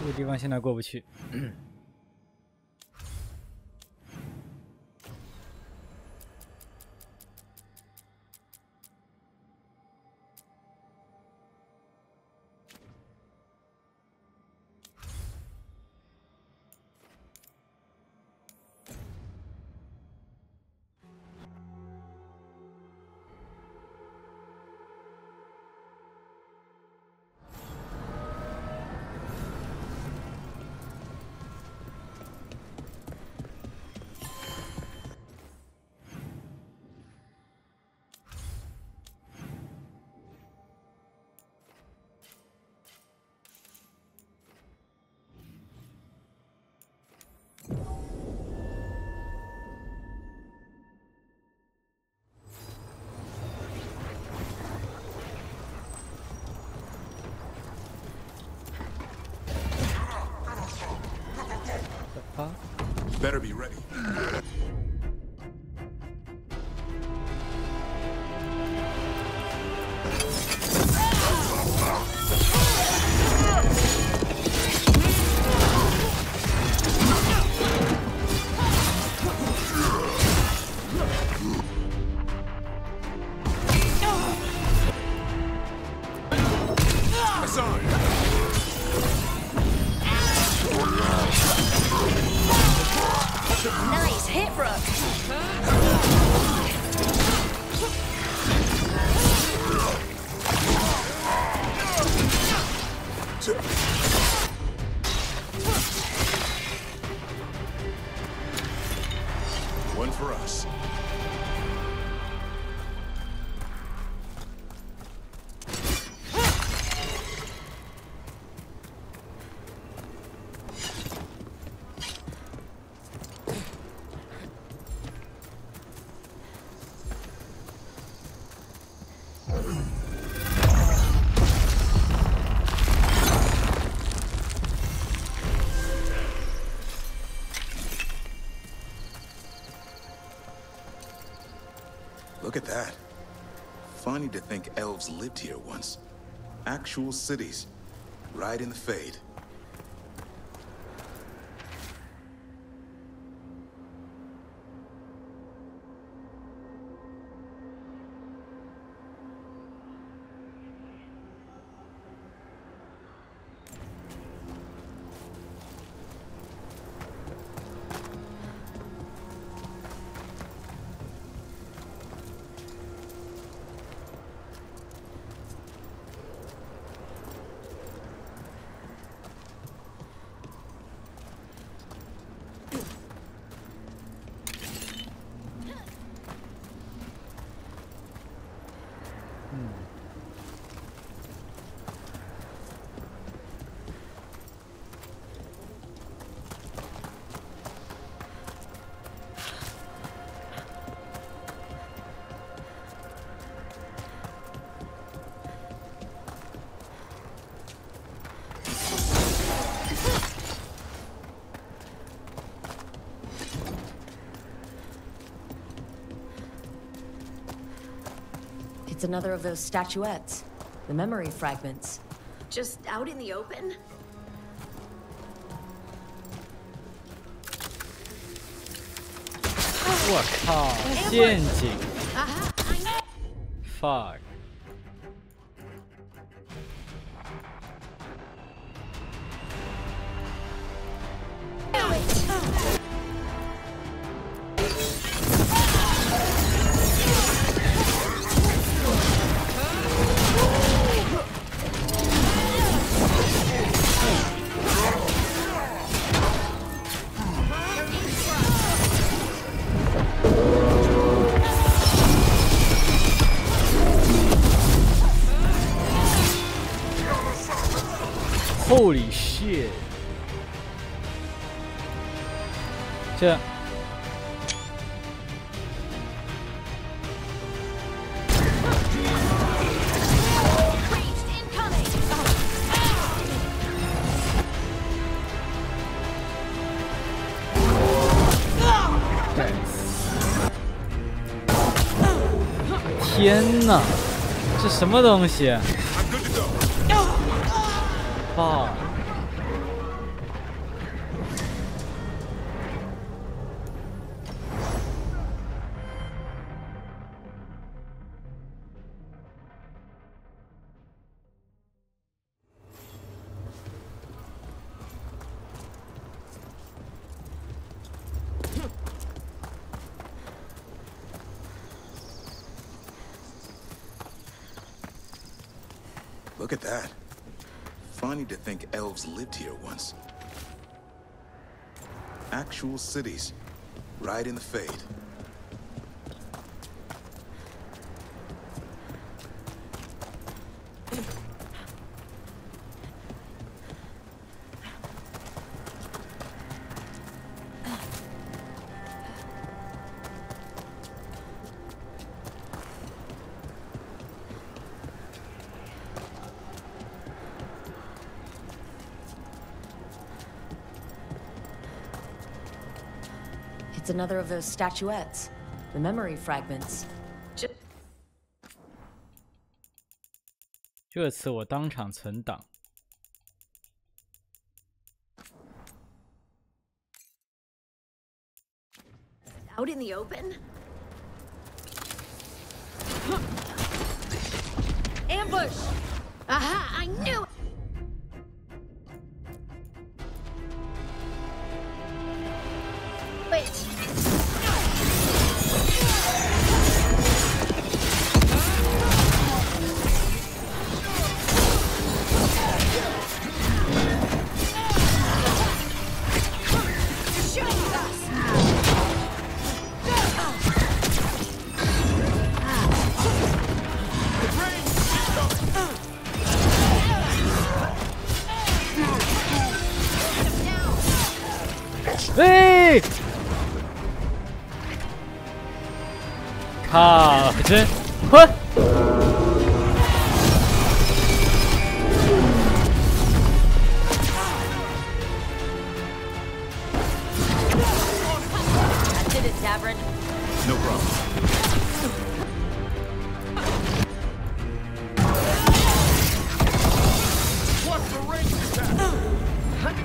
这个地方现在过不去。Better be ready. Nice hit, Brooke. One for us. Look at that. Funny to think elves lived here once. Actual cities, right in the Fade. It's another of those statuettes. The memory fragments. Just out in the open? 我靠，陷阱 ！fuck。Holy shit！ 这天哪，这什么东西？fuck！ Look at that. Funny to think elves lived here once. Actual cities, right in the Fade. It's another of those statuettes. The memory fragments. 这次我当场存档。Out in the open? Ambush! Aha! I knew it! Wait. Hey! 靠！真混！ Did it, Tavern? No problem. What's the range attack?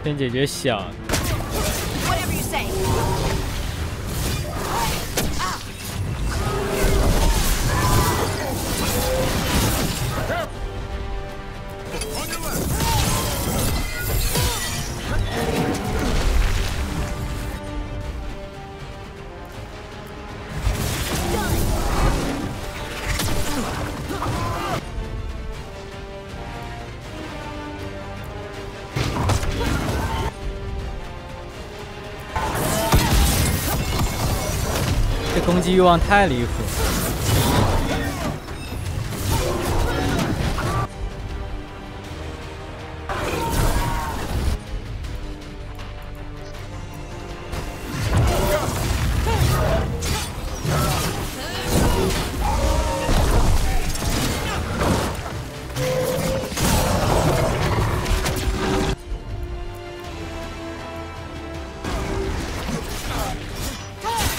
先解决小的。 Whatever you say. On your left. 这攻击欲望太离谱。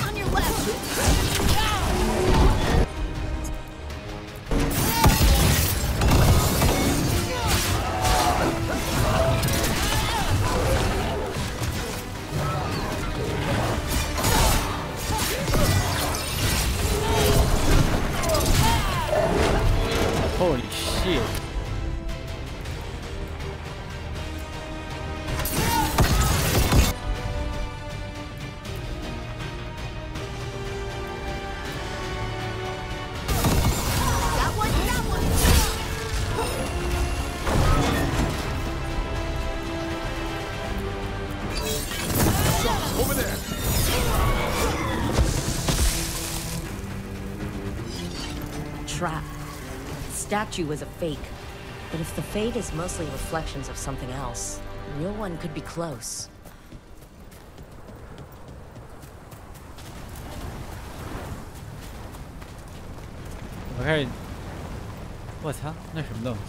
On your left. ，Holy shit！ That one, that one. Over there. Trap. Statue was a fake. But if the fate is mostly reflections of something else, the real one could be close. 我开始，我操，那什么东西？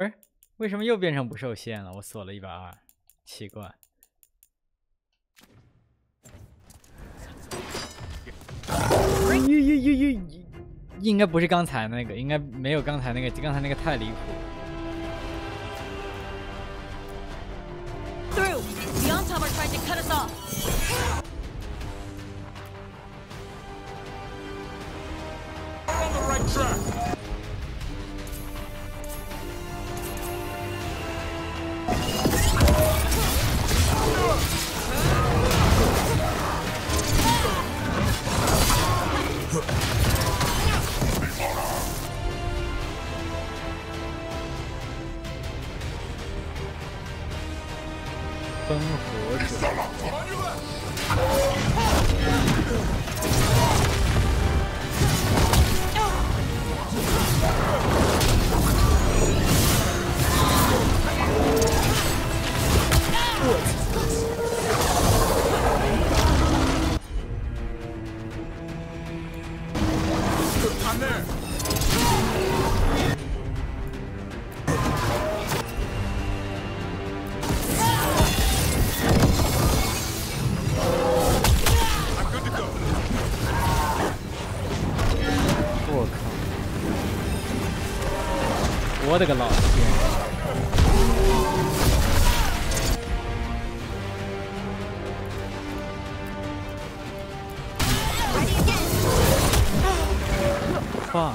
不是，为什么又变成不受限了？我锁了120，奇怪。应该不是刚才那个，应该没有刚才那个，刚才那个太离谱。Through! The Ontom are trying to cut us off! We're on the right track. On your left. 我的个老天！fuck？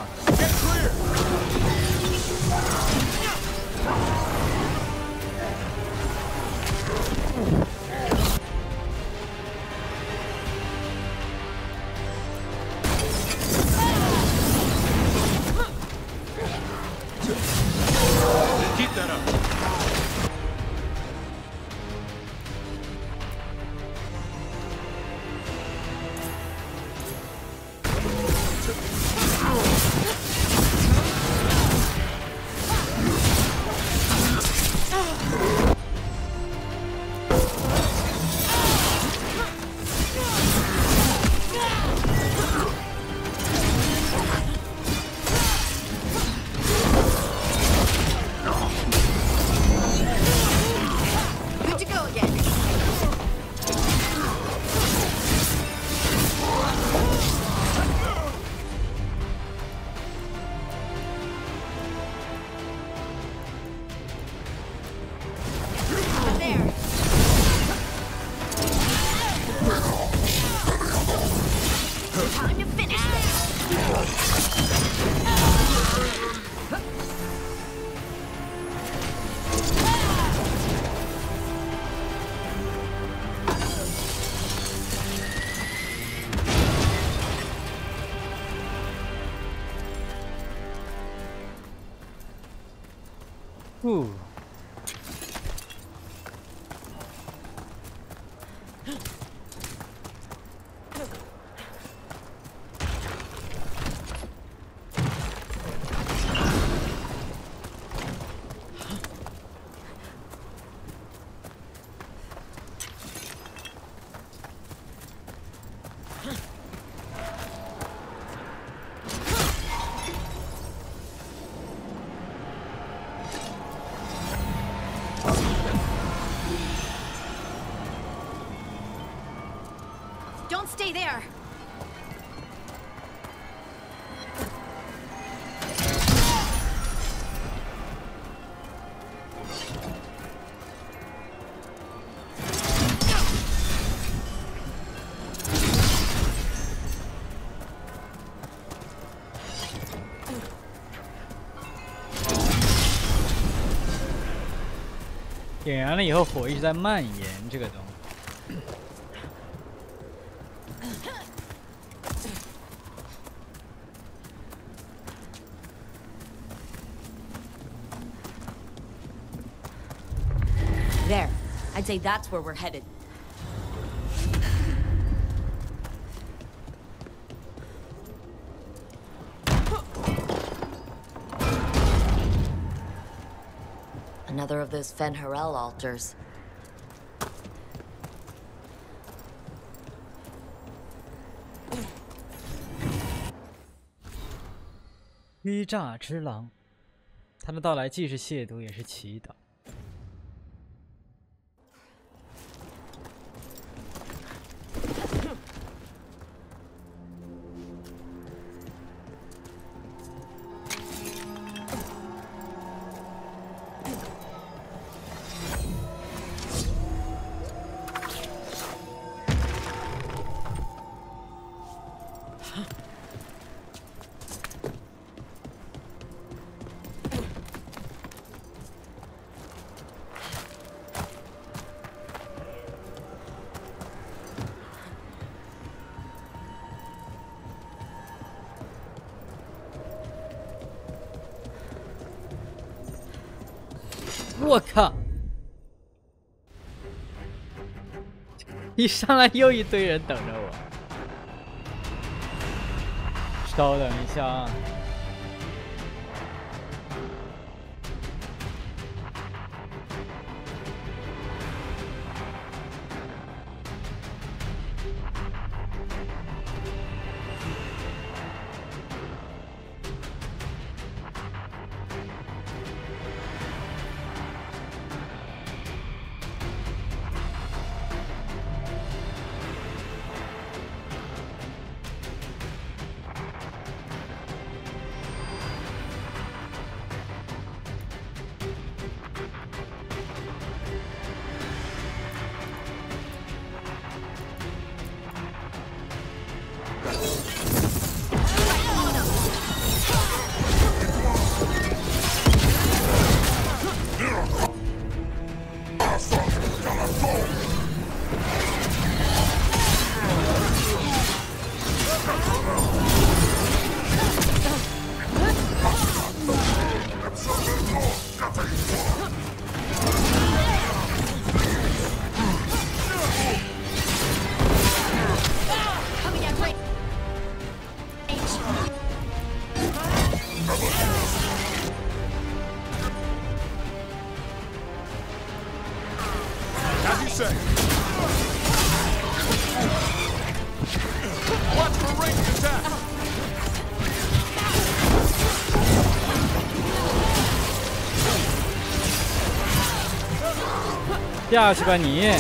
Keep that up. Good to go again. There. Time to finish this. Ooh. Don't stay there. .点燃了以后，火一直在蔓延，这个东西。 There. I'd say that's where we're headed. Another of those Fen'Harel altars. 欺诈之狼，他的到来既是亵渎，也是祈祷。我靠！一上来又一堆人等着我，稍等一下啊！下去吧你！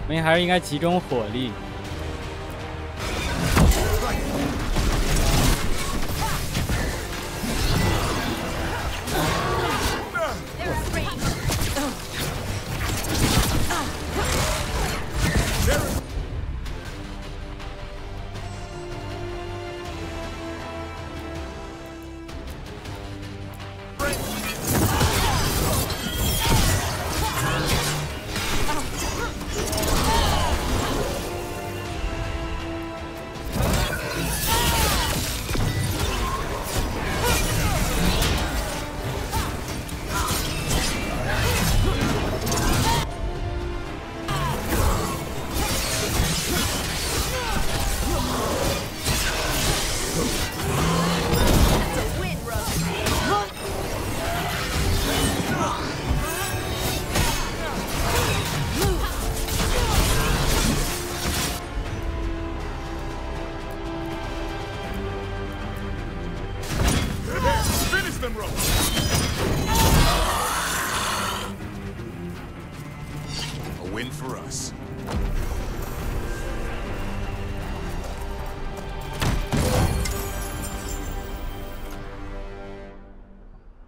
我们还是应该集中火力。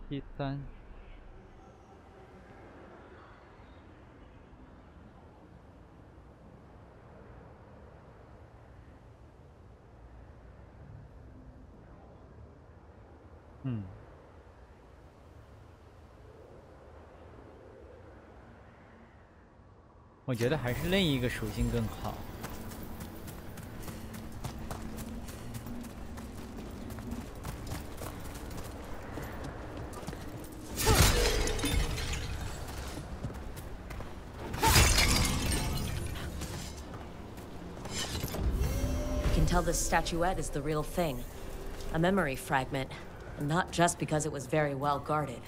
第三，我觉得还是另一个属性更好。Tell this statuette is the real thing. A memory fragment, and not just because it was very well guarded.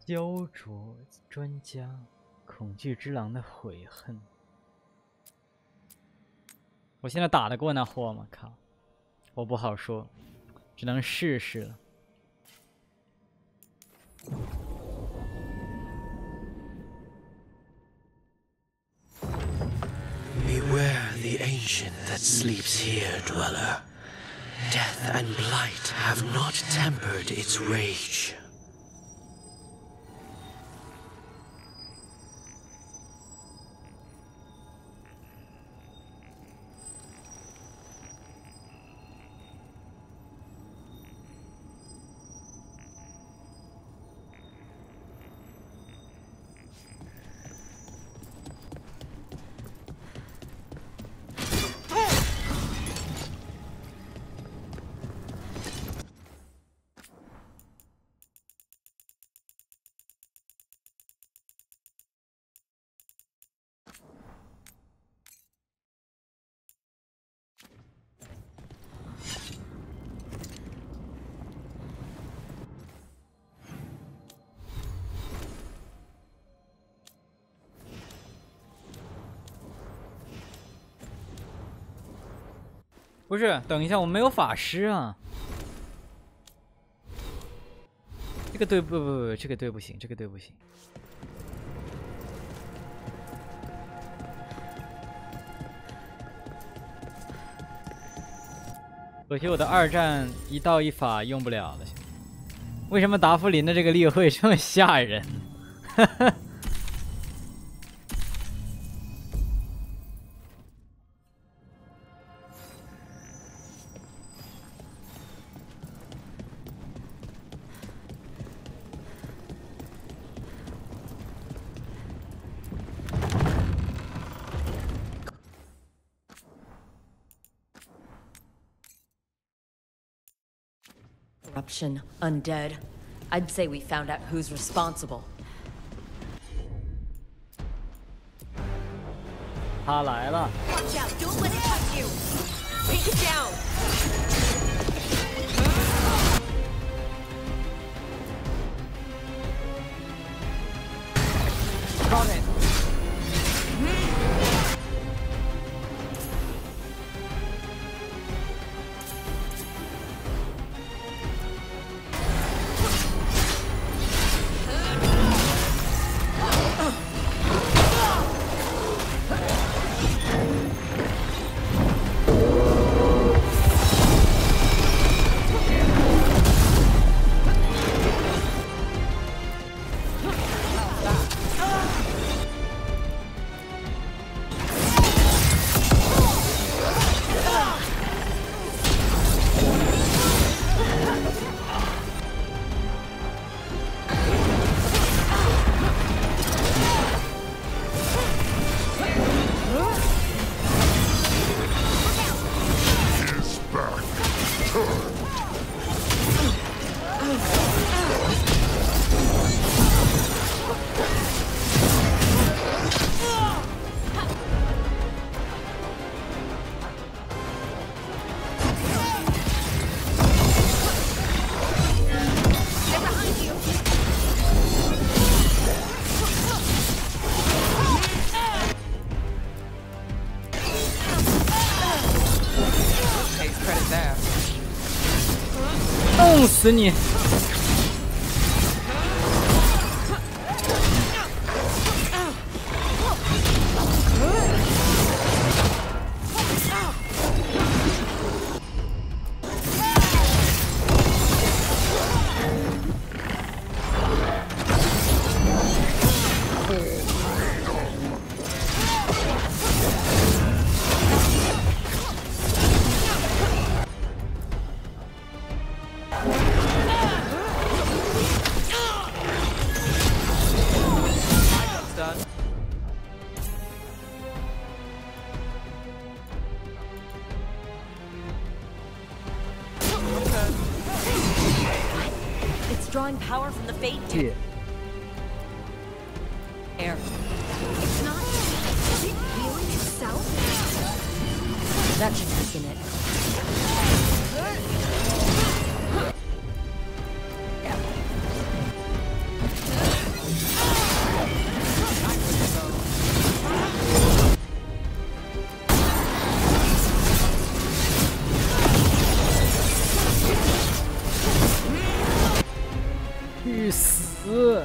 焦灼专家，恐惧之狼的悔恨。我现在打得过那货吗？靠，我不好说，只能试试了。 Beware the ancient that sleeps here, dweller. Death and blight have not tempered its rage.不是，等一下，我没有法师啊。这个队不，这个队不行，这个队不行。可惜我的二战一道一法用不了了。为什么达芙林的这个例会这么吓人？哈哈。 Corruption, undead. I'd say we found out who's responsible. 他来了。 Watch out! Don't let it touch you. Take it down. Got it. Takes credit there. 弄死你！Drawing power from the fate to 姐， air. It's not. Is it healing itself? That should weaken it. 死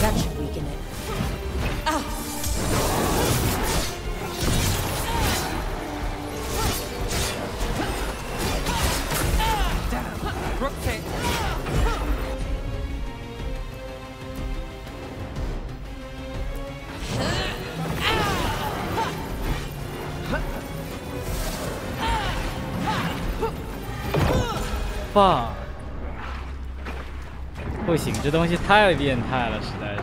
！That should weaken it. Rotate. 棒！不行，这东西太变态了，实在是。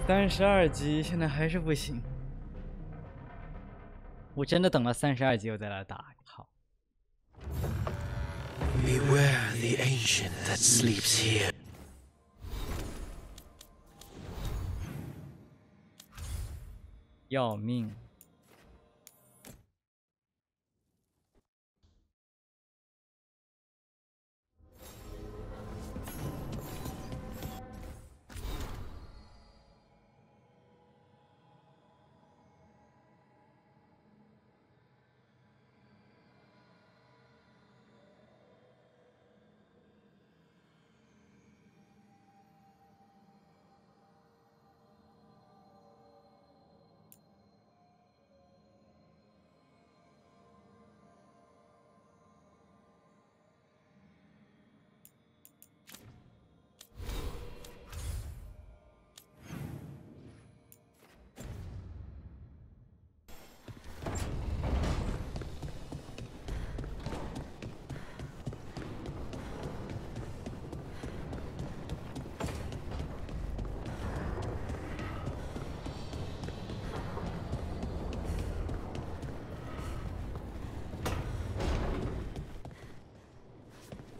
32级现在还是不行，我真的等了32级我再来打。好。Beware the ancient that sleeps here. 要命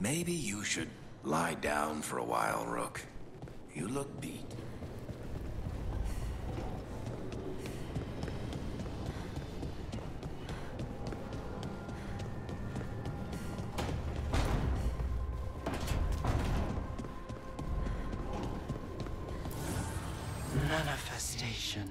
！Maybe you should lie down for a while, Rook. You look beat. manifestation.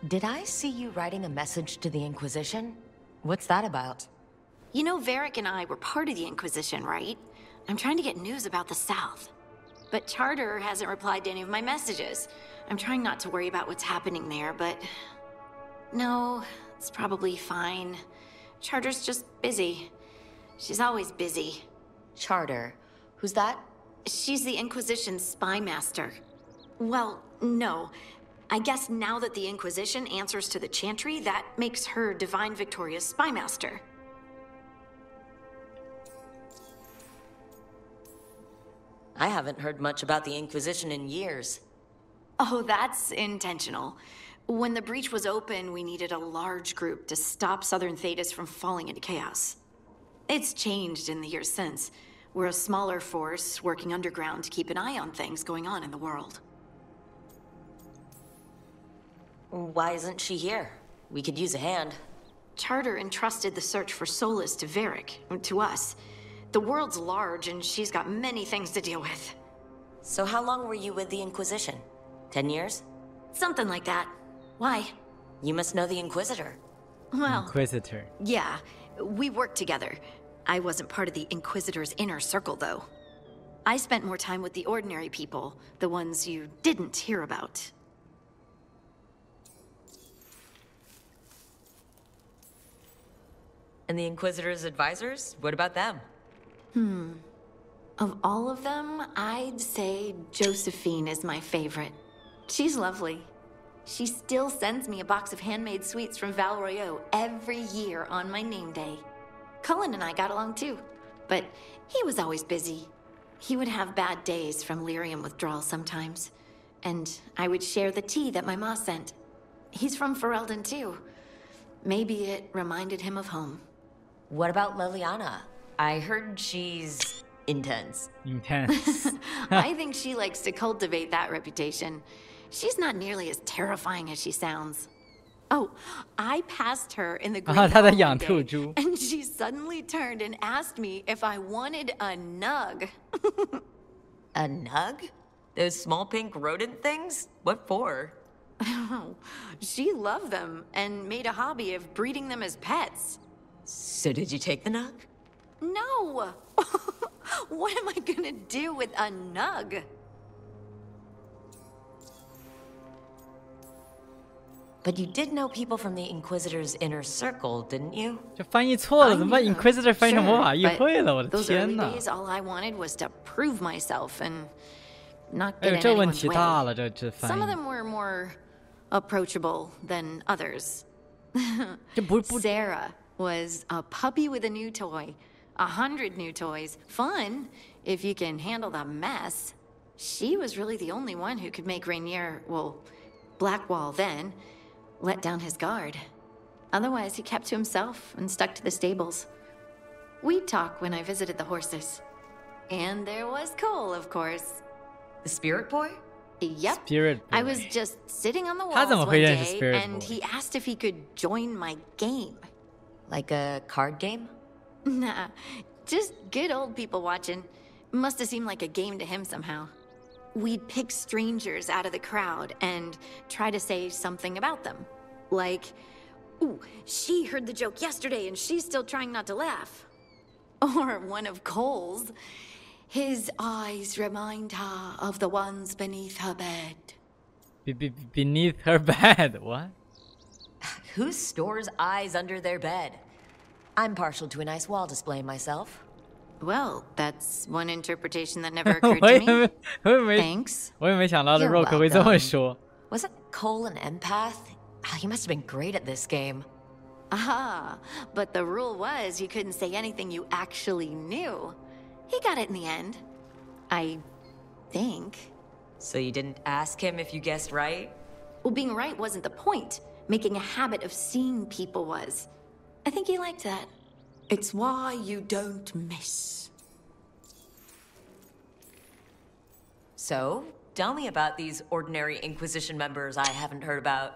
Did I see you writing a message to the Inquisition? What's that about? You know, Varric and I were part of the Inquisition, right? I'm trying to get news about the South. But Charter hasn't replied to any of my messages. I'm trying not to worry about what's happening there, but... No, it's probably fine. Charter's just busy. She's always busy. Charter? Who's that? She's the Inquisition's spy master. Well, no. I guess now that the Inquisition answers to the Chantry, that makes her Divine Victoria's spy master. I haven't heard much about the Inquisition in years. Oh, that's intentional. When the breach was open, we needed a large group to stop Southern Thedas from falling into chaos. It's changed in the years since. We're a smaller force working underground to keep an eye on things going on in the world. Why isn't she here? We could use a hand. Charter entrusted the search for Solus to Varric, to us. The world's large, and she's got many things to deal with. So how long were you with the Inquisition? 10 years? Something like that. Why? You must know the Inquisitor. Well, Inquisitor. Yeah, we worked together. I wasn't part of the Inquisitor's inner circle, though. I spent more time with the ordinary people, the ones you didn't hear about. And the Inquisitor's advisors? What about them? Of all of them, I'd say Josephine is my favorite. She's lovely. She still sends me a box of handmade sweets from Val Royeaux every year on my name day. Cullen and I got along too, but he was always busy. He would have bad days from lyrium withdrawal sometimes, and I would share the tea that my ma sent. He's from Ferelden too. Maybe it reminded him of home. What about Liliana? I heard she's intense. Intense. I think she likes to cultivate that reputation. She's not nearly as terrifying as she sounds. Oh, I passed her in the Great Hall 她在 one 养 day, 兔猪。 and she suddenly turned and asked me if I wanted a nug. A nug? Those small pink rodent things? What for? She loved them and made a hobby of breeding them as pets. So did you take the nug? No! What am I gonna do with a nug? But you did know people from the Inquisitor's inner circle, didn't you? 这翻译错了， I 怎么把 knew them, Inquisitor 翻译成魔法议 sure, 会了？我 but 的 those 天 early 哪！ days, all I wanted was to prove myself and not 哎 get 呦， in 这问 anyone's 题大 way. 了，这翻 Some of 译。 them were more approachable than others. 这不 Sarah was a puppy with a new toy. 100 new toys. Fun, if you can handle the mess. She was really the only one who could make Rainier, well, Blackwall then, let down his guard. Otherwise, he kept to himself and stuck to the stables. We'd talk when I visited the horses. And there was Cole, of course. The Spirit Boy? Yep. Spirit I Boy was just sitting on the 他 walls 怎么 one 会认识 day, Spirit and Boy？ he asked if he could join my game. Like a card game? Nah, just good old people watching. Must have seemed like a game to him somehow. We'd pick strangers out of the crowd and try to say something about them. Like, ooh, she heard the joke yesterday and she's still trying not to laugh. Or one of Cole's. His eyes remind her of the ones beneath her bed. Beneath her bed? What? Who stores eyes under their bed? I'm partial to a nice wall display myself. Well, that's one interpretation that never occurred to me. Thanks. 我也没想到的 Rock 会这么说。Wasn't Cole an empath? He must have been great at this game. Ah, but the rule was you couldn't say anything you actually knew. He got it in the end. I think. So you didn't ask him if you guessed right? Well, being right wasn't the point. Making a habit of seeing people was. I think he liked that. It's why you don't miss. So, tell me about these ordinary Inquisition members I haven't heard about.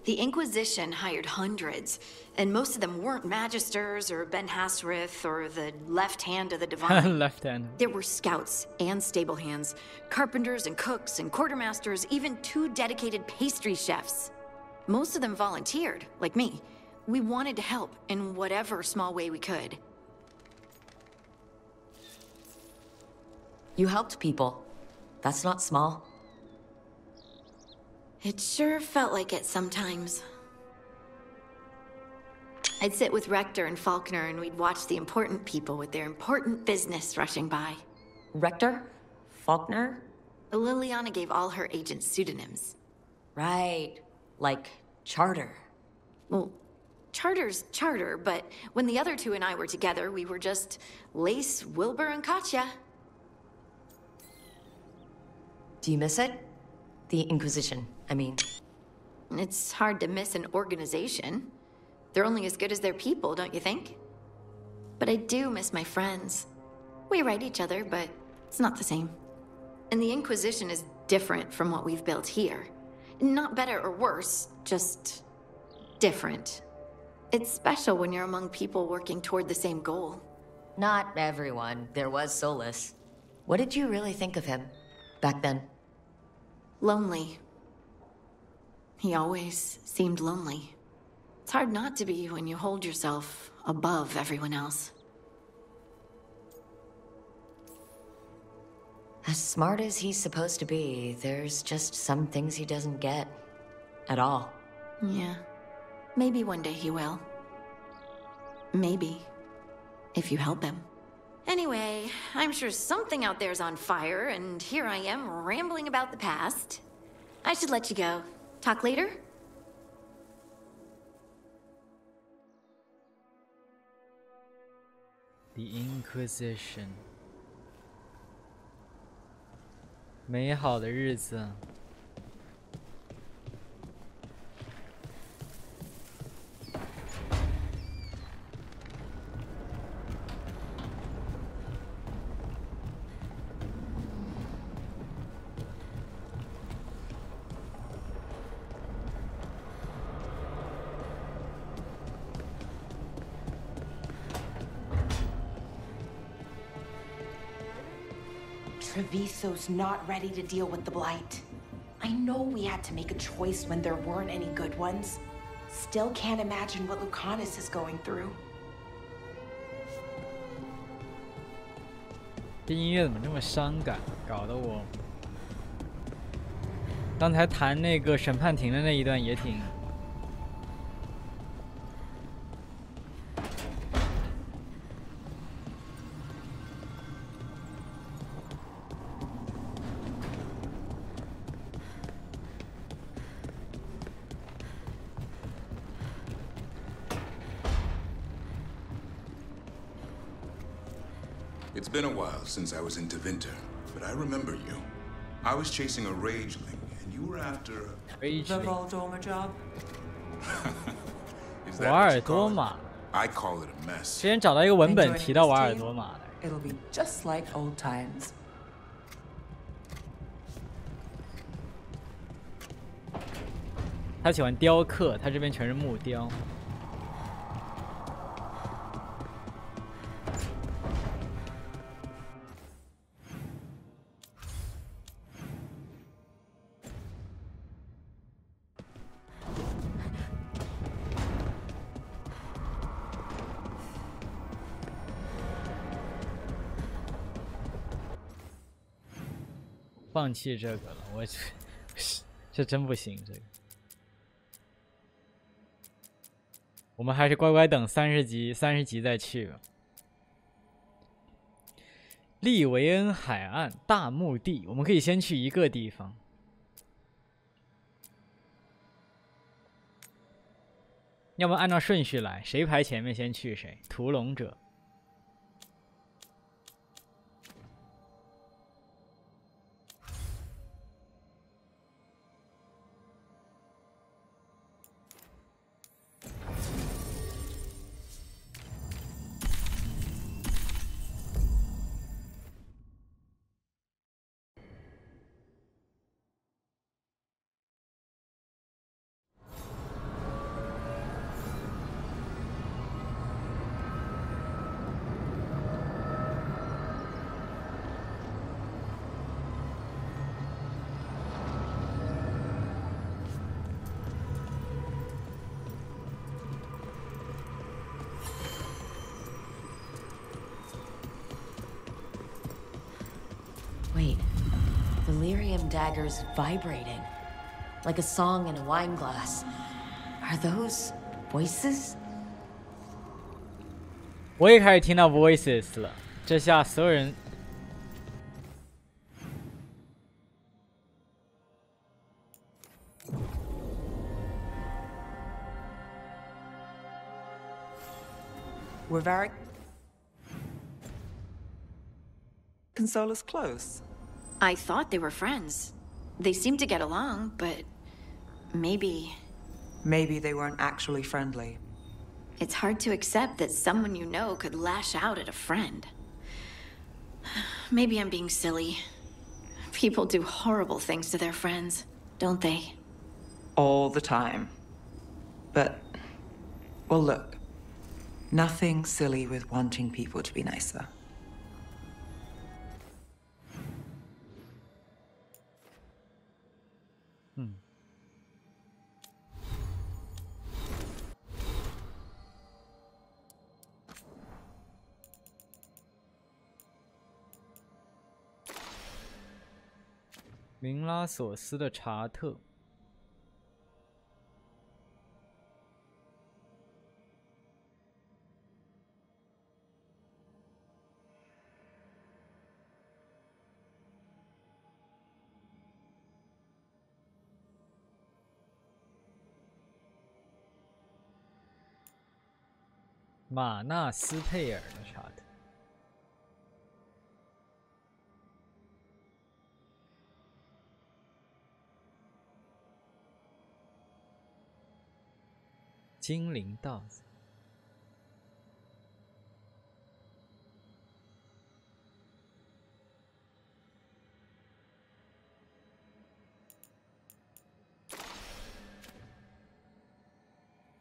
The Inquisition hired hundreds, and most of them weren't Magisters or Ben Hasrith or the left hand of the Divine. Left hand. There were scouts and stable hands, carpenters and cooks and quartermasters, even 2 dedicated pastry chefs. Most of them volunteered, like me. We wanted to help in whatever small way we could. You helped people. That's not small. It sure felt like it sometimes. I'd sit with Rector and Faulkner and we'd watch the important people with their important business rushing by. Rector? Faulkner? Liliana gave all her agents pseudonyms. Right. Like Charter. Well, Charter's Charter, but when the other 2 and I were together, we were just Lace, Wilbur, and Katya. Do you miss it? The Inquisition, I mean. It's hard to miss an organization. They're only as good as their people, don't you think? But I do miss my friends. We write each other, but it's not the same. And the Inquisition is different from what we've built here. Not better or worse, just different. It's special when you're among people working toward the same goal. Not everyone. There was Solus. What did you really think of him back then? Lonely. He always seemed lonely. It's hard not to be when you hold yourself above everyone else. As smart as he's supposed to be, there's just some things he doesn't get. At all. Yeah. Maybe one day he will. Maybe. If you help him. Anyway, I'm sure something out there's on fire, and here I am rambling about the past. I should let you go. Talk later? The Inquisition. 美好的日子。Treviso's not ready to deal with the Blight. I know we had to make a choice when there weren't any good ones. Still can't imagine what Lucanus is going through. 这音乐怎么这么伤感？搞得我刚才弹那个审判庭的那一段也挺。It's been a while since I was in Tevinter, but I remember you. I was chasing a rageling, and you were after The Voldorma job? Is 瓦尔 what you 多 call it? 玛。 I call it a mess. 之前找到一个文本提到瓦尔多玛的。 It'll be just like old times. 他喜欢雕刻，他这边全是木雕。放弃这个了，我这真不行，这个。我们还是乖乖等30集再去吧。利维恩海岸大墓地，我们可以先去一个地方。要不按照顺序来，谁排前面先去谁。屠龙者。Wait, the lyrium dagger's vibrating, like a song in a wine glass. Are those voices? 我也开始听到 voices 了，这下所有人。We're very... Consola's close. I thought they were friends. They seemed to get along, but maybe... Maybe they weren't actually friendly. It's hard to accept that someone you know could lash out at a friend. Maybe I'm being silly. People do horrible things to their friends, don't they? All the time. But, well, look. Nothing silly with wanting people to be nicer. 明拉索斯的查特。马纳斯佩尔的查特。精灵稻子。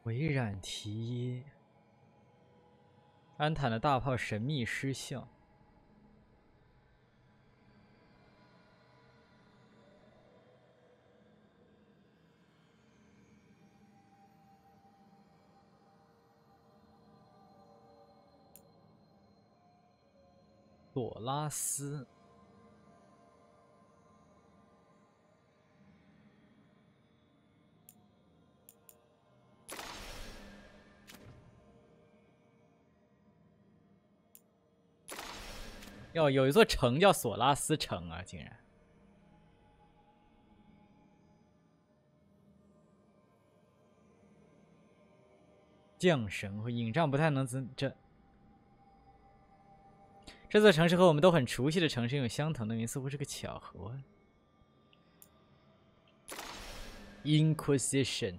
维冉提耶。安坦的大炮神秘失效。索拉斯。哟，有一座城叫索拉斯城啊，竟然！降神和影障不太能这座城市和我们都很熟悉的城市有相同的名，似乎是个巧合。Inquisition。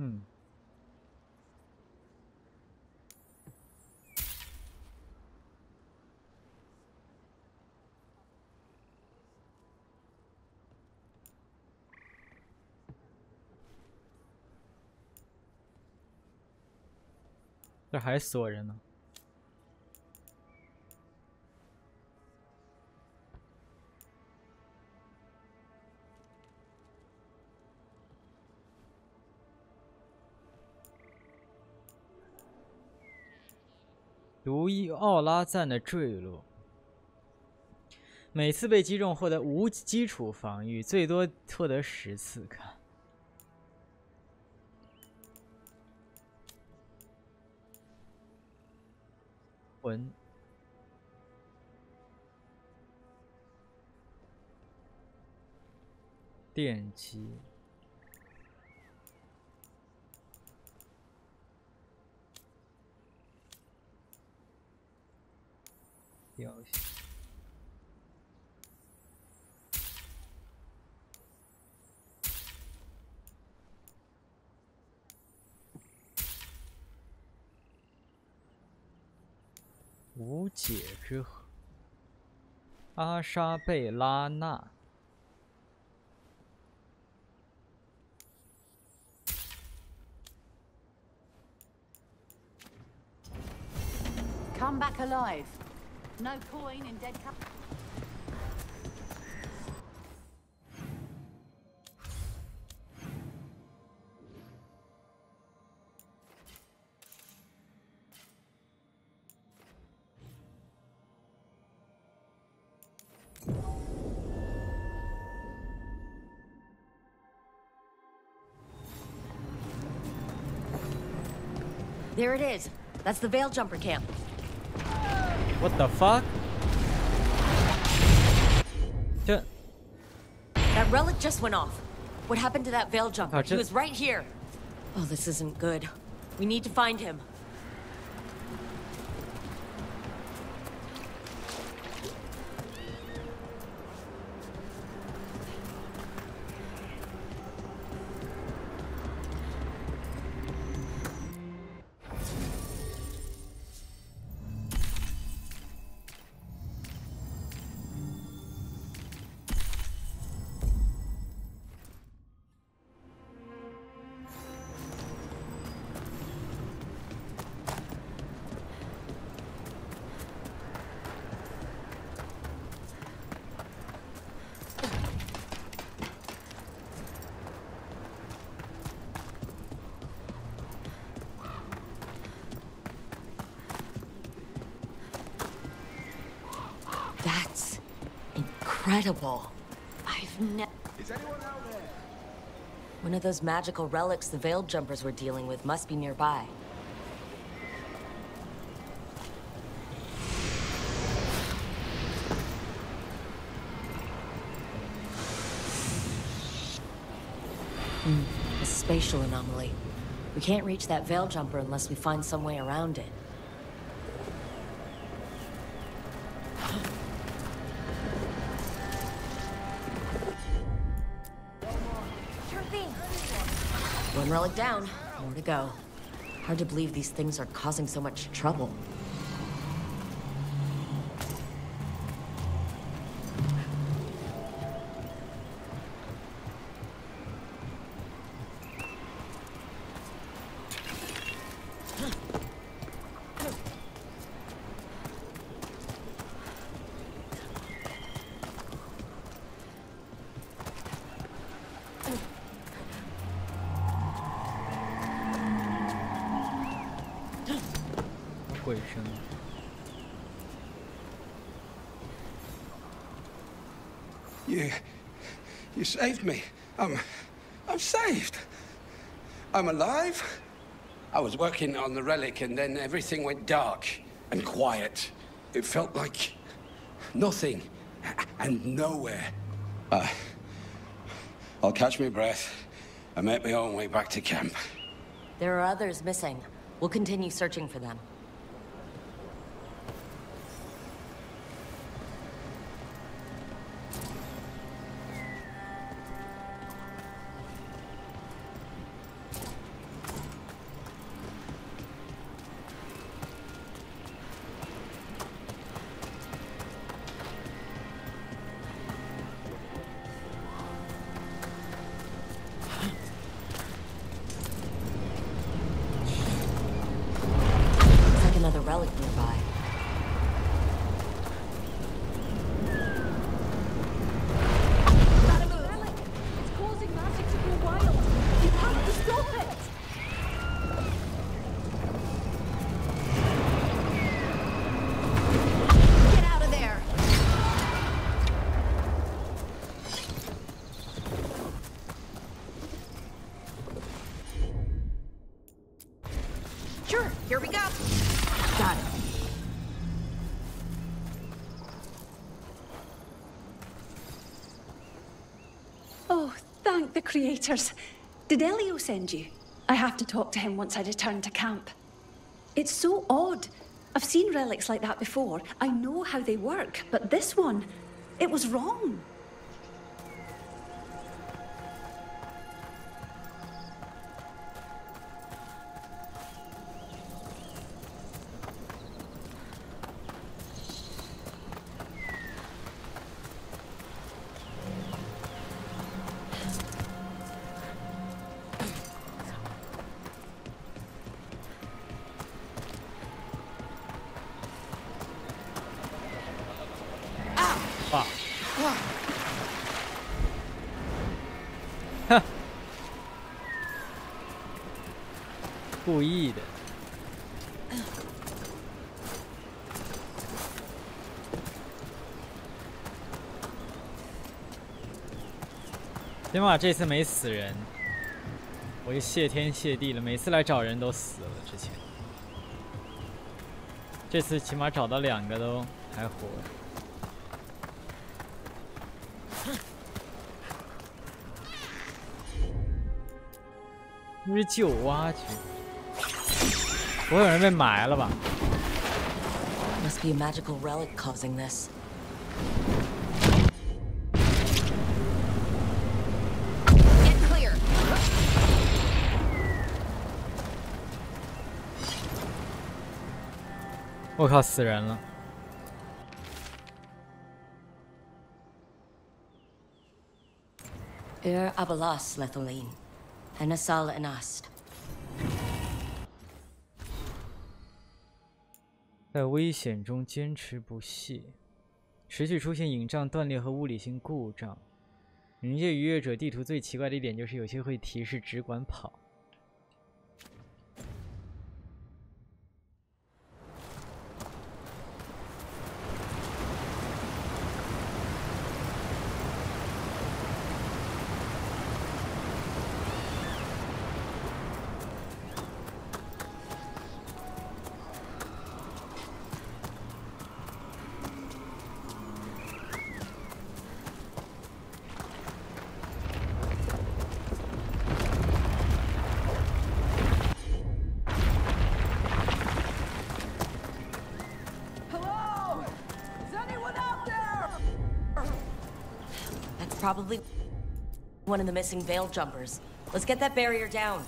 嗯。这还锁着呢。毒液奥拉赞的坠落，每次被击中获得无基础防御，最多获得10次。看。 魂，电击，雕像，无解之河，阿莎贝拉纳。 Come back alive. No coin in dead cup. There it is. That's the Veil Jumper camp. What the fuck? That relic just went off. What happened to that Veil Jumper? He was right here. Oh, this isn't good. We need to find him. That's incredible. I've never... Is anyone out there? One of those magical relics the Veil Jumpers were dealing with must be nearby. A spatial anomaly. We can't reach that Veil Jumper unless we find some way around it. One relic down, more to go. Hard to believe these things are causing so much trouble. You saved me. I'm saved. I'm alive. I was working on the relic and then everything went dark and quiet. It felt like nothing and nowhere. I'll catch my breath and make my own way back to camp. There are others missing. We'll continue searching for them. relic nearby. That relic! It's causing magic to go wild! You have to stop it! Get out of there! Sure, here we go. Got it. Oh, thank the creators. Did Elio send you? I have to talk to him once I return to camp. It's so odd. I've seen relics like that before. I know how they work, but this one, it was wrong. Fuck. Huh. 故意的。起码这次没死人，我就谢天谢地了。每次来找人都死了，之前。这次起码找到2个都还活着。 不是救挖掘，不会有人被埋了吧 Must be a magical relic causing this. Get clear. 我靠，死人了！ Abalas Letholin. Anasal Anast. 在危险中坚持不懈，持续出现影障断裂和物理性故障。冥界逾越者地图最奇怪的一点就是有些会提示只管跑。Probably one of the missing veil jumpers. Let's get that barrier down.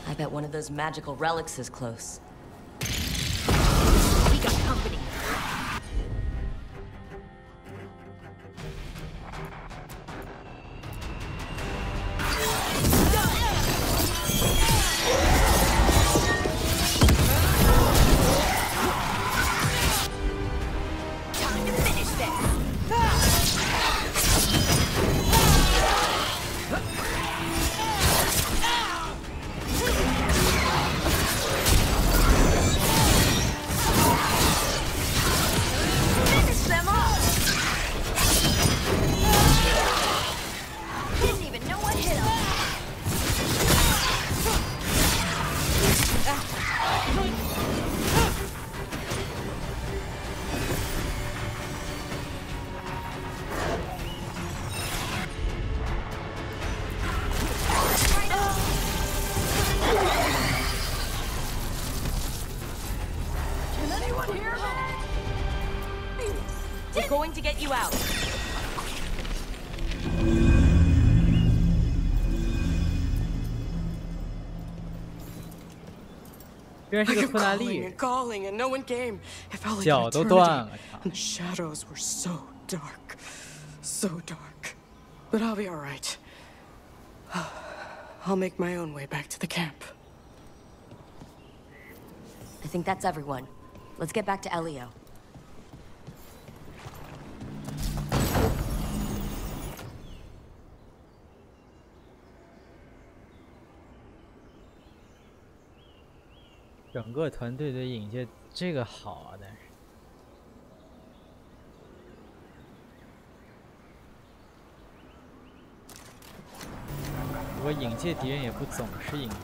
I bet one of those magical relics is close. We got company. We're going to get you out. 居然是个库纳利人， calling and no one came. If only 脚都断了。 And the shadows were so dark, so dark. But I'll be all right. I'll make my own way back to the camp. I think that's everyone. Let's get back to Elio. 整个团队对影界这个好啊，但是不过影界敌人也不总是影界。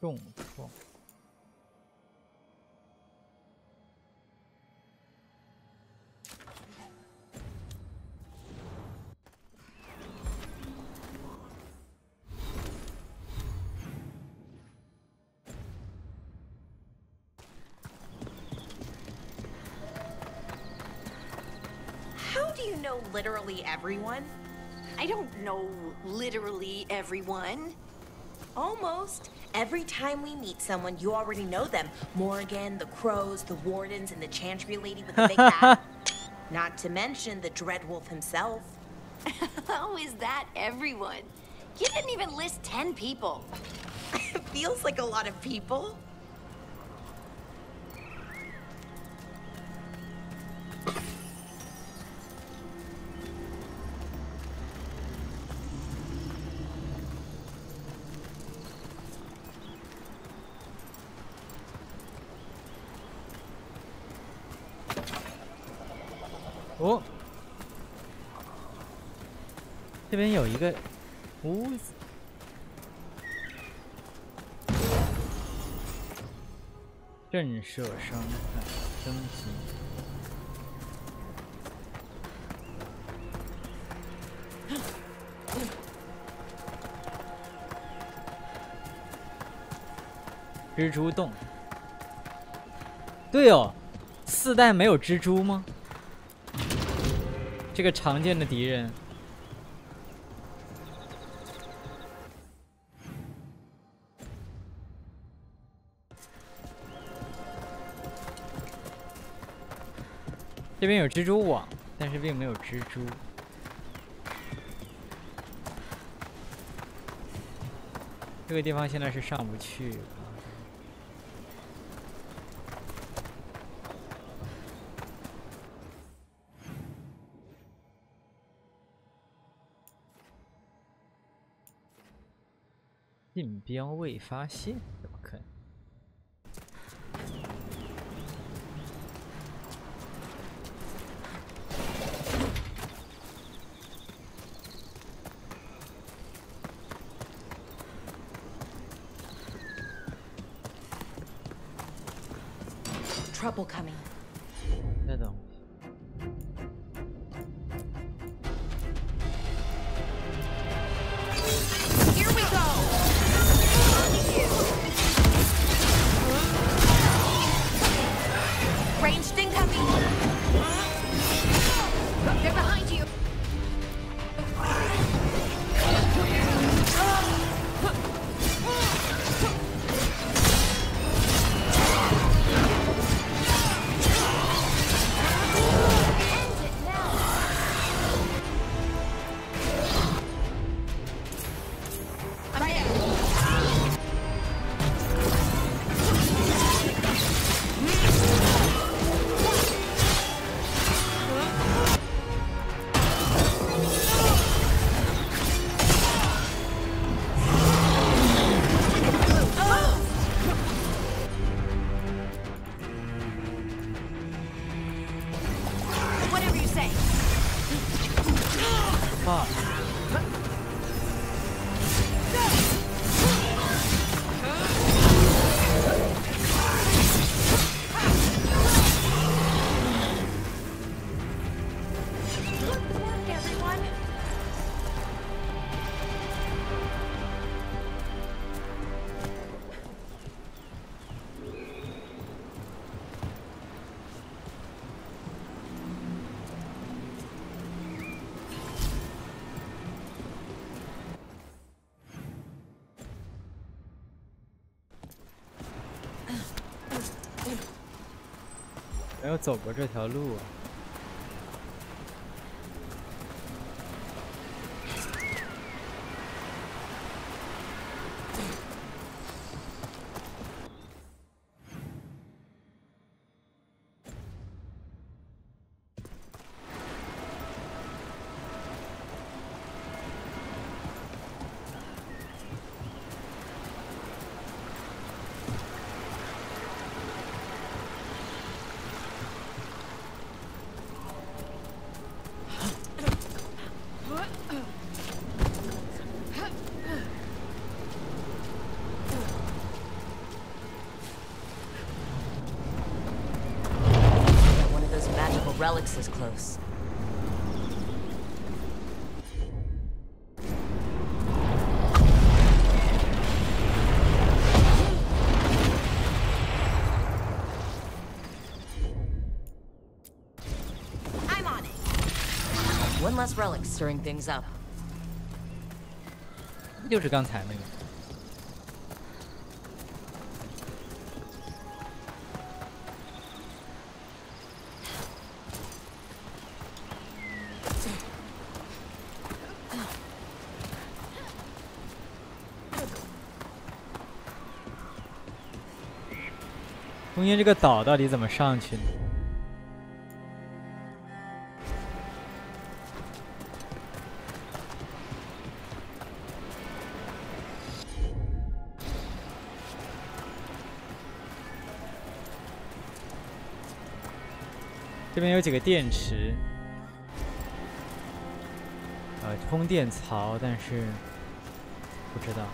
重创。How do you know literally everyone? I don't know literally everyone. Almost. Every time we meet someone, you already know them. Morgan, the Crows, the Wardens, and the Chantry lady with the big hat. Not to mention the Dreadwolf himself. How is that everyone? You didn't even list 10 people. It feels like a lot of people.哦，这边有一个屋子，震慑伤害升级。蜘蛛洞，对哦，4代没有蜘蛛吗？这个常见的敌人，这边有蜘蛛网，但是并没有蜘蛛。这个地方现在是上不去。信标未发现，怎么可能？Trouble coming. 那东西。Here we go. Ranged incoming. They're behind you. Whatever you say. Fuck. 没有走过这条路啊。Relics is close. I'm on it. One less relic stirring things up. 就是刚才那个。中间这个岛到底怎么上去呢？这边有几个电池，充电槽，但是不知道。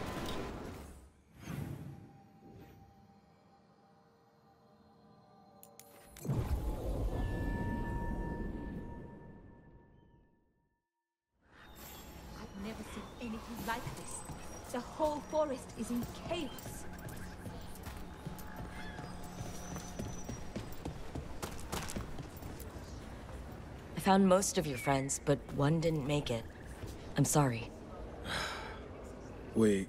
The whole forest is in chaos. I found most of your friends, but one didn't make it. I'm sorry. We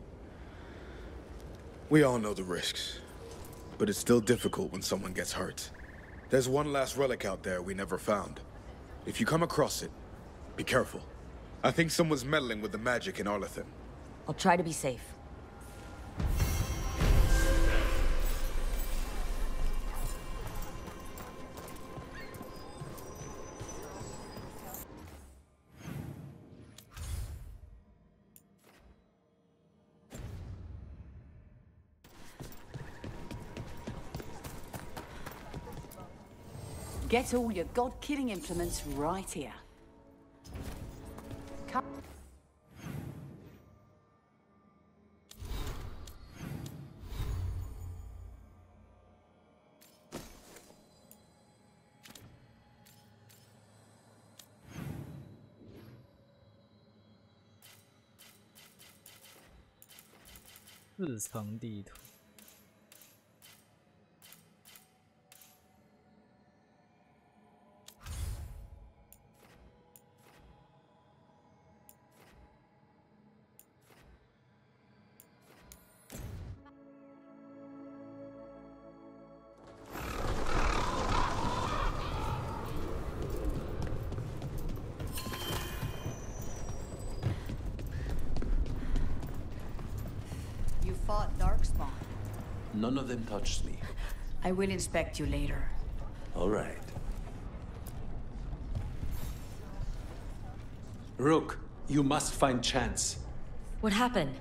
all know the risks, but it's still difficult when someone gets hurt. There's one last relic out there we never found. If you come across it, be careful. I think someone's meddling with the magic in Arlethan. I'll try to be safe. Get all your god-killing implements right here. Come.4层地图。Darkspawn. None of them touched me. I will inspect you later. All right. Rook, you must find Chance. What happened?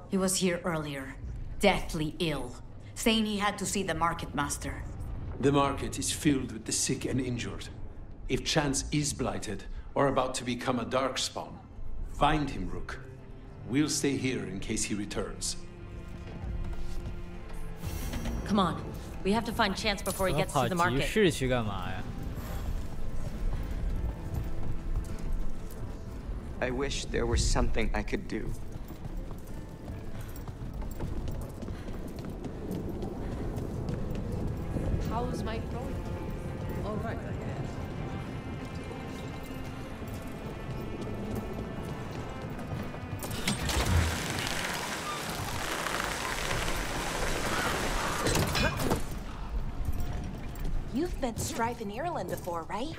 He was here earlier, deathly ill, saying he had to see the market master. The market is filled with the sick and injured. If Chance is blighted or about to become a Darkspawn, find him, Rook. We'll stay here in case he returns. Come on. We have to find Chance before he gets to the market. 跑集市去干嘛呀？ I wish there was something I could do. How's my going? All right, I guess. You've met Strife in Ireland before, right?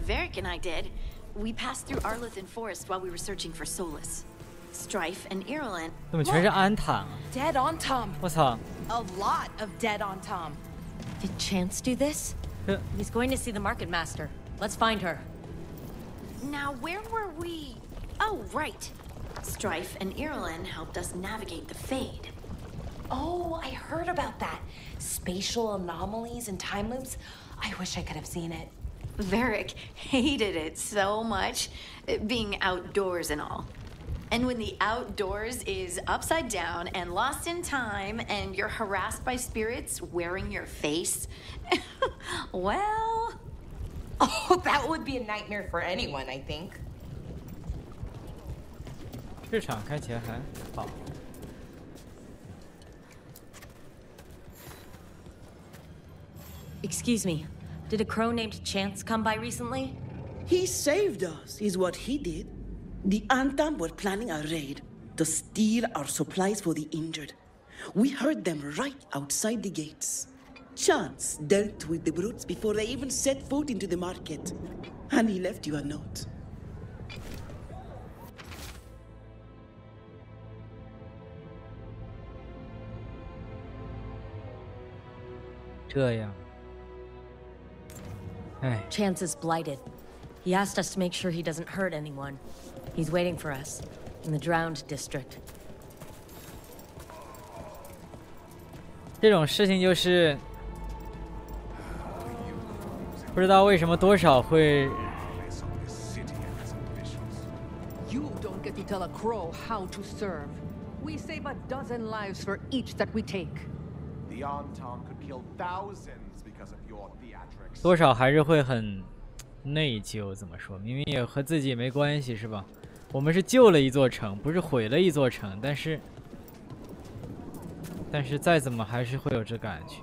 Varric and I did. We passed through Arlethan Forest while we were searching for Solus. Strife and Ireland. 怎么全是安坦啊？ Dead on Tom. 我操！ A lot of dead on Tom. Did Chance do this? He's going to see the Market Master. Let's find her. Now, where were we? Oh, right. Strife and Ireland helped us navigate the Fade. Oh, I heard about that. Spatial anomalies and time loops. I wish I could have seen it. Varric hated it so much, being outdoors and all. And when the outdoors is upside down and lost in time and you're harassed by spirits wearing your face, well... Oh, that would be a nightmare for anyone, I think. 市场看起来还好。 Excuse me. Did a crow named Chance come by recently? He saved us, is what he did. The Antam were planning a raid to steal our supplies for the injured. We heard them right outside the gates. Chance dealt with the brutes before they even set foot into the market. And he left you a note. 这样。 Chance is blighted. He asked us to make sure he doesn't hurt anyone. He's waiting for us in the Drowned District. 这种事情就是不知道为什么多少会。 You don't get to tell a crow how to serve. We save a dozen lives for each that we take. The Antam could kill thousands because of your theatrics. 多少还是会很内疚，怎么说？明明也和自己没关系，是吧？我们是救了一座城，不是毁了一座城，但是再怎么还是会有这感觉。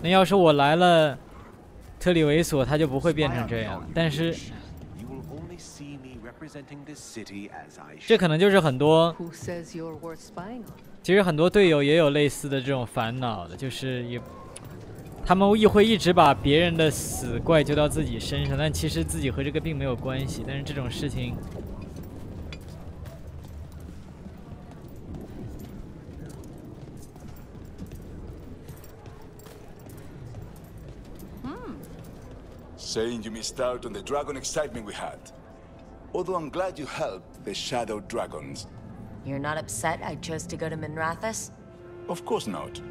那要是我来了特里维索，他就不会变成这样。但是这可能就是很多。 Who says you're worth spying on? 其实很多队友也有类似的这种烦恼的，就是他们会一直把别人的死怪揪到自己身上，但其实自己和这个并没有关系。但是这种事情，Saying you missed out on the dragon excitement we had. Although I'm glad you helped the Shadow Dragons. You're not upset I chose to go to Minrathous? Of course not.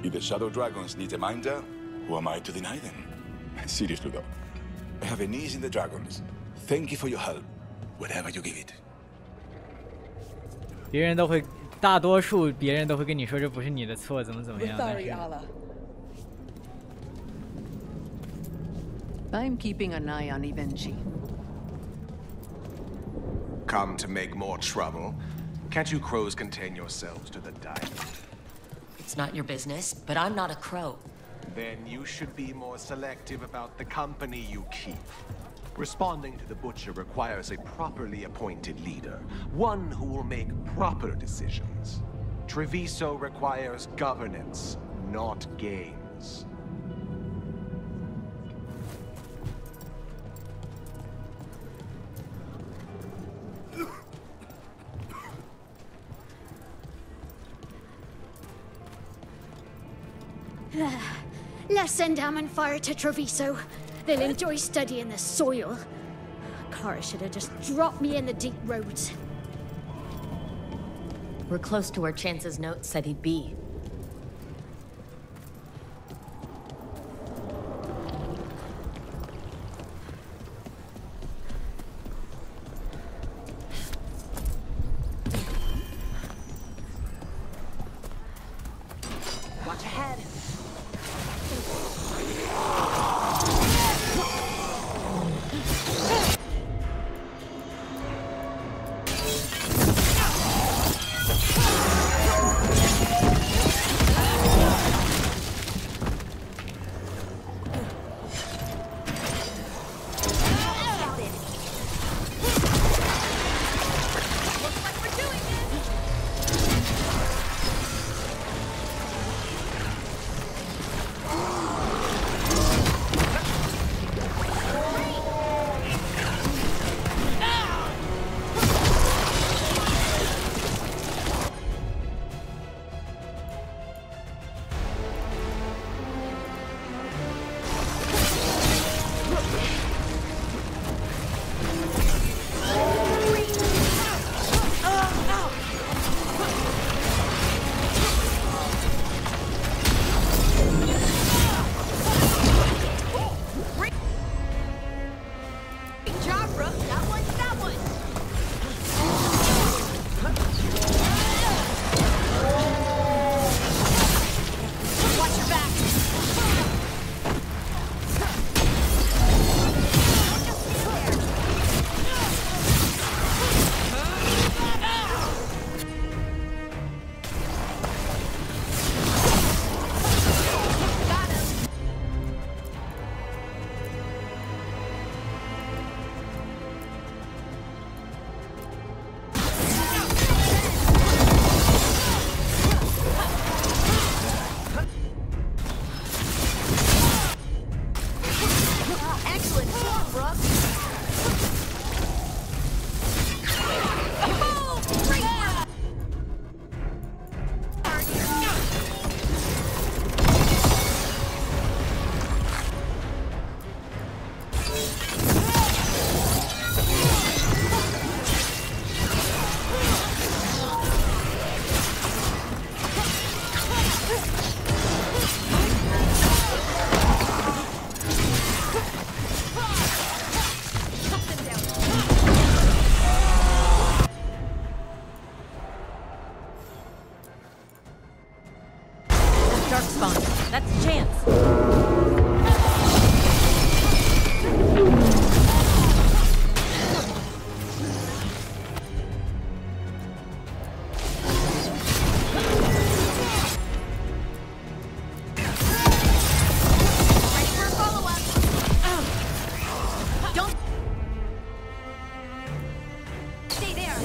If the Shadow Dragons need a minder, who am I to deny them? Seriously though, I have a niece in the Dragons. Thank you for your help, whatever you give it. 大多数别人都会跟你说这不是你的错，怎么样。 Sorry, Allah. I'm keeping an eye on Ivenchi. Come to make more trouble? Can't you crows contain yourselves to the diet? It's not your business, but I'm not a crow. Then you should be more selective about the company you keep. Responding to the Butcher requires a properly appointed leader, one who will make proper decisions. Treviso requires governance, not games. Let's send Ammon Fire to Treviso. They'll enjoy studying the soil. Kara should have just dropped me in the deep roads. We're close to where Chance's note said he'd be. Watch ahead. Don't stay there.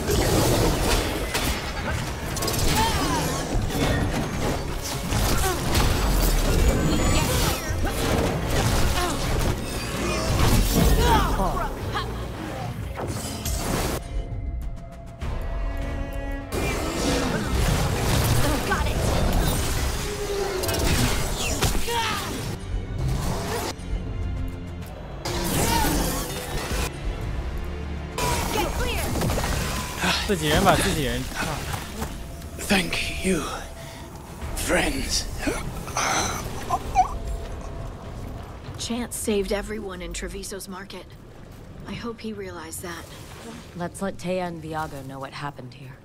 Got it. Get clear. 自己人把自己人。Thank you, friends. Chance saved everyone in Treviso's market. I hope he realized that. Let's let Taya and Viago know what happened here.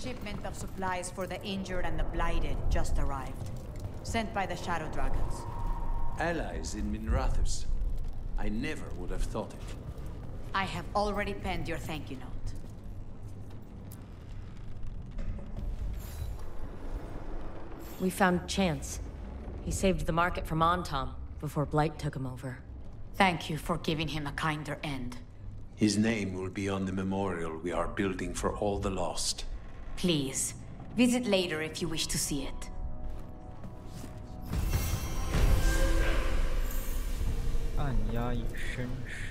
Shipment of supplies for the injured and the blighted just arrived. Sent by the Shadow Dragons. Allies in Minrathus. I never would have thought it. I have already penned your thank you note. We found Chance. He saved the market from Antom before Blight took him over. Thank you for giving him a kinder end. His name will be on the memorial we are building for all the lost. Please, visit later if you wish to see it. 按压以绅士。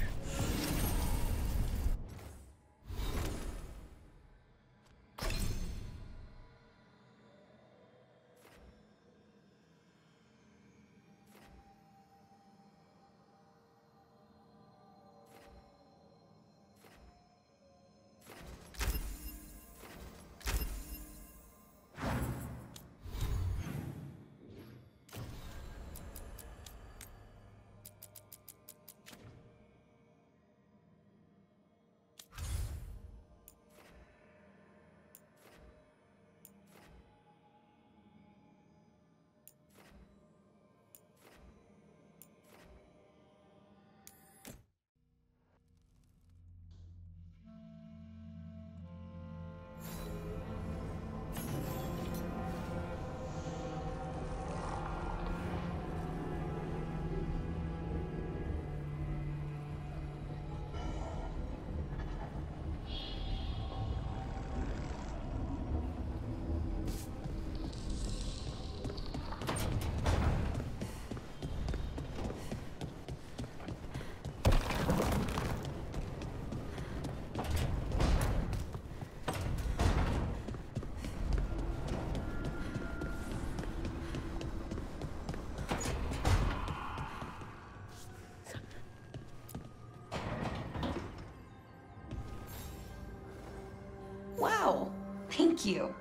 Wow, thank you.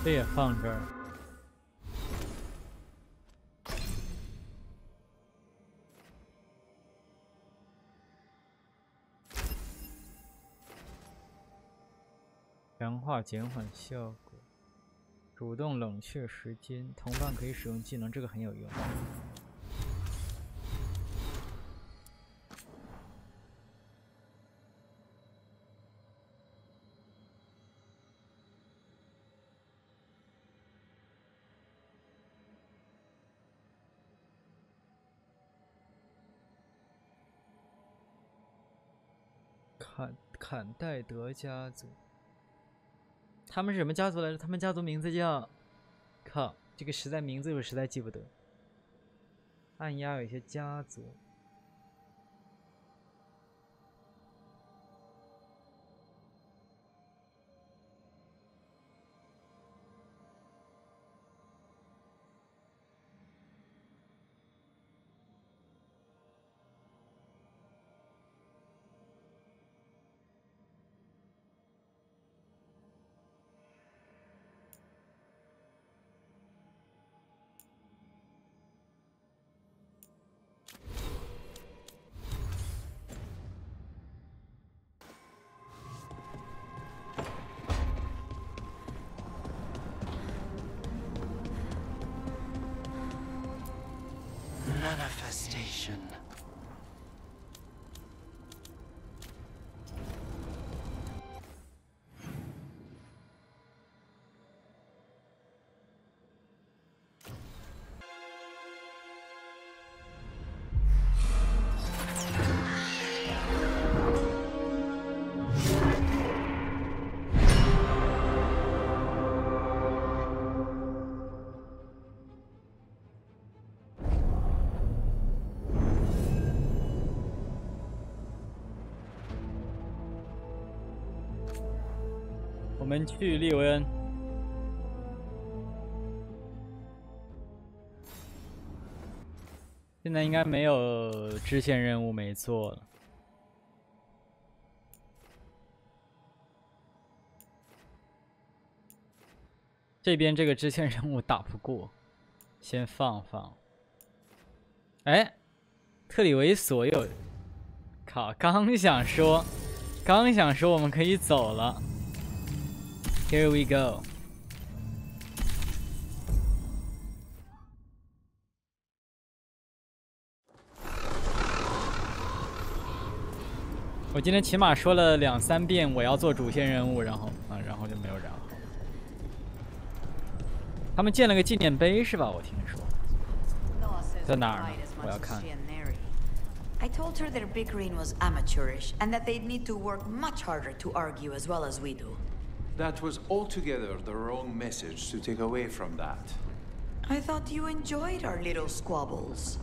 这也放这儿。强化减缓效果，主动冷却时间，同伴可以使用技能，这个很有用。坎戴德家族，他们是什么家族来着？他们家族名字叫……靠，这个实在名字我实在记不得。按压有一些家族， station. 我们去利维恩。现在应该没有支线任务没做了。这边这个支线任务打不过，先放放。哎，特里维索有，靠！刚想说我们可以走了。Here we go。我今天起码说了2、3遍我要做主线任务，然后就没有然后。他们建了个纪念碑是吧？我听说。在哪儿呢？我要看。I told her their bickering was amateurish and that they'd need to work much harder to argue as well as we do. That was altogether the wrong message to take away from that. I thought you enjoyed our little squabbles.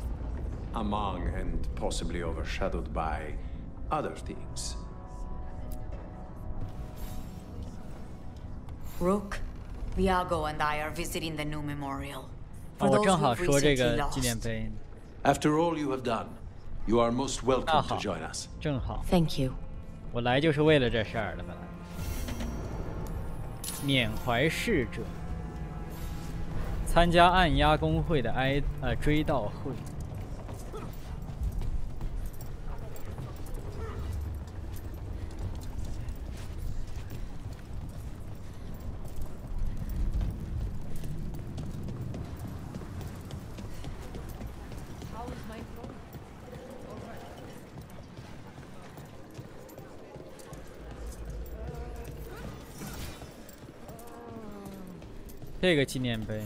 Among and possibly overshadowed by other things. Rook, Viago and I are visiting the new memorial. For 我 those 正好 who've 说这 recently 个纪念 lost. 碑。 After all you have done, you are most welcome to join us. 正好。 Thank you. 我来就是为了这事儿的，本来。缅怀逝者，参加暗鸦工会的追悼会。这个纪念碑，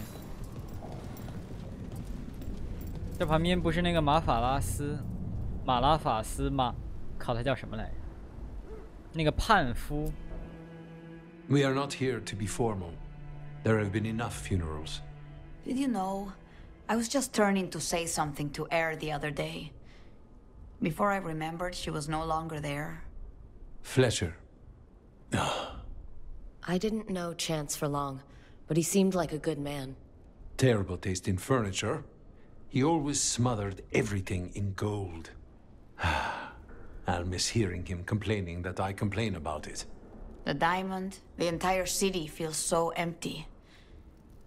这旁边不是那个马拉法斯吗？靠，他叫什么来着？那个叛夫。We are not here to be formal. There have been enough funerals. Did you know? I was just turning to say something to Air the other day. Before I remembered, she was no longer there. Fletcher. I didn't know Chance for long, but he seemed like a good man. Terrible taste in furniture. He always smothered everything in gold. I'll miss hearing him complaining that I complain about it. The diamond, the entire city feels so empty.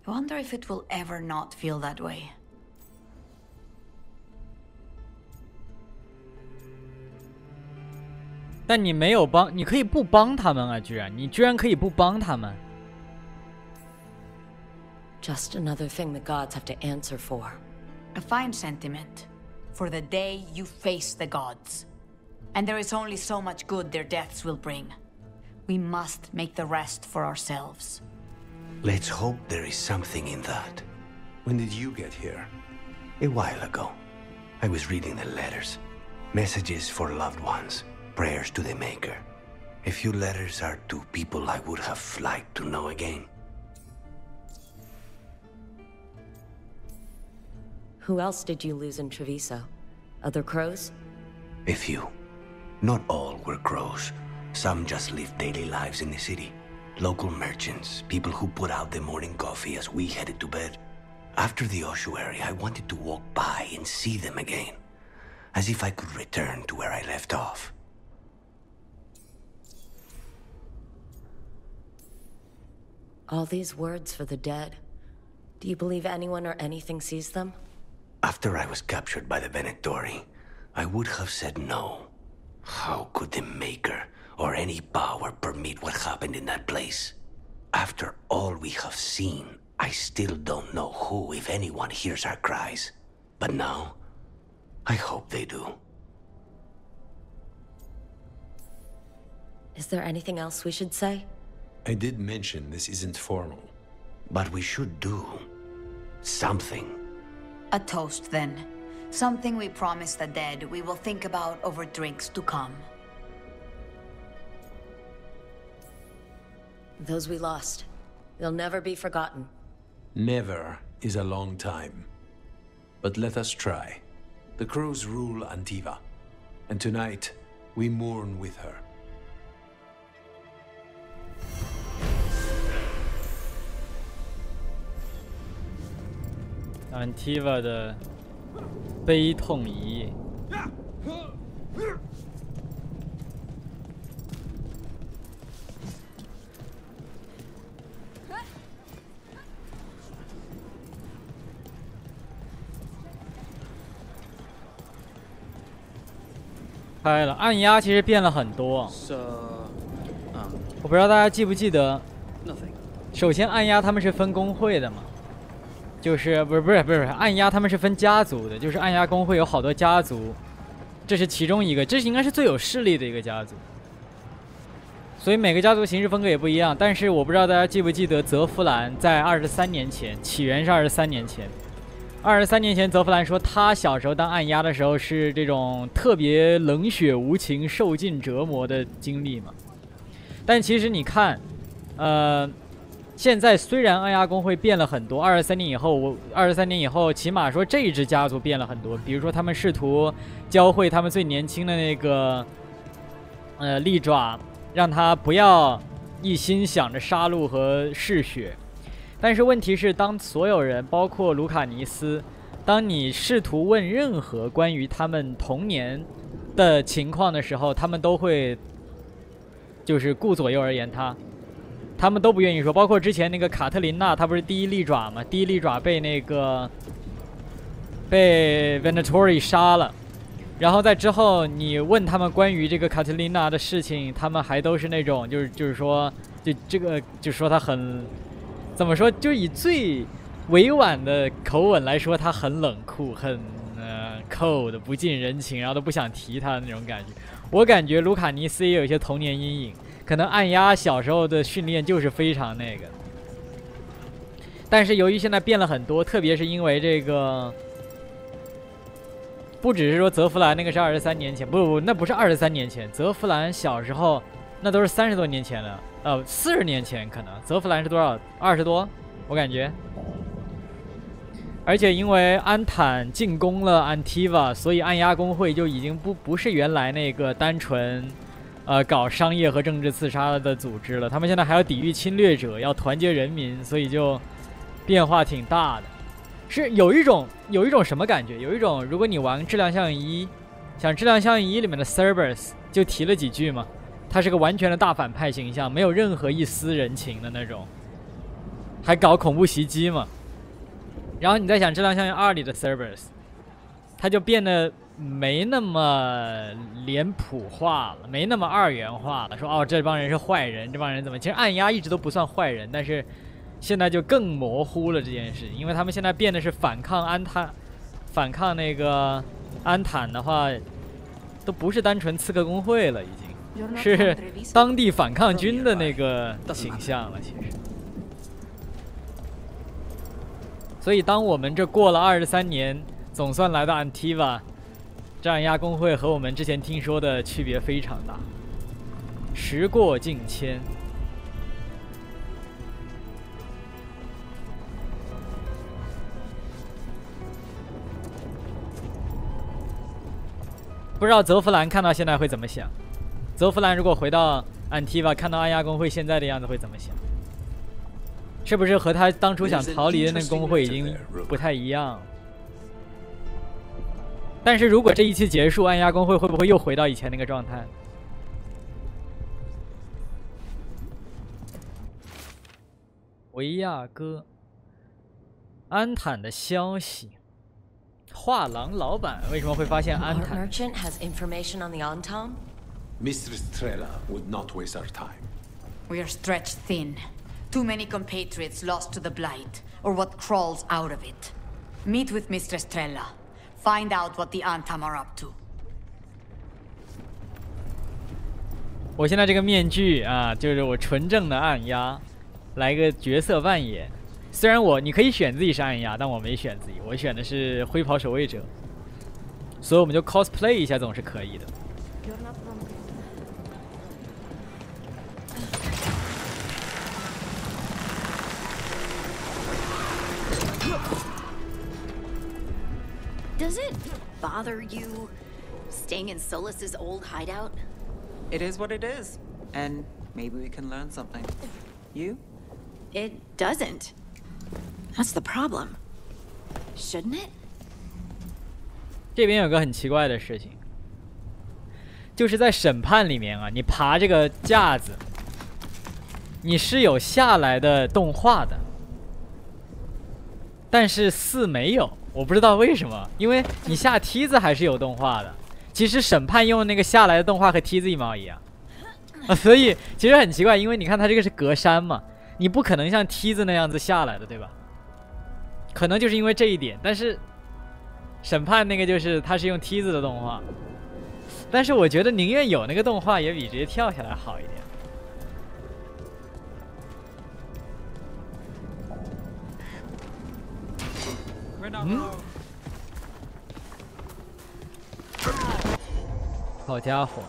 I wonder if it will ever not feel that way. 但你没有帮，你可以不帮他们啊！你居然可以不帮他们。 Just another thing the gods have to answer for. A fine sentiment. For the day you face the gods. And there is only so much good their deaths will bring. We must make the rest for ourselves. Let's hope there is something in that. When did you get here? A while ago. I was reading the letters. Messages for loved ones. Prayers to the Maker. A few letters are to people I would have liked to know again. Who else did you lose in Treviso? Other crows? A few. Not all were crows. Some just lived daily lives in the city. Local merchants, people who put out the morning coffee as we headed to bed. After the ossuary, I wanted to walk by and see them again. As if I could return to where I left off. All these words for the dead. Do you believe anyone or anything sees them? After I was captured by the Venectori, I would have said no. How could the Maker or any power permit what happened in that place? After all we have seen, I still don't know who, if anyone, hears our cries. But now, I hope they do. Is there anything else we should say? I did mention this isn't formal. But we should do something. A toast, then. Something we promise the dead we will think about over drinks to come. Those we lost. They'll never be forgotten. Never is a long time. But let us try. The crows rule Antiva, and tonight we mourn with her. Antiva 的悲痛一夜。开了，按压其实变了很多。我不知道大家记不记得，首先按压他们是分工会的嘛，就是不是按压他们是分家族的，就是按压工会有好多家族，这是其中一个，这应该是最有势力的一个家族。所以每个家族行事风格也不一样，但是我不知道大家记不记得泽夫兰在23年前，起源是23年前。23年前，泽夫兰说他小时候当按压的时候是这种特别冷血无情、受尽折磨的经历嘛。但其实你看，现在虽然按压工会变了很多，23年以后，起码说这一支家族变了很多。比如说，他们试图教会他们最年轻的那个利爪，让他不要一心想着杀戮和嗜血。但是问题是，当所有人，包括卢卡尼斯，当你试图问任何关于他们童年的情况的时候，他们都会就是顾左右而言他，他们都不愿意说。包括之前那个卡特琳娜，她不是第一利爪吗？第一利爪被Venatori 杀了，然后在之后你问他们关于这个卡特琳娜的事情，他们还都是那种就是说，就说他很。怎么说？就以最委婉的口吻来说，他很冷酷，很cold，不近人情，然后都不想提他的那种感觉。我感觉卢卡尼斯也有一些童年阴影，可能按压小时候的训练就是非常那个。但是由于现在变了很多，特别是因为这个，不只是说泽弗兰那个是23年前，不，那不是23年前，泽弗兰小时候那都是30多年前了。40年前可能泽弗兰是多少？20多，我感觉。而且因为安坦进攻了安提瓦，所以按压工会就已经不是原来那个单纯，搞商业和政治刺杀的组织了。他们现在还要抵御侵略者，要团结人民，所以就变化挺大的。是有一种什么感觉？有一种如果你玩质量效应1，像质量效应1里面的 Cerberus 就提了几句嘛。他是个完全的大反派形象，没有任何一丝人情的那种，还搞恐怖袭击嘛。然后你再想《质量效应2》里的 Cerberus， 他就变得没那么脸谱化了，没那么二元化了。说哦，这帮人是坏人，这帮人怎么？其实按压一直都不算坏人，但是现在就更模糊了这件事，因为他们现在变的是反抗那个安坦的话，都不是单纯刺客工会了，已经。是当地反抗军的那个形象了，其实。所以，当我们这过了23年，总算来到安提瓦，这按压工会和我们之前听说的区别非常大。时过境迁，不知道泽弗兰看到现在会怎么想？泽弗兰如果回到安提瓦，看到按压工会现在的样子会怎么想？是不是和他当初想逃离的那个工会已经不太一样？但是如果这一期结束，按压工会会不会又回到以前那个状态？维亚哥，安坦的消息。画廊老板为什么会发现安坦 ？Merchant has information on the Antam. Mistress Trella would not waste our time. We are stretched thin. Too many compatriots lost to the blight, or what crawls out of it. Meet with Mistress Trella. Find out what the Antam are up to. 我现在这个面具啊，就是我纯正的暗鸦，来个角色扮演。虽然你可以选自己是暗鸦，但我没选自己，我选的是灰袍守卫者，所以我们就 cosplay 一下总是可以的。Does it bother you staying in Solus's old hideout? It is what it is, and maybe we can learn something. You? It doesn't. That's the problem. Shouldn't it? 这边有个很奇怪的事情，就是在审判里面啊，你爬这个架子，你是有下来的动画的，但是4没有，我不知道为什么，因为你下梯子还是有动画的。其实审判用那个下来的动画和梯子一毛一样啊，所以其实很奇怪，因为你看它这个是隔山嘛，你不可能像梯子那样子下来的，对吧？可能就是因为这一点，但是审判那个就是它是用梯子的动画，但是我觉得宁愿有那个动画也比直接跳下来好一点。好家伙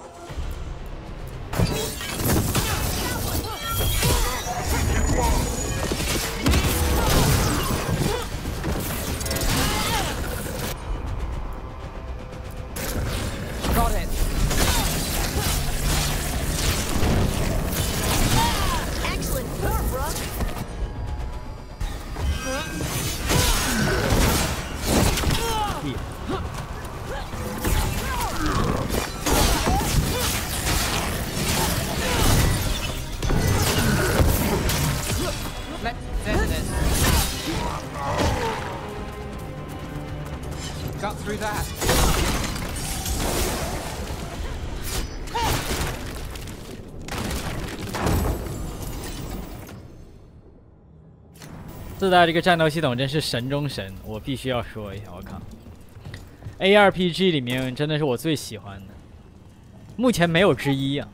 ！Got through that. 自带这个战斗系统真是神中神，我必须要说一下，我靠 ，ARPG 里面真的是我最喜欢的，目前没有之一啊。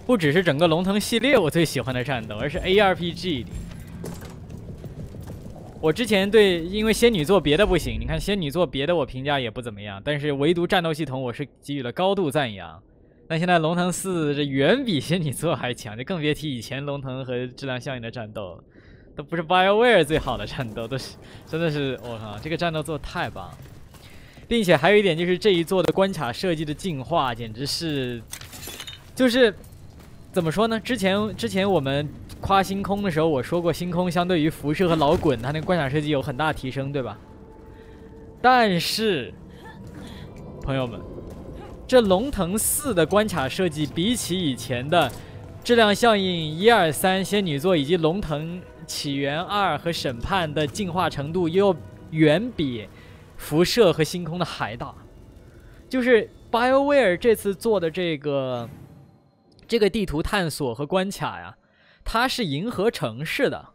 不只是整个龙腾系列我最喜欢的战斗，而是 ARPG 里。我之前因为仙女座别的不行，你看仙女座别的我评价也不怎么样，但是唯独战斗系统我是给予了高度赞扬。但现在龙腾4这远比仙女座还强，就更别提以前龙腾和质量效应的战斗了，都不是 BioWare 最好的战斗，都是真的是我靠，这个战斗做得太棒了，并且还有一点就是这一座的关卡设计的进化简直是，就是怎么说呢？之前我们夸星空的时候，我说过星空相对于辐射和老滚，它那个关卡设计有很大提升，对吧？但是，朋友们，这龙腾4的关卡设计比起以前的质量效应1、2、3、仙女座以及龙腾起源2和审判的进化程度，又远比辐射和星空的还大。就是 BioWare 这次做的这个地图探索和关卡呀，它是银河城市的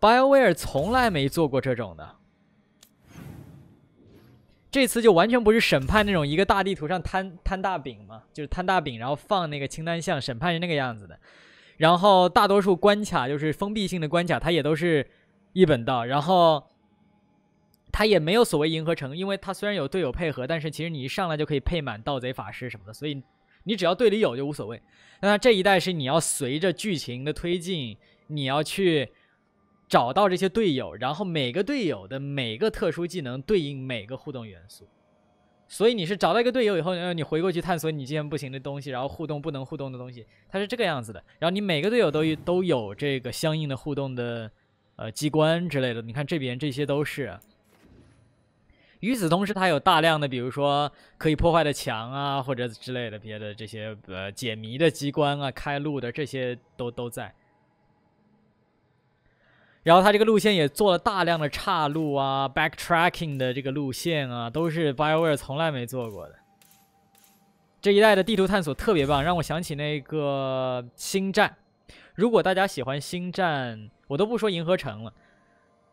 ，BioWare 从来没做过这种的。这次就完全不是审判那种一个大地图上摊大饼嘛，就是摊大饼，然后放那个清单项，审判是那个样子的。然后大多数关卡就是封闭性的关卡，它也都是一本道，然后它也没有所谓银河城，因为它虽然有队友配合，但是其实你一上来就可以配满盗贼法师什么的，所以你只要队里有就无所谓。那这一代是你要随着剧情的推进，你要去找到这些队友，然后每个队友的每个特殊技能对应每个互动元素，所以你是找到一个队友以后，你回过去探索你之前不行的东西，然后互动不能互动的东西，它是这个样子的。然后你每个队友都有这个相应的互动的机关之类的，你看这边这些都是。与此同时，它有大量的，比如说可以破坏的墙啊，或者之类的别的这些解谜的机关啊、开路的这些都在。然后它这个路线也做了大量的岔路啊、backtracking 的这个路线啊，都是 BioWare 从来没做过的。这一代的地图探索特别棒，让我想起那个星战。如果大家喜欢星战，我都不说银河城了。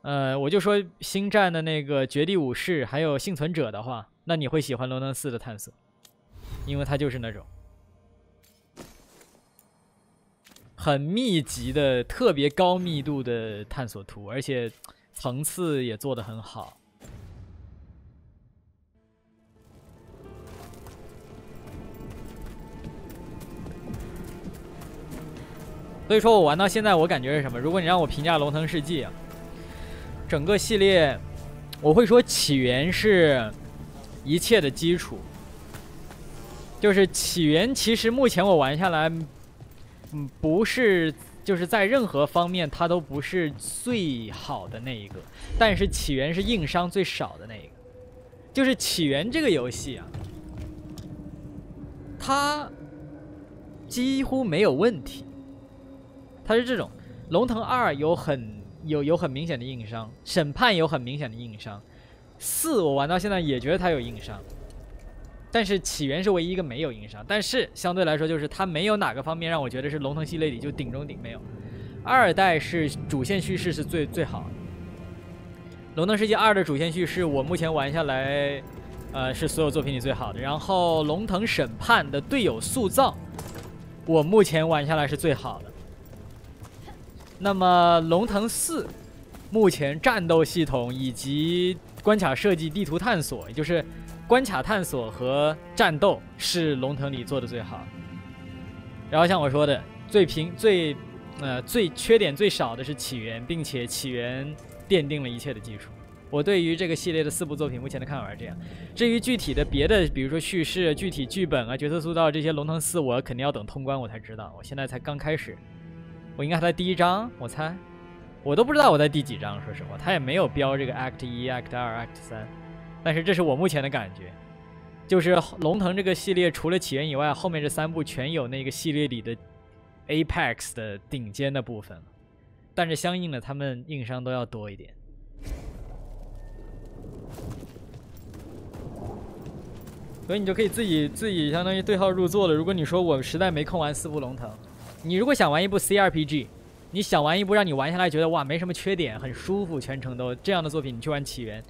我就说星战的那个绝地武士还有幸存者的话，那你会喜欢龙腾4的探索，因为它就是那种很密集的、特别高密度的探索图，而且层次也做得很好。所以说我玩到现在，我感觉是什么？如果你让我评价《龙腾世纪》啊，整个系列，我会说起源是一切的基础。就是起源，其实目前我玩下来，不是就是在任何方面它都不是最好的那一个，但是起源是硬伤最少的那一个。就是起源这个游戏啊，它几乎没有问题。它是这种，龙腾2有很明显的硬伤，审判有很明显的硬伤，4我玩到现在也觉得它有硬伤，但是起源是唯一一个没有硬伤。但是相对来说，就是它没有哪个方面让我觉得是龙腾系列里就顶中顶没有。2代是主线叙事是最好的，龙腾世纪2的主线叙事我目前玩下来，是所有作品里最好的。然后龙腾审判的队友塑造，我目前玩下来是最好的。那么龙腾4目前战斗系统以及关卡设计、地图探索，也就是关卡探索和战斗是龙腾里做的最好。然后像我说的，最缺点最少的是起源，并且起源奠定了一切的基础。我对于这个系列的4部作品目前的看法是这样。至于具体的别的，比如说叙事、具体剧本啊、角色塑造这些，龙腾4我肯定要等通关我才知道。我现在才刚开始。我应该还在第1章，我猜，我都不知道我在第几章。说实话，他也没有标这个 Act 1、Act 2、Act 3，但是这是我目前的感觉，就是龙腾这个系列除了起源以外，后面这3部全有那个系列里的 Apex 的顶尖的部分，但是相应的他们硬伤都要多一点。所以你就可以自己相当于对号入座了。如果你说我实在没空玩4部龙腾。你如果想玩一部 CRPG， 你想玩一部让你玩下来觉得哇没什么缺点，很舒服，全程都这样的作品，你去玩起源。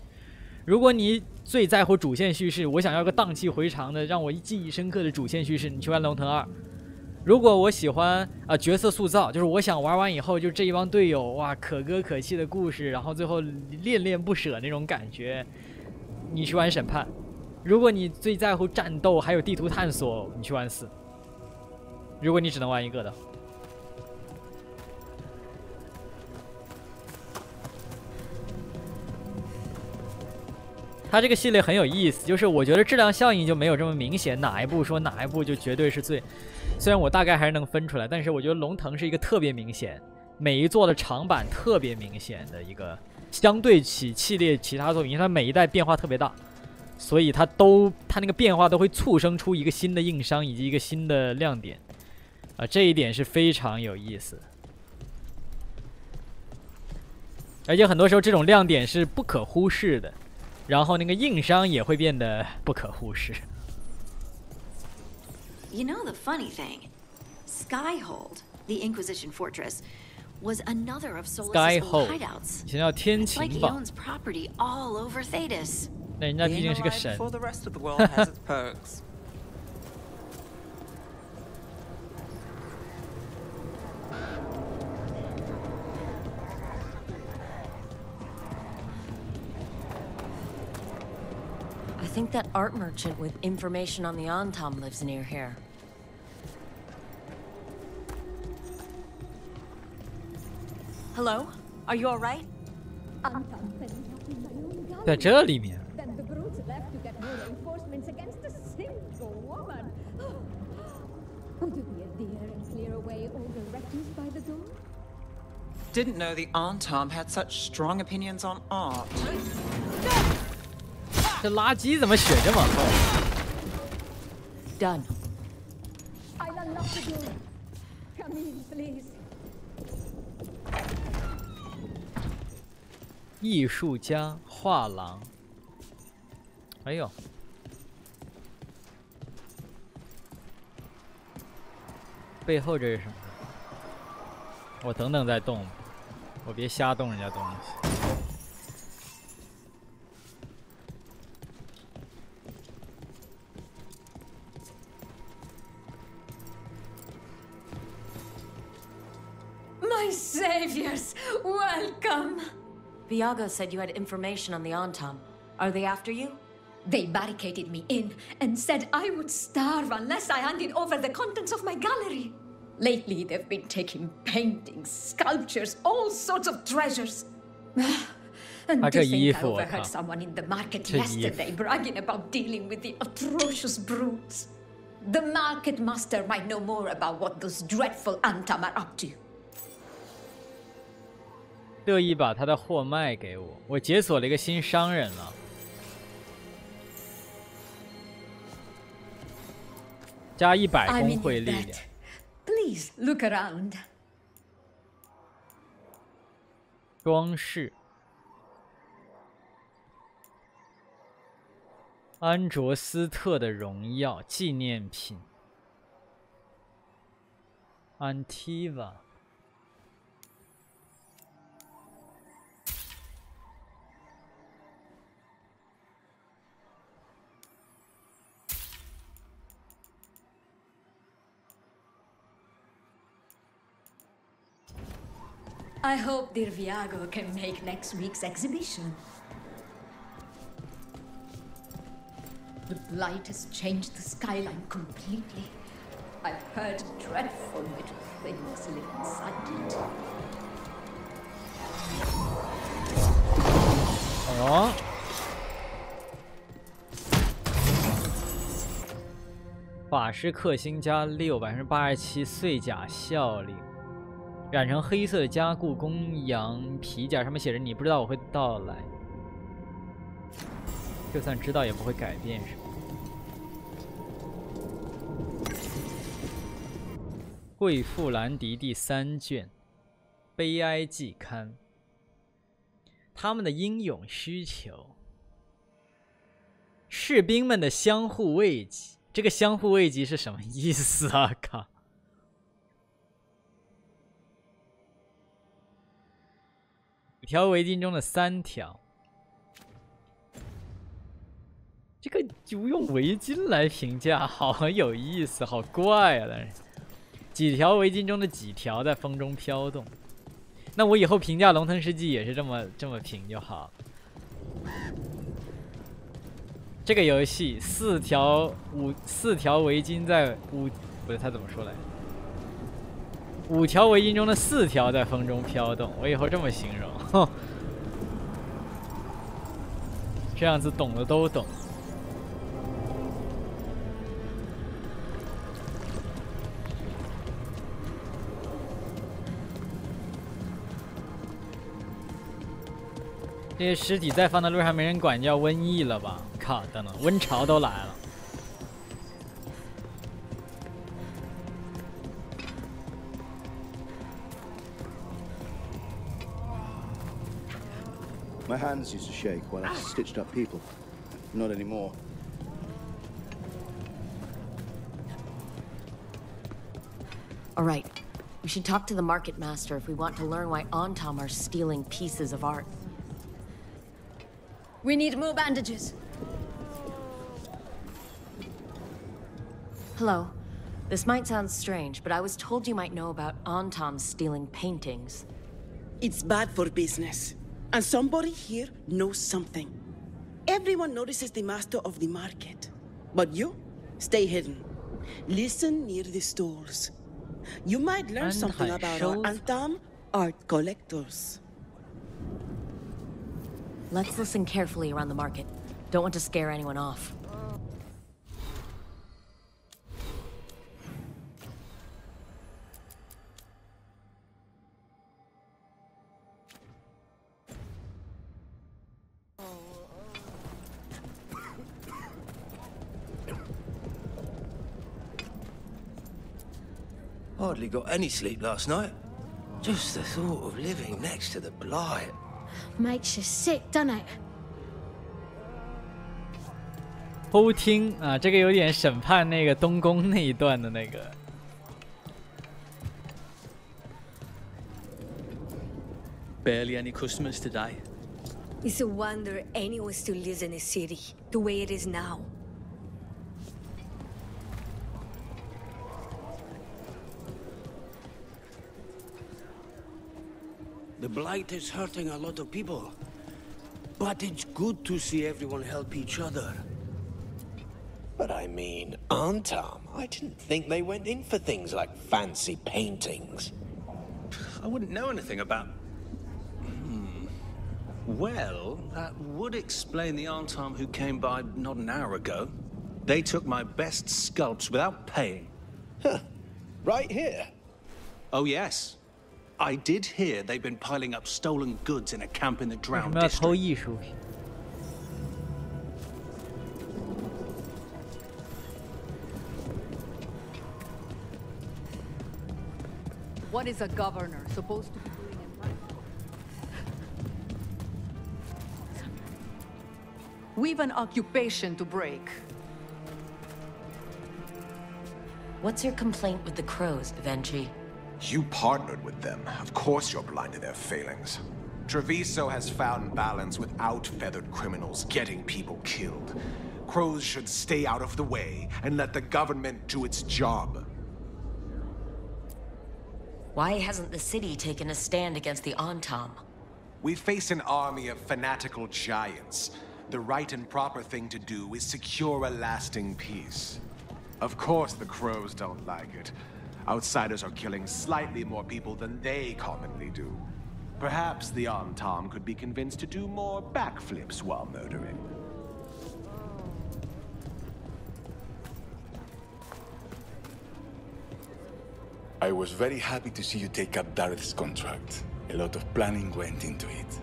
如果你最在乎主线叙事，我想要个荡气回肠的，让我记忆深刻的主线叙事，你去玩龙腾2。如果我喜欢角色塑造，就是我想玩完以后就这一帮队友哇可歌可泣的故事，然后最后恋恋不舍那种感觉，你去玩审判。如果你最在乎战斗还有地图探索，你去玩4。如果你只能玩一个的，它这个系列很有意思，就是我觉得质量效应就没有这么明显，哪一部说哪一部就绝对是最。虽然我大概还是能分出来，但是我觉得龙腾是一个特别明显，每一座的长板特别明显的一个，相对起系列其他作品，因为它每一代变化特别大，所以它那个变化都会促生出一个新的硬伤以及一个新的亮点。这一点是非常有意思，而且很多时候这种亮点是不可忽视的，然后那个硬伤也会变得不可忽视。You know the funny thing, Skyhold, the Inquisition fortress, was another of Solus's old hideouts. 以前叫天it's like 晴 he 堡， owns property all over Thetis. 那人家毕竟是个神。 For the rest of the world has its perks. I think that art merchant with information on the Antam lives near here. Hello? Are you alright? 在这里面。 Then the brutes left to get more reinforcements against a single woman. Would you be a dear and clear away all the refuse by the door? Didn't know the Antam had such strong opinions on art. 这垃圾怎么血这么厚 Done. I'll unlock the door. Come in, please. 艺术家、画廊。哎呦，背后这是什么？我等等再动，我别瞎动人家东西。My saviors, welcome. Viago said you had information on the Antam. Are they after you? They barricaded me in and said I would starve unless I handed over the contents of my gallery. Lately, they've been taking paintings, sculptures, all sorts of treasures. And to think I overheard someone in the market yesterday bragging about dealing with the atrocious brutes. The market master might know more about what those dreadful Antam are up to. 乐意把他的货卖给我，我解锁了一个新商人了。加100工会力量。Please look around. 装饰。安卓斯特的荣耀纪念品。Antiva。I hope dear Viago can make next week's exhibition. The blight has changed the skyline completely. I've heard dreadful little things live inside it. 哦，法师克星加6%87%碎甲效力。染成黑色的加固公羊皮甲，上面写着你不知道我会到来，就算知道也不会改变什么。贵妇兰迪第3卷，悲哀季刊。他们的英勇需求，士兵们的相互慰藉。这个相互慰藉是什么意思啊？靠！条围巾中的3条，这个就用围巾来评价，好有意思，好怪啊！但是几条围巾中的几条在风中飘动，那我以后评价《龙腾世纪》也是这么评就好了。这个游戏4条围巾在不对，他怎么说来着？5条围巾中的4条在风中飘动，我以后这么形容，这样子懂的都懂。这些尸体再放在路上没人管，叫瘟疫了吧？靠，等等，温潮都来了。My hands used to shake while I stitched up people. Not anymore. All right. We should talk to the market master if we want to learn why Antam are stealing pieces of art. We need more bandages. Hello. This might sound strange, but I was told you might know about Antam stealing paintings. It's bad for business. And somebody here knows something. Everyone notices the master of the market. But you, stay hidden. Listen near the stalls. You might learn something about our Antam art collectors. Let's listen carefully around the market. Don't want to scare anyone off. Hardly got any sleep last night. Just the thought of living next to the blight. Makes you sick, doesn't it? 偷听啊，这个有点审判那个东宫那一段的那个。Barely any customers today. It's a wonder anyone still lives in the city the way it is now. The blight is hurting a lot of people. But it's good to see everyone help each other. But I mean, Antam, I didn't think they went in for things like fancy paintings. I wouldn't know anything about... Well, that would explain the Antam who came by not an hour ago. They took my best sculpts without paying. Huh. Right here? Oh, yes. I did hear they've been piling up stolen goods in a camp in the Drowned District. What is a governor supposed to be doing in life? We've an occupation to break. What's your complaint with the crows, Venji? You partnered with them. Of course you're blind to their failings. Treviso has found balance without feathered criminals getting people killed. Crows should stay out of the way and let the government do its job. Why hasn't the city taken a stand against the Antam? We face an army of fanatical giants. The right and proper thing to do is secure a lasting peace. Of course the crows don't like it. Outsiders are killing slightly more people than they commonly do. Perhaps the Antam could be convinced to do more backflips while murdering. I was very happy to see you take up Dareth's contract. A lot of planning went into it.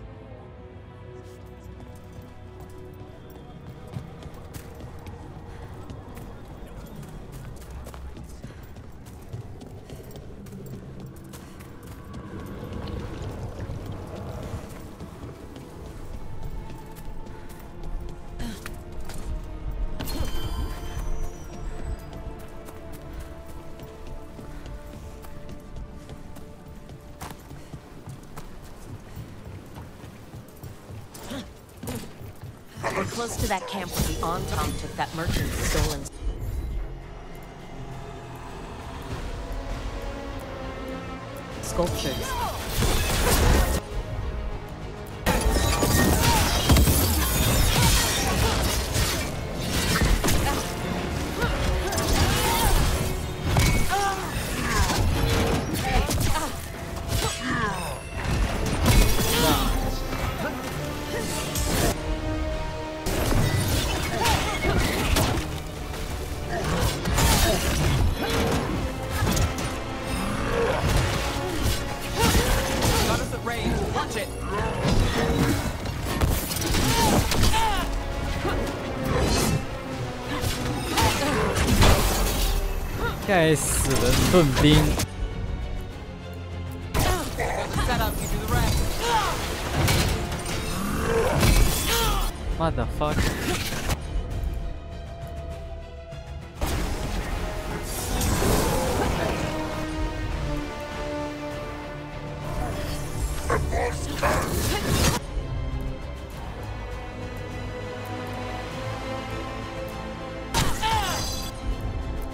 We're close to that camp where the Antam took that merchant's stolen... sculptures.该死的盾兵！What the fuck？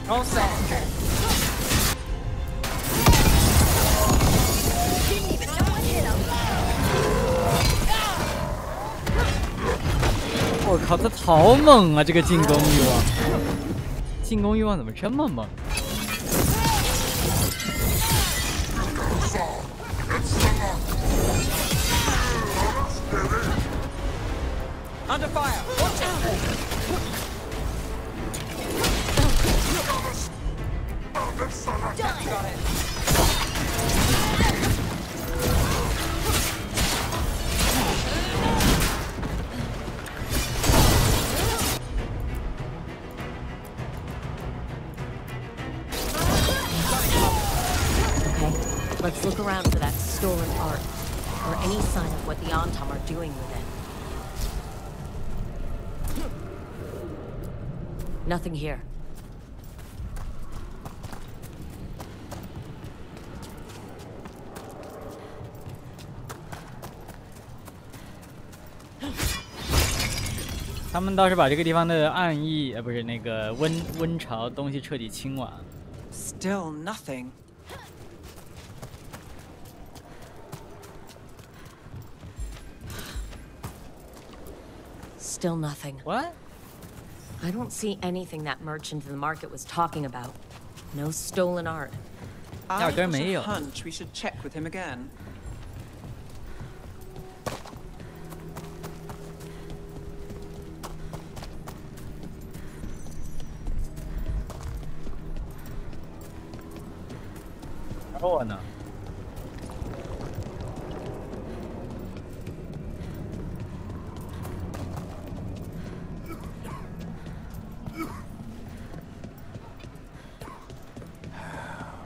All set. Didn't even know what hit him. 我靠，他好猛啊！这个进攻欲望，进攻欲望怎么这么猛？ Under fire. Watch it. Done. Got it. Okay, let's look around for that stolen art, or any sign of what the Antam are doing with it. Nothing here. 他们倒是把这个地方的暗意，不是那个温潮东西彻底清完。Still nothing. Still nothing. What? I don't see anything that merchant in the market was talking about. No stolen art. I got a hunch we should check with him again. Oh no.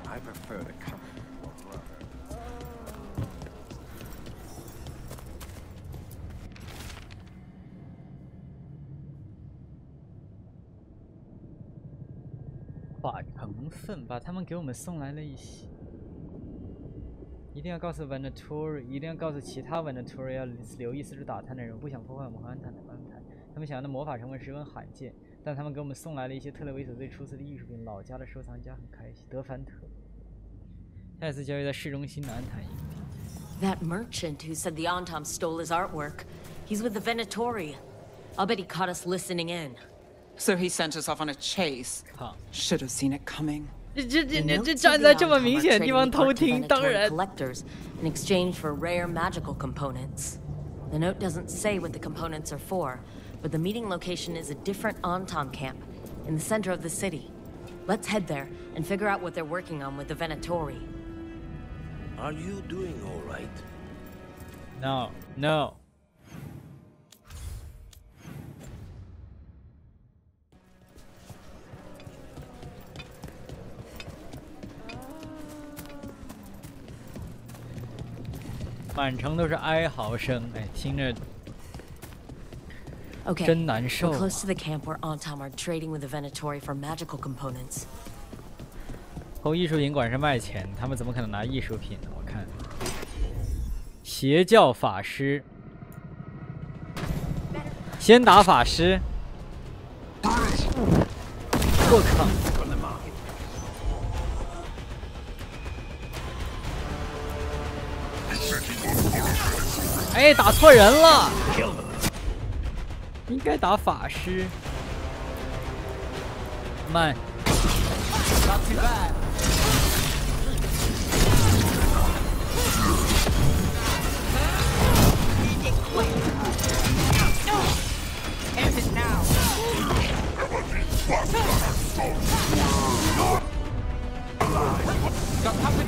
I prefer to come with your brother. 把成分，把他们给我们送来了一些。一定要告诉 Venatori， 一定要告诉其他 Venatori 要留意四处打探的人，不想破坏我们和安坦的安排。他们想要的魔法成分十分罕见，但他们给我们送来了一些特雷维索最出色的艺术品。老家的收藏家很开心。德凡特，下一次交易在市中心的安坦营地。That merchant who said the Antam stole his artwork, he's with the Venatori. I'll bet he caught us listening in. So he sent us off on a chase. Should have seen it coming. 这站在这么明显的地方偷听，当然。 collectors in exchange for rare magical components. The note doesn't say what the components are for, but the meeting location is a different Antam camp in the center of the city. Let's head there and figure out what they're working on with the Venatori. Are you doing all right? No, no. 满城都是哀嚎声，哎，听着 Okay, 真难受 we're 啊。 close to the camp where Antam are trading with the Venatori for magical components. 偷艺术品馆是卖钱，他们怎么可能拿艺术品呢？我看，邪教法师，先打法师，我靠！哎，打错人了，应该打法师。慢。 Not too bad. End it now. Got company.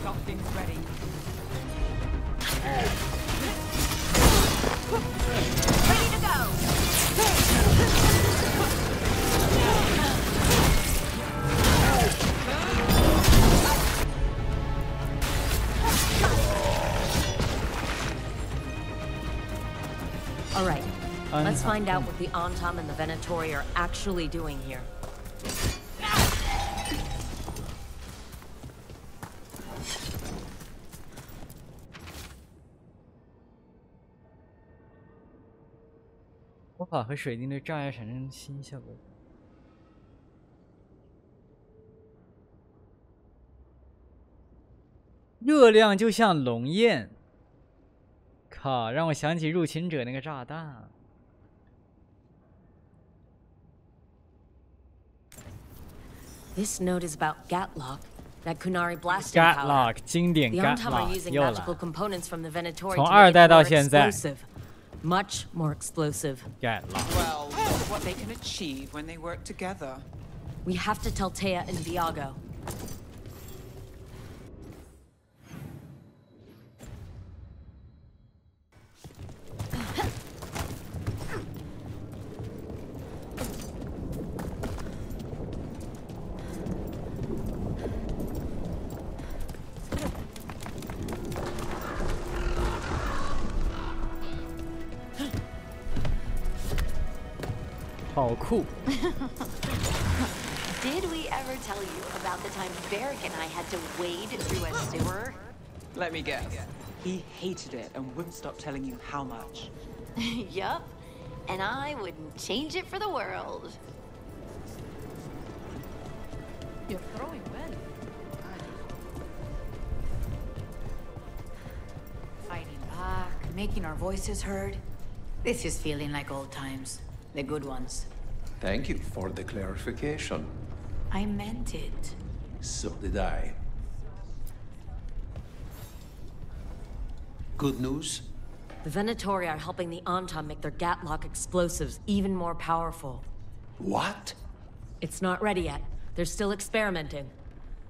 Got things ready. Ready to go. All right, let's find out what the Antam and the Venatori are actually doing here. 魔法和水晶对障碍产生新效果。热量就像龙焰，靠，让我想起入侵者那个炸弹。 This note is about Gatlock, that Kunari blasting powder. Gatlock 经典 The Antam are Gatlock using 又来 magical components from the Venatori 从 to 2 代 make it 到 more 现在 explosive. Much more explosive. Gatlock. Well, look at what they can achieve when they work together. We have to tell Taya and Viago. Did we ever tell you about the time Barrick and I had to wade through a sewer? Let me guess. He hated it and wouldn't stop telling you how much. Yup. And I wouldn't change it for the world. You're throwing well. Fighting back, making our voices heard. This is feeling like old times. The good ones. Thank you for the clarification. I meant it. So did I. Good news? The Venatori are helping the Antam make their Gatlock explosives even more powerful. What? It's not ready yet. They're still experimenting.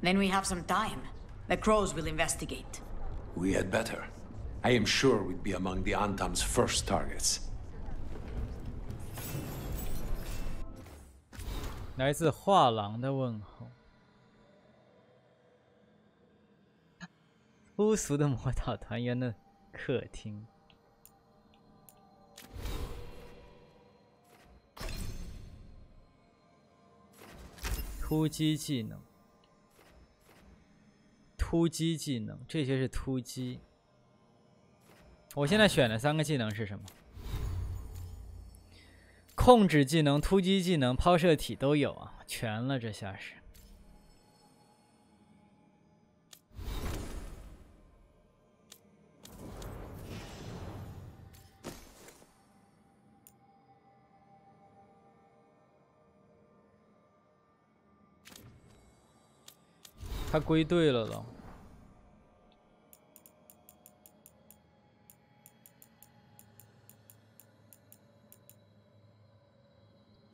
Then we have some time. The Crows will investigate. We had better. I am sure we'd be among the Antam's first targets. 来自画廊的问候。粗俗的魔导团员的客厅。突击技能，突击技能，这些是突击。我现在选的3个技能是什么？控制技能、突击技能、抛射体都有啊，全了，这下是。他归队了咯。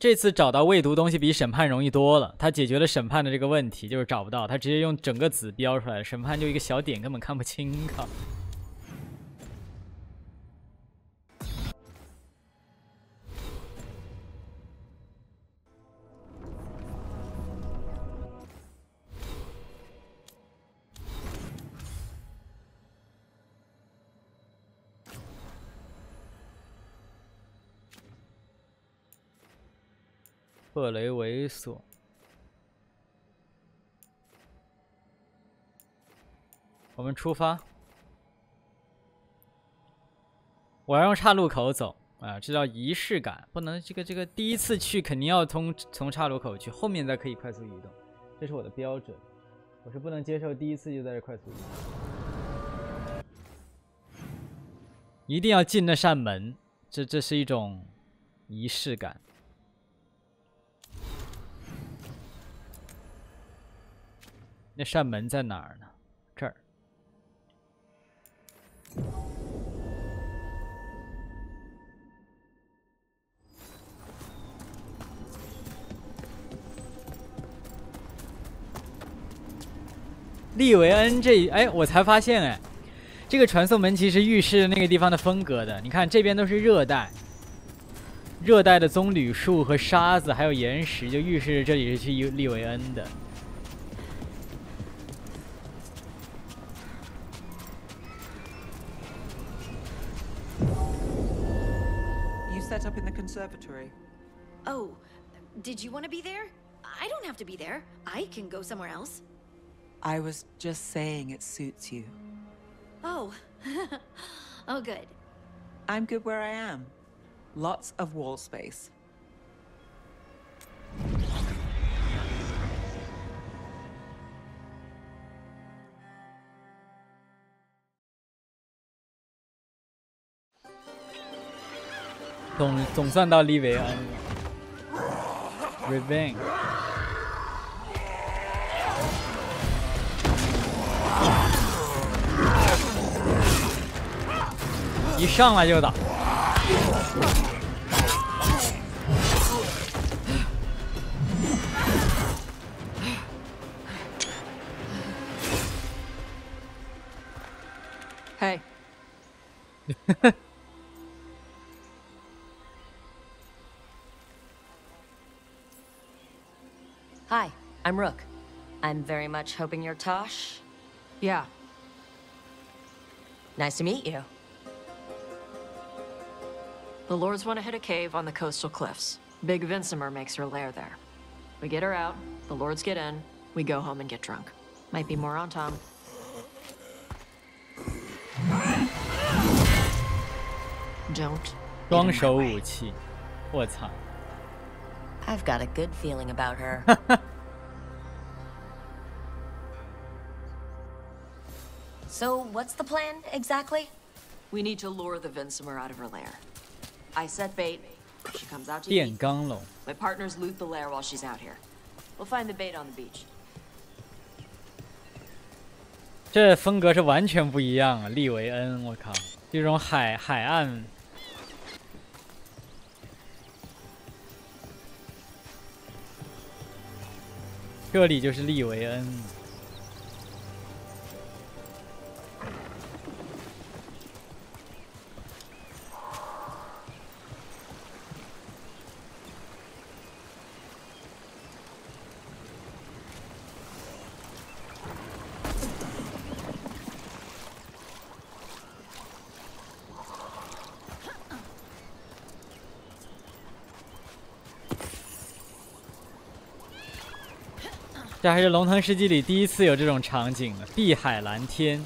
这次找到未读东西比审判容易多了，他解决了审判的这个问题，就是找不到，他直接用整个子标出来，审判就一个小点根本看不清，靠。赫雷猥琐，我们出发。我要用岔路口走啊，这叫仪式感，不能这个第一次去肯定要从岔路口去，后面再可以快速移动，这是我的标准。我是不能接受第一次就在这快速移动，一定要进那扇门，这是一种仪式感。那扇门在哪儿呢？这儿。利维恩我才发现这个传送门其实预示那个地方的风格的。你看这边都是热带的棕榈树和沙子，还有岩石，就预示这里是去利维恩的。Set up in the conservatory. Oh, did you want to be there? I don't have to be there. I can go somewhere else. I was just saying it suits you. Oh. Oh, good. I'm good where I am. Lots of wall space. 总算到利维恩 ，Revenge。一上来就打。Hey. Hi, I'm Rook. I'm very much hoping you're Tosh. Yeah. Nice to meet you. The Lords want to hit a cave on the coastal cliffs. Big Vincimer makes her lair there. We get her out, the lords get in, we go home and get drunk. Might be more on Tom. 双手武器，我操 I've got a good feeling about her. So, what's the plan, exactly? We need to lure the Vincimer out of her lair. I set bait. She comes out to eat. 电钢龙 My partners loot the lair while she's out here. We'll find the bait on the beach. 这风格是完全不一样啊！利维恩，我靠，这种海岸，这里就是利维恩。这还是龙腾世纪里第一次有这种场景了，碧海蓝天。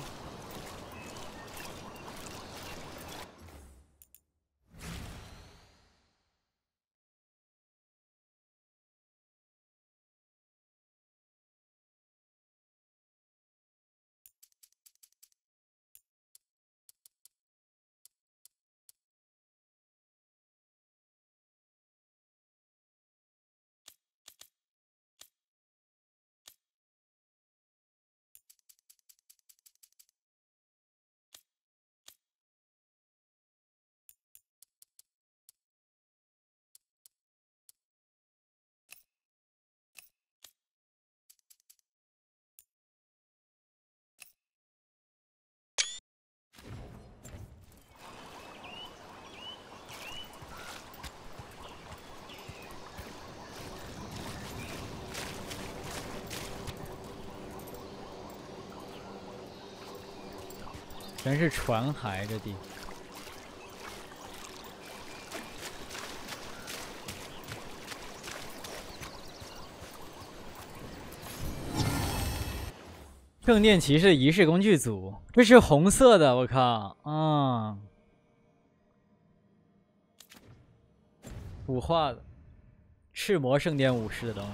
全是船骸，这地。正殿骑士仪式工具组，这是红色的，我靠，啊，腐化的赤魔圣殿武士的东西。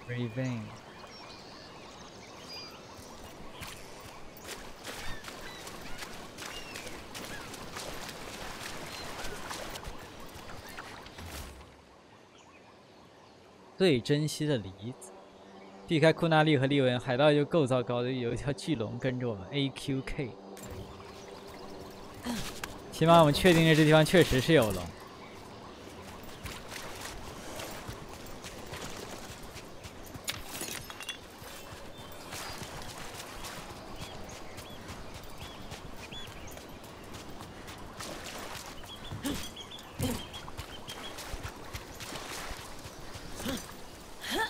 Raven， 最珍惜的梨子，避开库纳利和利文，海盗就够糟糕的，有一条巨龙跟着我们 AQK。起码我们确定这地方确实是有龙。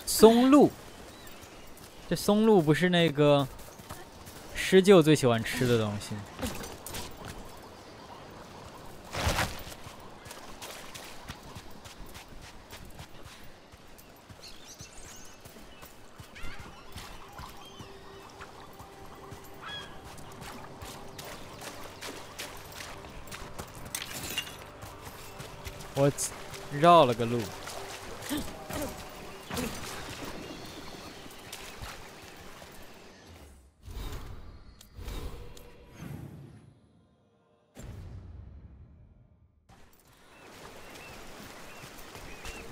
松露，这松露不是那个狮鹫最喜欢吃的东西。我绕了个路。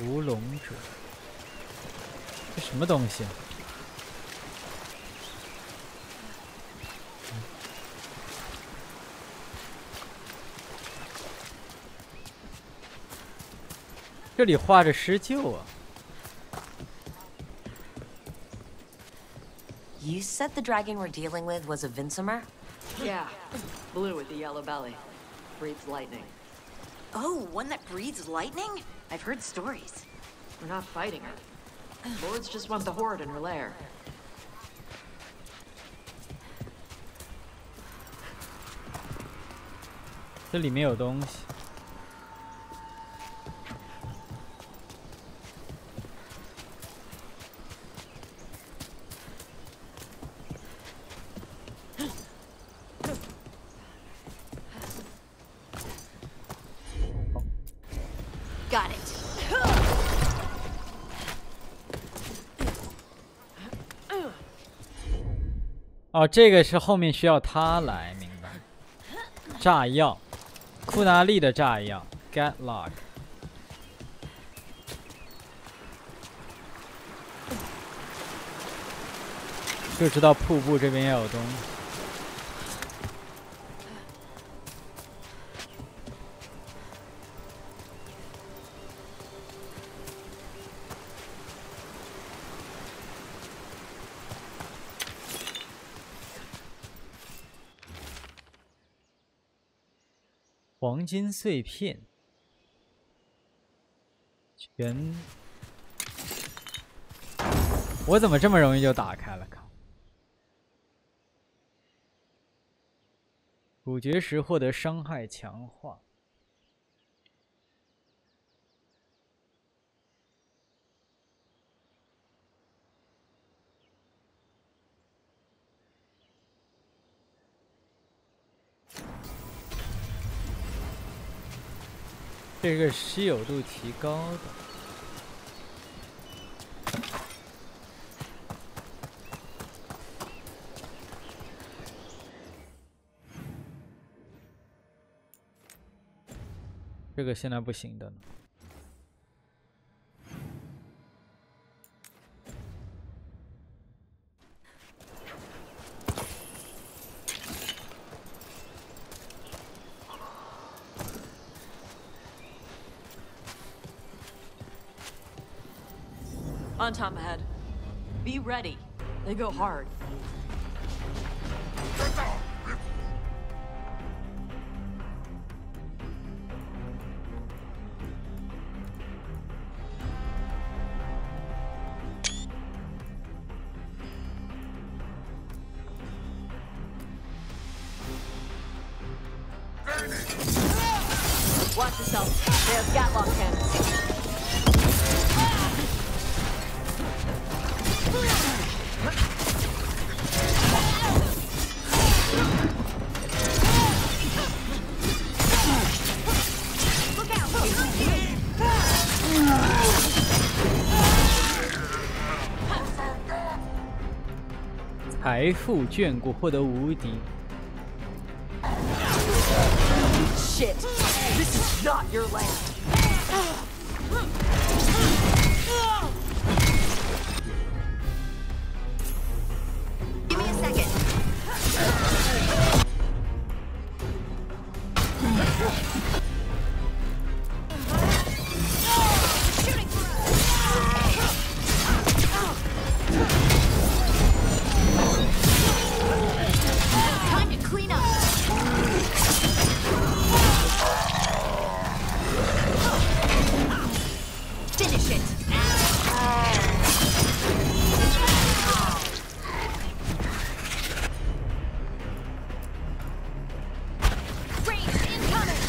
屠龙者，这什么东西？这里画着狮鹫啊！ You said the dragon we're dealing with was a Vincimer? Yeah, blue with the yellow belly. Breathes lightning. Oh, one that breathes lightning? I've heard stories. We're not fighting her. Lords just want the horde in her lair. 这里面有东西。Got it. 哦，这个是后面需要他来，明白？炸药，库纳利的炸药 ，Gatlock。就知道瀑布这边要有东西。黄金碎片，全，我怎么这么容易就打开了？靠！处决时获得伤害强化。这个稀有度提高的，这个现在不行的呢。On top ahead. Be ready. They go hard. Watch yourself. They have Gatlock cannons. Look out! 财富眷顾，获得无敌。Shit! This is not your land. Give me a second. Time to clean up. Finish it. Range incoming.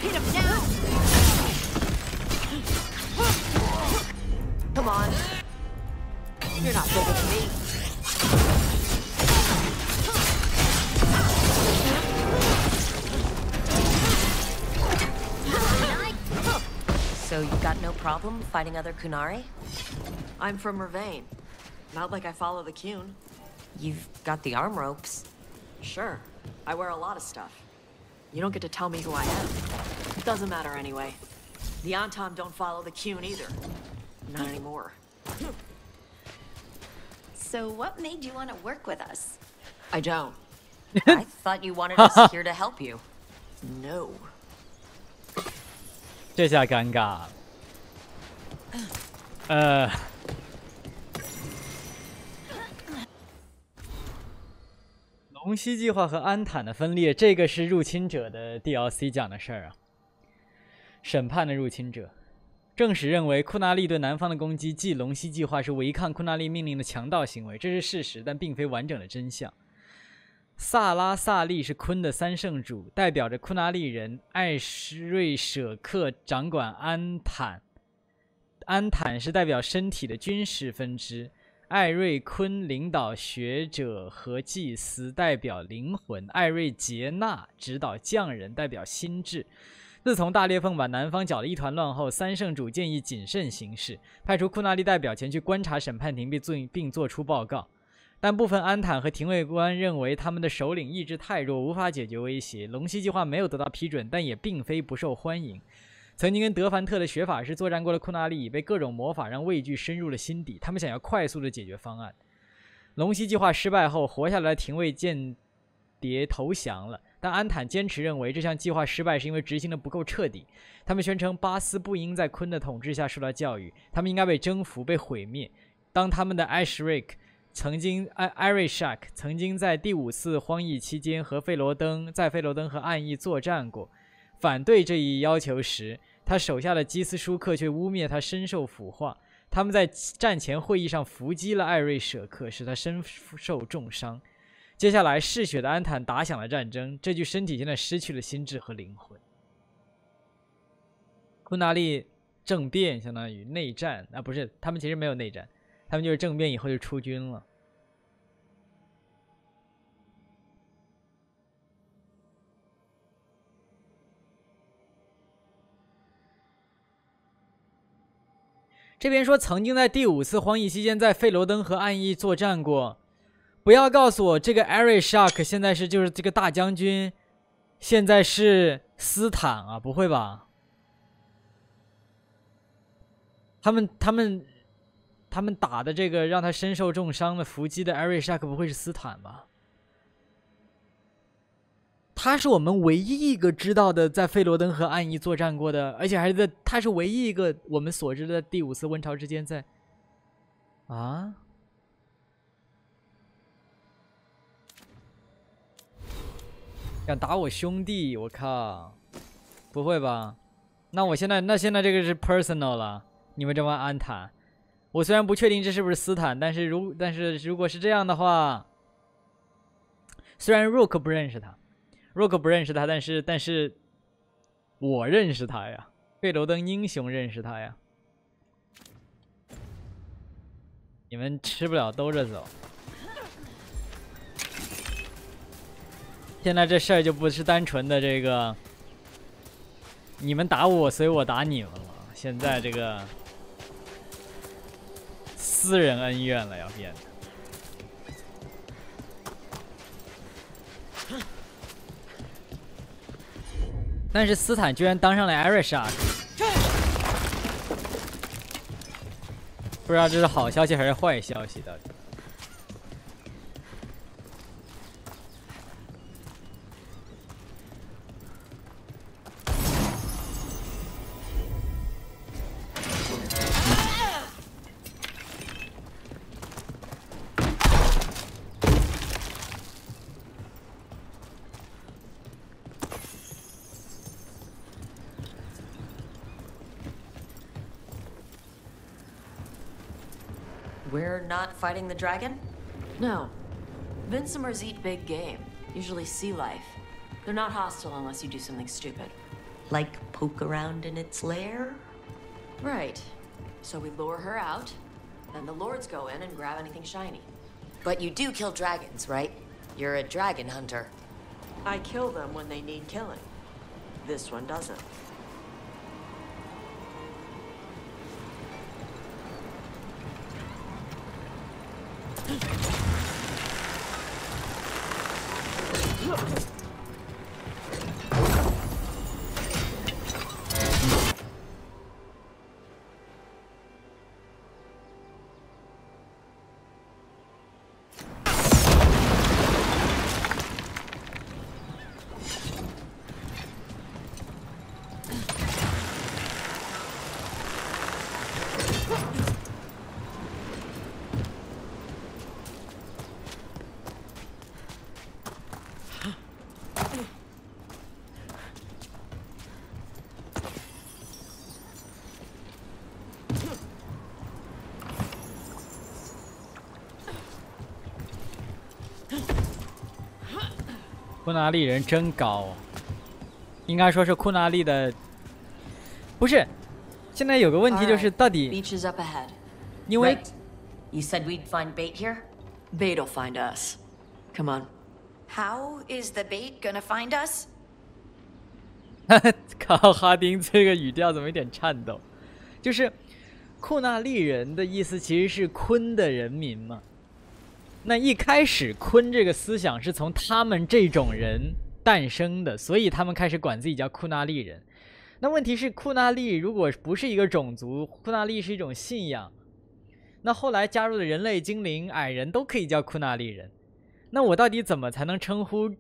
Hit him now! Come on. You're not bigger than me. So you got no problem fighting other Kunari? I'm from Mervain. Not like I follow the Qun. You've got the arm ropes. Sure. I wear a lot of stuff. You don't get to tell me who I am. It doesn't matter anyway. The Antam don't follow the Qun either. Not anymore. So what made you want to work with us? I don't. I thought you wanted us here to help you. No. 这下尴尬了。龙息计划和安坦的分裂，这个是入侵者的 DLC 讲的事儿啊。审判的入侵者。正史认为库纳利对南方的攻击，即龙息计划是违抗库纳利命令的强盗行为，这是事实，但并非完整的真相。萨拉萨利是昆的三圣主，代表着库纳利人。艾瑞舍克掌管安坦，安坦是代表身体的军事分支。艾瑞昆领导学者和祭司，代表灵魂。艾瑞杰纳指导匠人，代表心智。自从大裂缝把南方搅得一团乱后，三圣主建议谨慎行事，派出库纳利代表前去观察审判庭并作出报告。但部分安坦和廷尉官认为他们的首领意志太弱，无法解决威胁。龙息计划没有得到批准，但也并非不受欢迎。曾经跟德凡特的学法师作战过的库纳利已被各种魔法让畏惧深入了心底，他们想要快速的解决方案。龙息计划失败后，活下来的廷尉间谍投降了，但安坦坚持认为这项计划失败是因为执行的不够彻底。他们宣称巴斯不应在昆的统治下受到教育，他们应该被征服、被毁灭。当他们的艾瑞沙克曾经在第5次荒役期间和费罗登和暗翼作战过，反对这一要求时，他手下的基斯舒克却污蔑他深受腐化。他们在战前会议上伏击了艾瑞舍克，使他身受重伤。接下来嗜血的安坦打响了战争，这具身体现在失去了心智和灵魂。库纳利政变相当于内战啊，不是，他们其实没有内战，他们就是政变以后就出军了。这边说曾经在第5次荒役期间在费罗登和暗翼作战过。不要告诉我这个艾瑞沙克现在就是这个大将军，现在是斯坦啊？不会吧？他们打的这个让他身受重伤的伏击的艾瑞沙克不会是斯坦吧？他是我们唯一一个知道的在费罗登和暗翼作战过的，而且还是他是唯一一个我们所知的第5次温潮之间在啊。想打我兄弟，我靠！不会吧？那现在这个是 personal 了。你们这帮安坦，我虽然不确定这是不是斯坦，但是如果是这样的话，虽然 Rook 不认识他，但是我认识他呀。费罗登英雄认识他呀。你们吃不了兜着走。现在这事儿就不是单纯的这个，你们打我，所以我打你们了。现在这个私人恩怨了，要变得。但是斯坦居然当上了艾瑞莎，不知道这是好消息还是坏消息到底。We're not fighting the dragon? No. Vincimers eat big game, usually sea life. They're not hostile unless you do something stupid. Like poke around in its lair? Right. So we lure her out, then the lords go in and grab anything shiny. But you do kill dragons, right? You're a dragon hunter. I kill them when they need killing. This one doesn't. 库纳利人真高，应该说是库纳利的，不是。现在有个问题就是，到底 Beach is up ahead. 因为 You said we'd find bait here? Bait'll find us. Come on. How is the bait gonna find us? 靠，哈丁这个语调怎么有点颤抖？就是库纳利人的意思其实是鲲的人民嘛。那一开始鲲这个思想是从他们这种人诞生的，所以他们开始管自己叫库纳利人。那问题是，库纳利如果不是一个种族，库纳利是一种信仰，那后来加入的人类、精灵、矮人都可以叫库纳利人。那我到底怎么才能称呼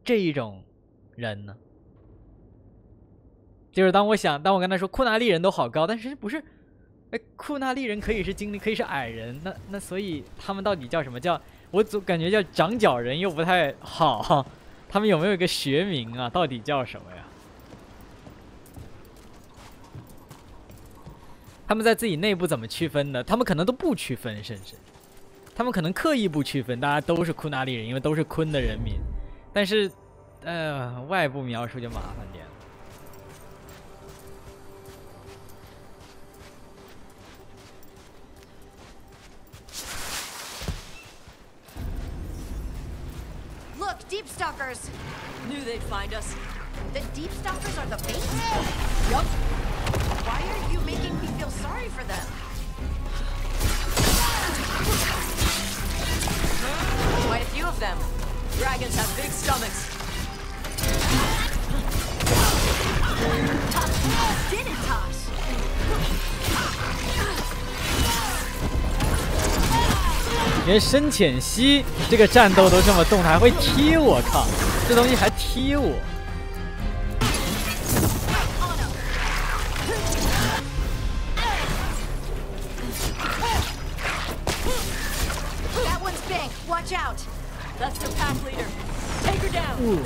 这一种人呢？就是当我跟他说库纳利人都好高，但是不是？哎，库纳利人可以是精灵，可以是矮人，那所以他们到底叫什么？我总感觉叫长角人又不太好，他们有没有一个学名啊？到底叫什么呀？他们在自己内部怎么区分的？他们可能都不区分，甚至他们可能刻意不区分，大家都是库纳利人，因为都是鲲的人民。但是，外部描述就麻烦点了。Look, deep stalkers. Knew they'd find us. The deep stalkers are the bait? Yup. Why are you making me feel sorry for them? Quite a few of them. Dragons have big stomachs. Did it, Tosh? 连深浅溪这个战斗都这么动，还会踢我！靠，这东西还踢我！ Watch out! That's the pack leader. Take her down. Ooh.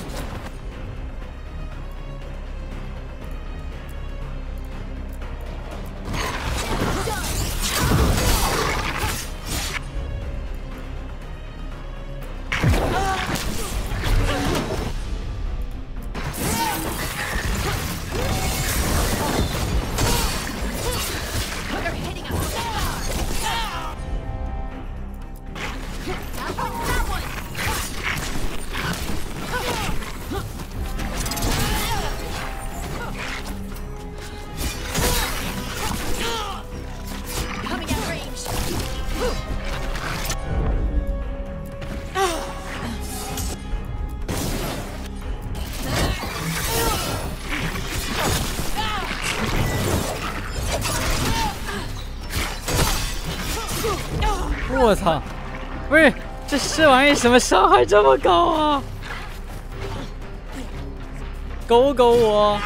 我操！不是，这玩意什么伤害这么高啊？勾勾我！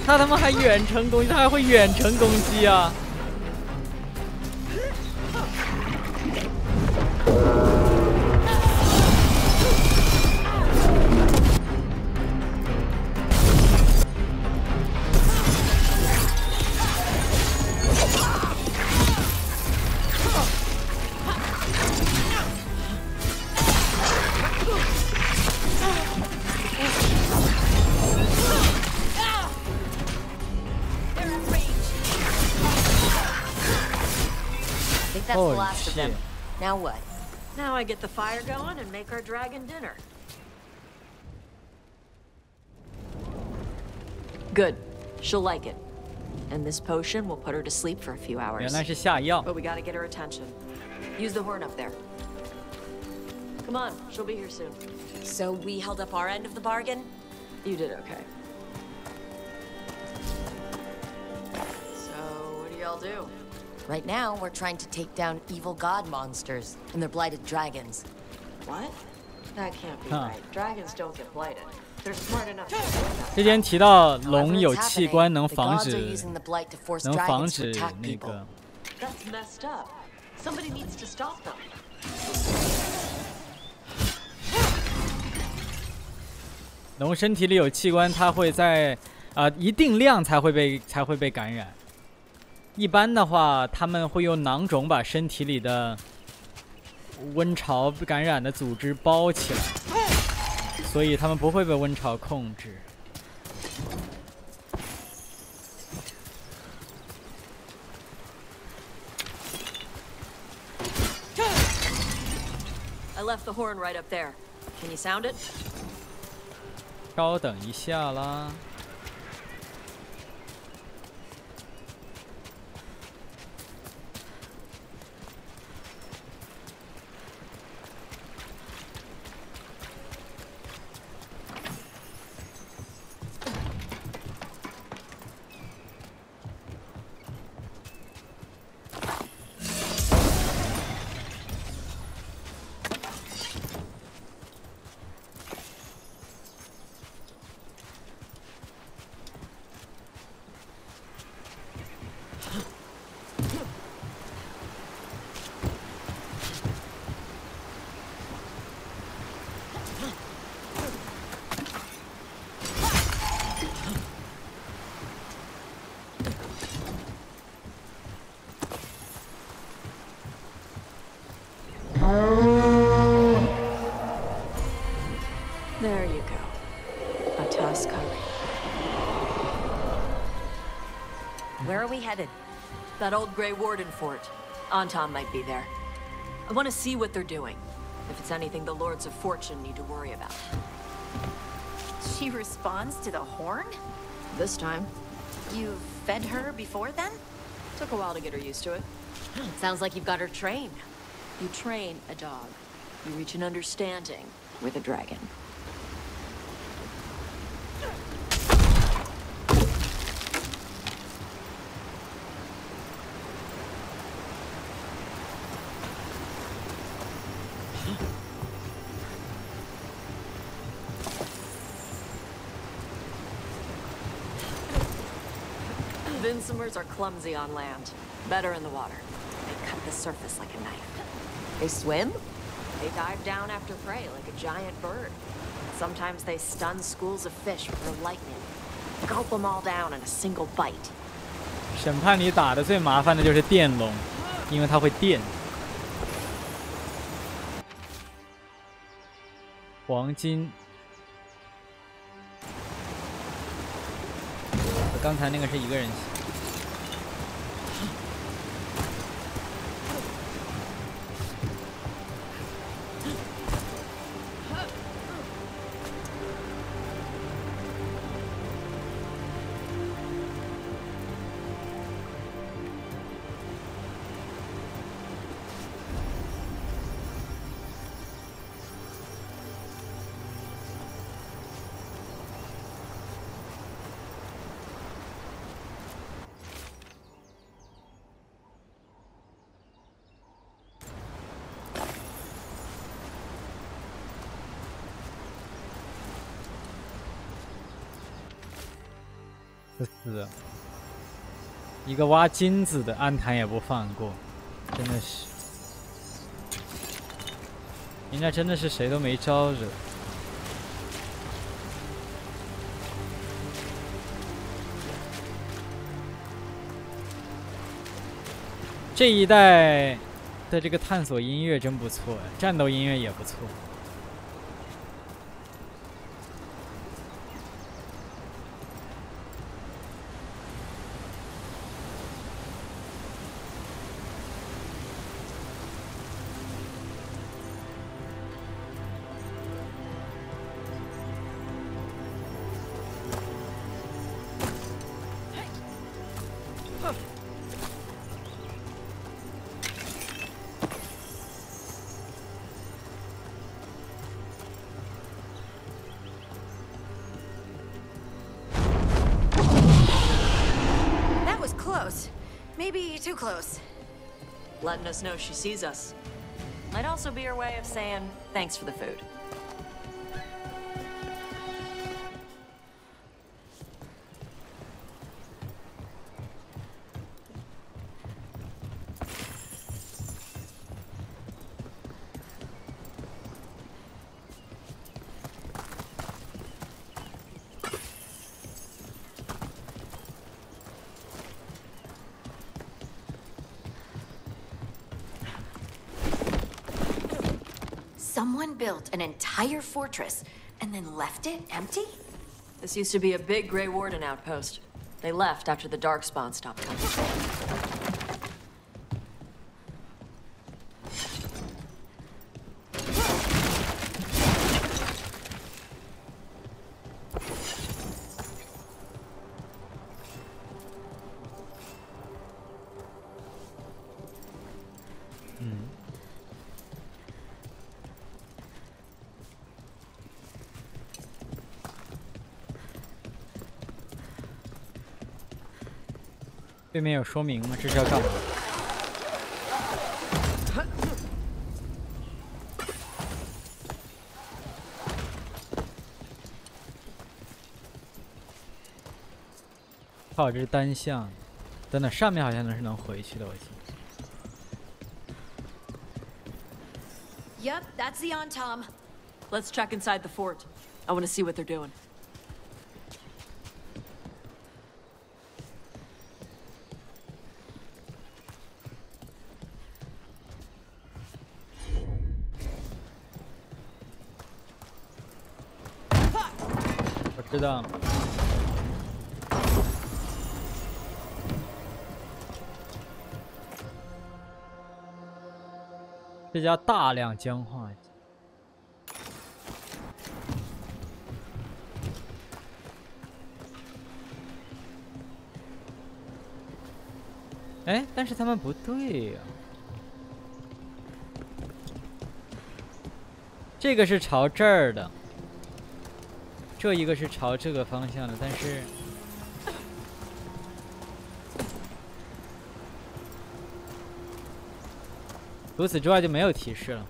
他他妈还远程攻击，他还会远程攻击啊！That's the last of them. Now what? Now I get the fire going and make our dragon dinner. Good. She'll like it. And this potion will put her to sleep for a few hours. 原来是下药。 But we gotta get her attention. Use the horn up there. Come on, she'll be here soon. So we held up our end of the bargain? You did okay. So, what do y'all do? Right now, we're trying to take down evil god monsters and their blighted dragons. What? That can't be right. Dragons don't get blighted. They're smart enough to do that. 之前提到龙有器官能 The 防 gods 止 are using the blight to force 能防 dragons to 止 attack 那 people. 个 That's messed up. Somebody needs to stop them. 龙身体里有器官，它会在一定量才会被感染。一般的话，他们会用囊肿把身体里的温潮感染的组织包起来。所以他们不会被温潮控制。I left the horn right up there. Can you sound it? 稍等一下啦。There you go. A tusk curry. Where are we headed? That old Grey Warden fort. Anton might be there. I want to see what they're doing. If it's anything the Lords of Fortune need to worry about. She responds to the horn? This time. You've fed her before then? Took a while to get her used to it. Sounds like you've got her trained. You train a dog. You reach an understanding with a dragon. Vinsomers are clumsy on land, better in the water. They cut the surface like a knife. They swim? They dive down after prey like a giant bird. Sometimes they stun schools of fish with their lightning. Gulp them all down in a single bite. 审判里打的最麻烦的就是电龙，因为它会电。黄金，刚才那个是一个人写。是一个挖金子的安坦也不放过，真的是，人家真的是谁都没招惹。这一代的这个探索音乐真不错，战斗音乐也不错。Maybe too close. Letting us know she sees us. Might also be her way of saying thanks for the food. Someone built an entire fortress And then left it empty? This used to be a big Grey Warden outpost. They left after the Darkspawn stopped coming. Hmm. 对面有说明吗？这是要干嘛？靠，这是单向。等等，上面好像能回去的，我记得。 Yep, that's the Antom. Let's check inside the fort. I want to see what they're doing. I 知道。这叫大量僵化。 哎，但是他们不对呀、这个是朝这儿的，这一个是朝这个方向的，但是除此之外就没有提示了。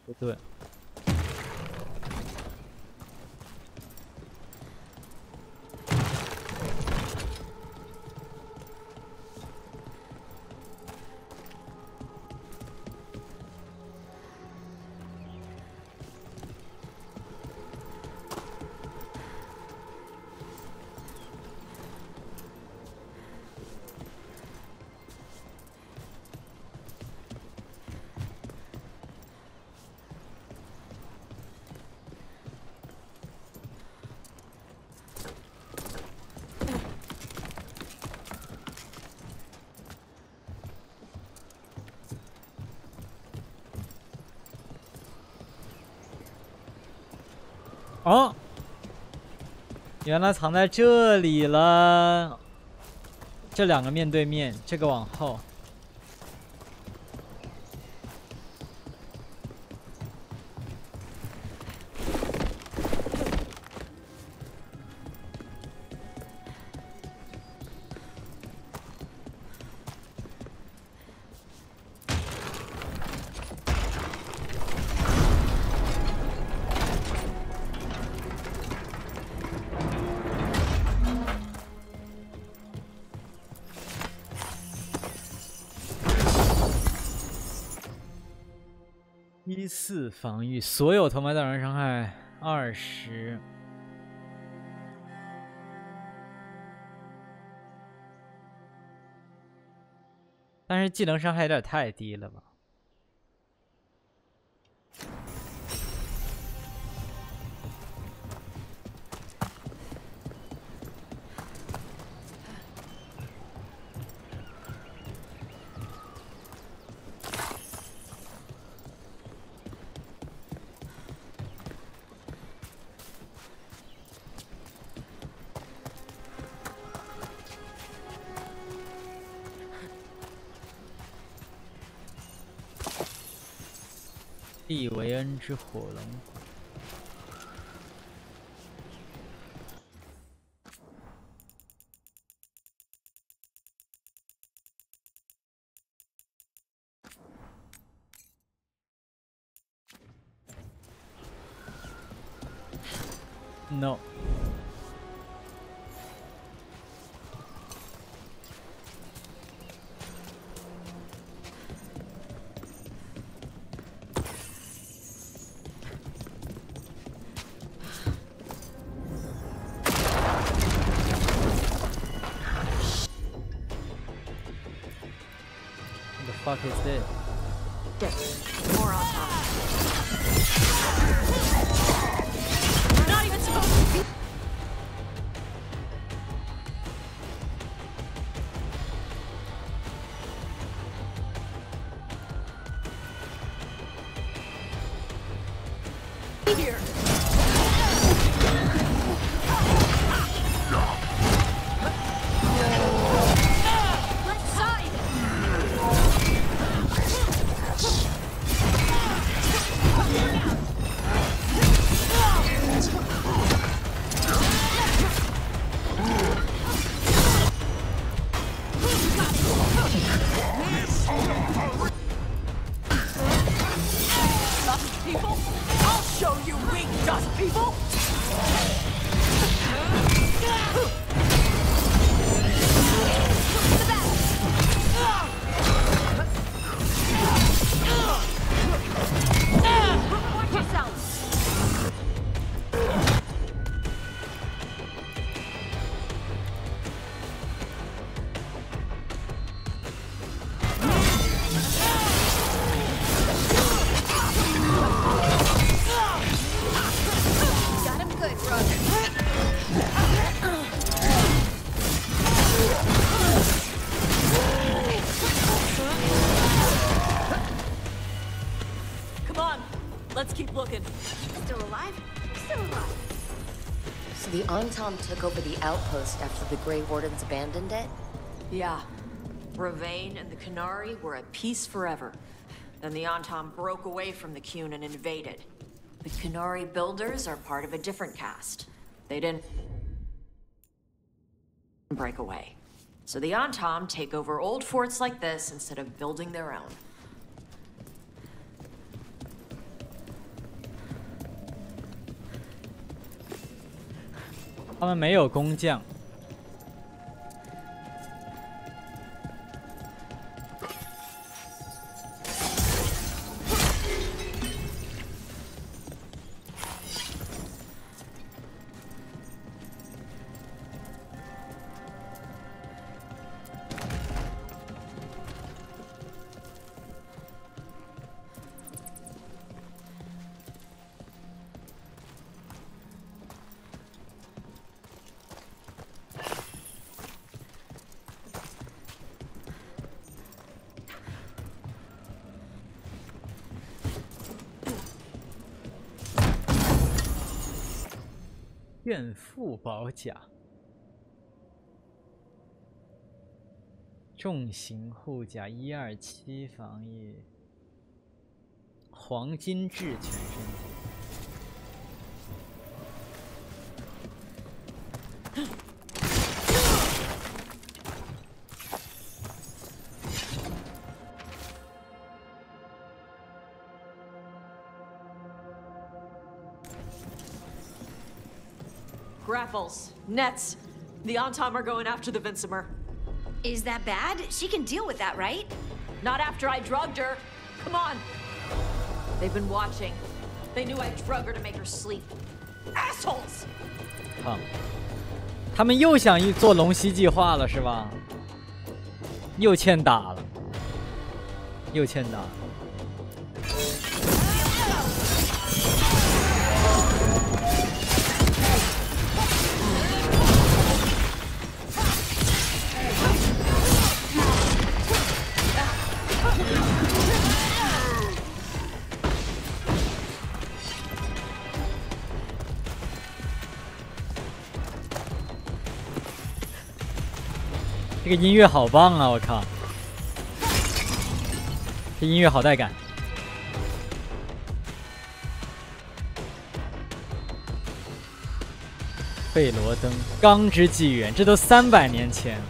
不对，哦，原来藏在这里了。这两个面对面，这个往后。14防御，所有头埋造成伤害20。但是技能伤害有点太低了吧？利维恩之火龙骨。No。What the fuck is this? Dick. More on top. We're not even supposed to be. Here. People, I'll show you weak dust people. Watch yourself. Got him good, brother. Come on, let's keep looking. Still alive? Still alive. So the Antom took over the outpost after the Grey Wardens abandoned it? Yeah. Ravane and the Canary were at peace forever. Then the Antom broke away from the Qun and invaded. The Canary builders are part of a different caste. They didn't break away. So the Antom take over old forts like this instead of building their own.他们没有工匠。怨妇宝甲，重型护甲127防御，黄金质全身体。Grapples, nets. The Antom are going after the Vincemer. Is that bad? She can deal with that, right? Not after I drugged her. Come on. They've been watching. They knew I drug her to make her sleep. Assholes! 好，他们又想做龙息计划了，是吧？又欠打了，又欠打了。这个音乐好棒啊！我靠，这音乐好带感。贝罗登，钢之纪元，这都300年前。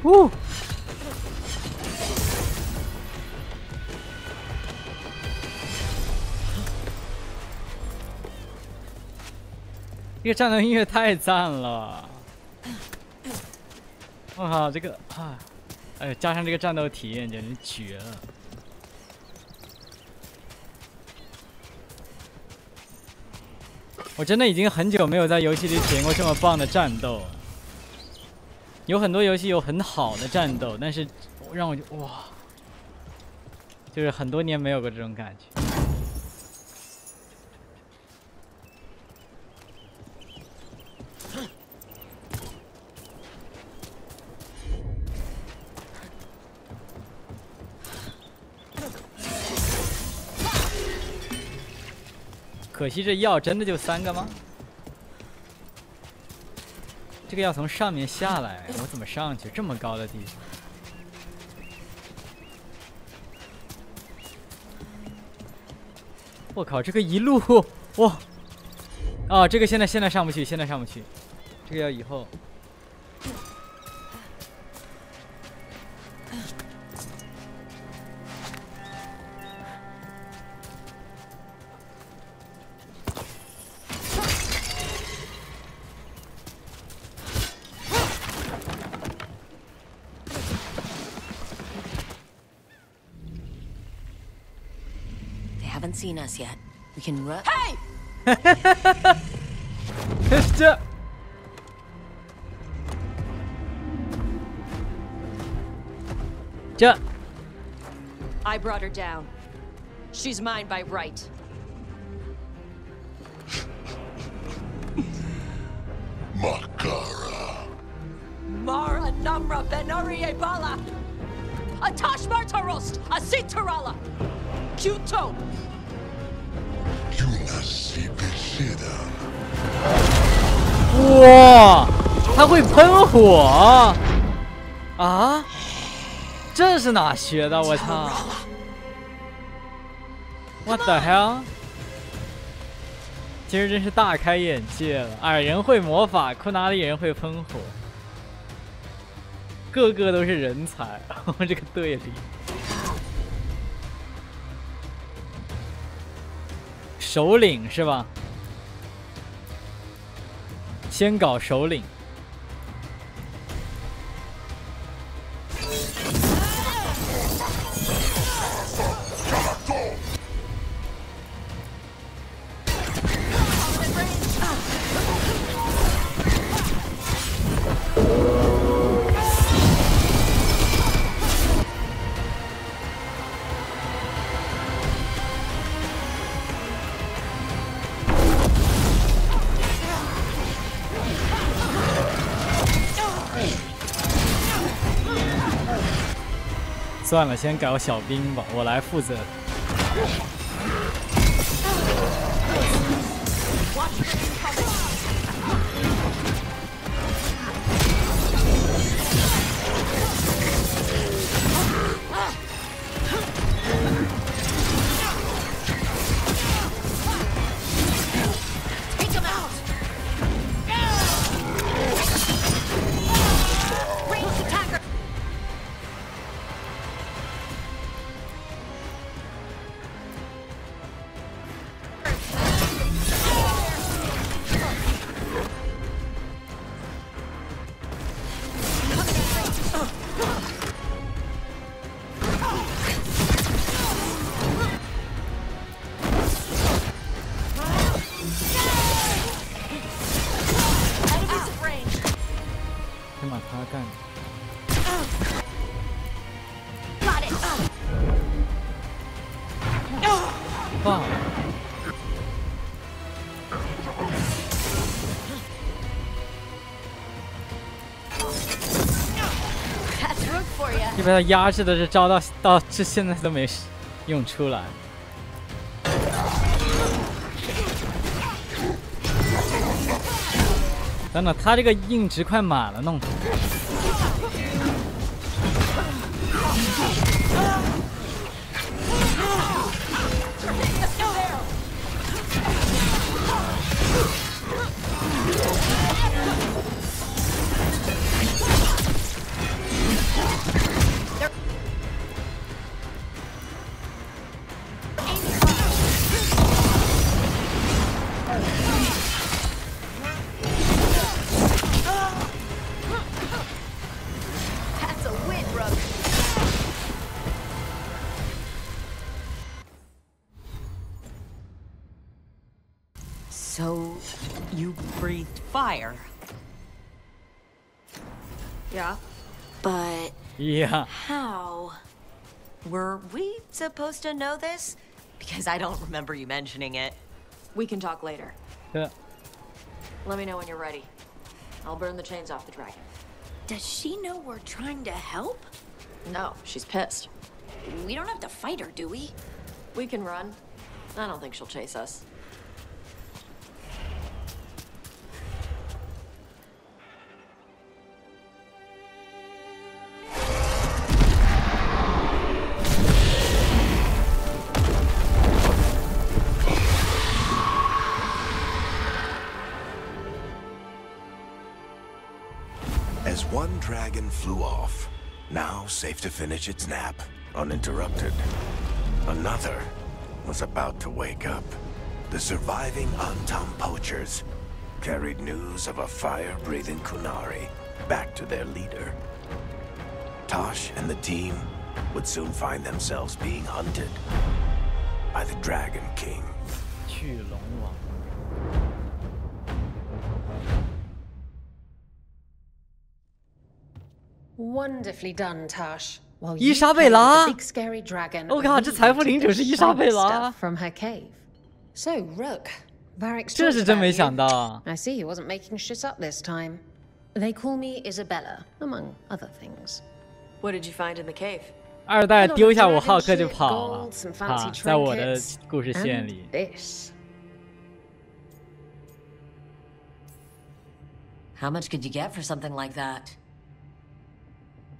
呜！这个战斗音乐太赞了！我靠，这个啊，哎，加上这个战斗体验简直绝了！我真的已经很久没有在游戏里体验过这么棒的战斗了。有很多游戏有很好的战斗，但是让我哇，就是很多年没有过这种感觉。可惜这药真的就3个吗？这个要从上面下来，我怎么上去？这么高的地方。我靠，这个一路哇！哦，这个现在上不去，现在上不去，这个要以后。Haven't seen us yet. We can run. Hey! 这 I brought her down. She's mine by right. Makara. Mara Namra Benori Bala. Atash Martarost. Asitarala. Kyuto. 哇，他会喷火啊！这是哪学的？我操 ！What the hell？ 其实真是大开眼界了。矮人会魔法，库纳利人会喷火，个个都是人才。这个队里。首领是吧？先搞首领。算了，先搞小兵吧，我来负责。先把他干。哇！一般他压制的这招到至现在都没用出来。等等，他这个硬直快满了，弄。So, you breathed fire? Yeah. But... Yeah. How? Were we supposed to know this? Because I don't remember you mentioning it. We can talk later. Yeah. Let me know when you're ready. I'll burn the chains off the dragon. Does she know we're trying to help? No, she's pissed. We don't have to fight her, do we? We can run. I don't think she'll chase us. As one dragon flew off, now safe to finish its nap, uninterrupted, another was about to wake up. The surviving Antam poachers carried news of a fire-breathing Kunari back to their leader. Tosh and the team would soon find themselves being hunted by the Dragon King. 巨龙王。 Wonderfully done, Tosh. While 伊莎贝拉 big scary dragon. 我靠，这财富领主是伊莎贝拉 from her cave. So, Rook, Varric's 这是真没想到啊 I see he wasn't making shit up this time. They call me Isabella, among other things. What did you find in the cave? 二代丢下我浩克就跑了啊，在我的故事线里。 How much could you get for something like that?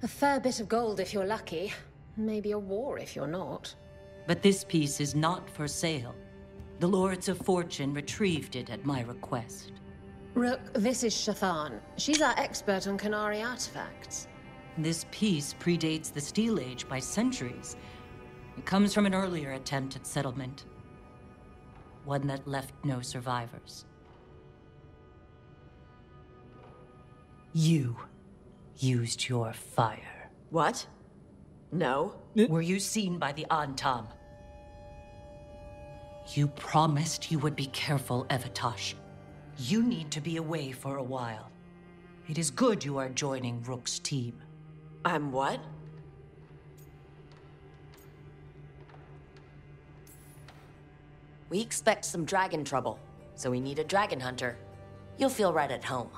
A fair bit of gold if you're lucky. Maybe a war if you're not. But this piece is not for sale. The Lords of Fortune retrieved it at my request. Rook, this is Shathan. She's our expert on Kunari artifacts. This piece predates the Steel Age by centuries. It comes from an earlier attempt at settlement. One that left no survivors. You used your fire. What? No. Were you seen by the Antam? You promised you would be careful, Evatosh. You need to be away for a while. It is good you are joining Rook's team. I'm what? We expect some dragon trouble, so we need a dragon hunter. You'll feel right at home.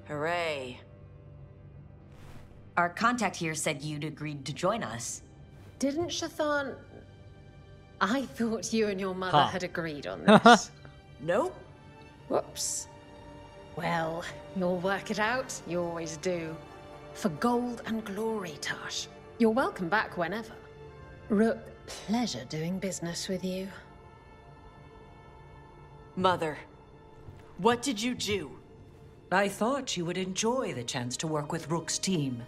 Hooray. Our contact here said you'd agreed to join us. Didn't Shathan... I thought you and your mother had agreed on this. Nope. Whoops. Well, you'll work it out. You always do. For gold and glory, Tosh. You're welcome back whenever. Rook, pleasure doing business with you. Mother, what did you do? I thought you would enjoy the chance to work with Rook's team.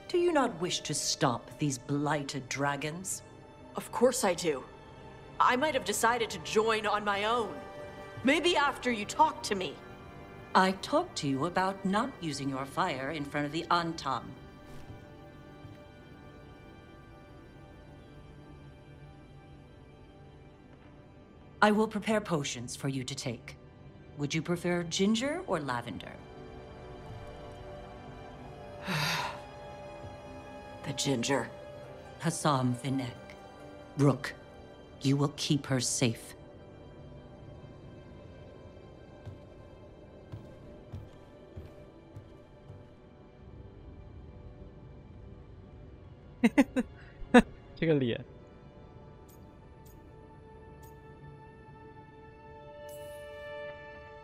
Do you not wish to stop these blighted dragons? Of course I do. I might have decided to join on my own. Maybe after you talked to me. I talked to you about not using your fire in front of the Antam. I will prepare potions for you to take. Would you prefer ginger or lavender? The ginger. Hassam Vinek. Rook, you will keep her safe.这个脸。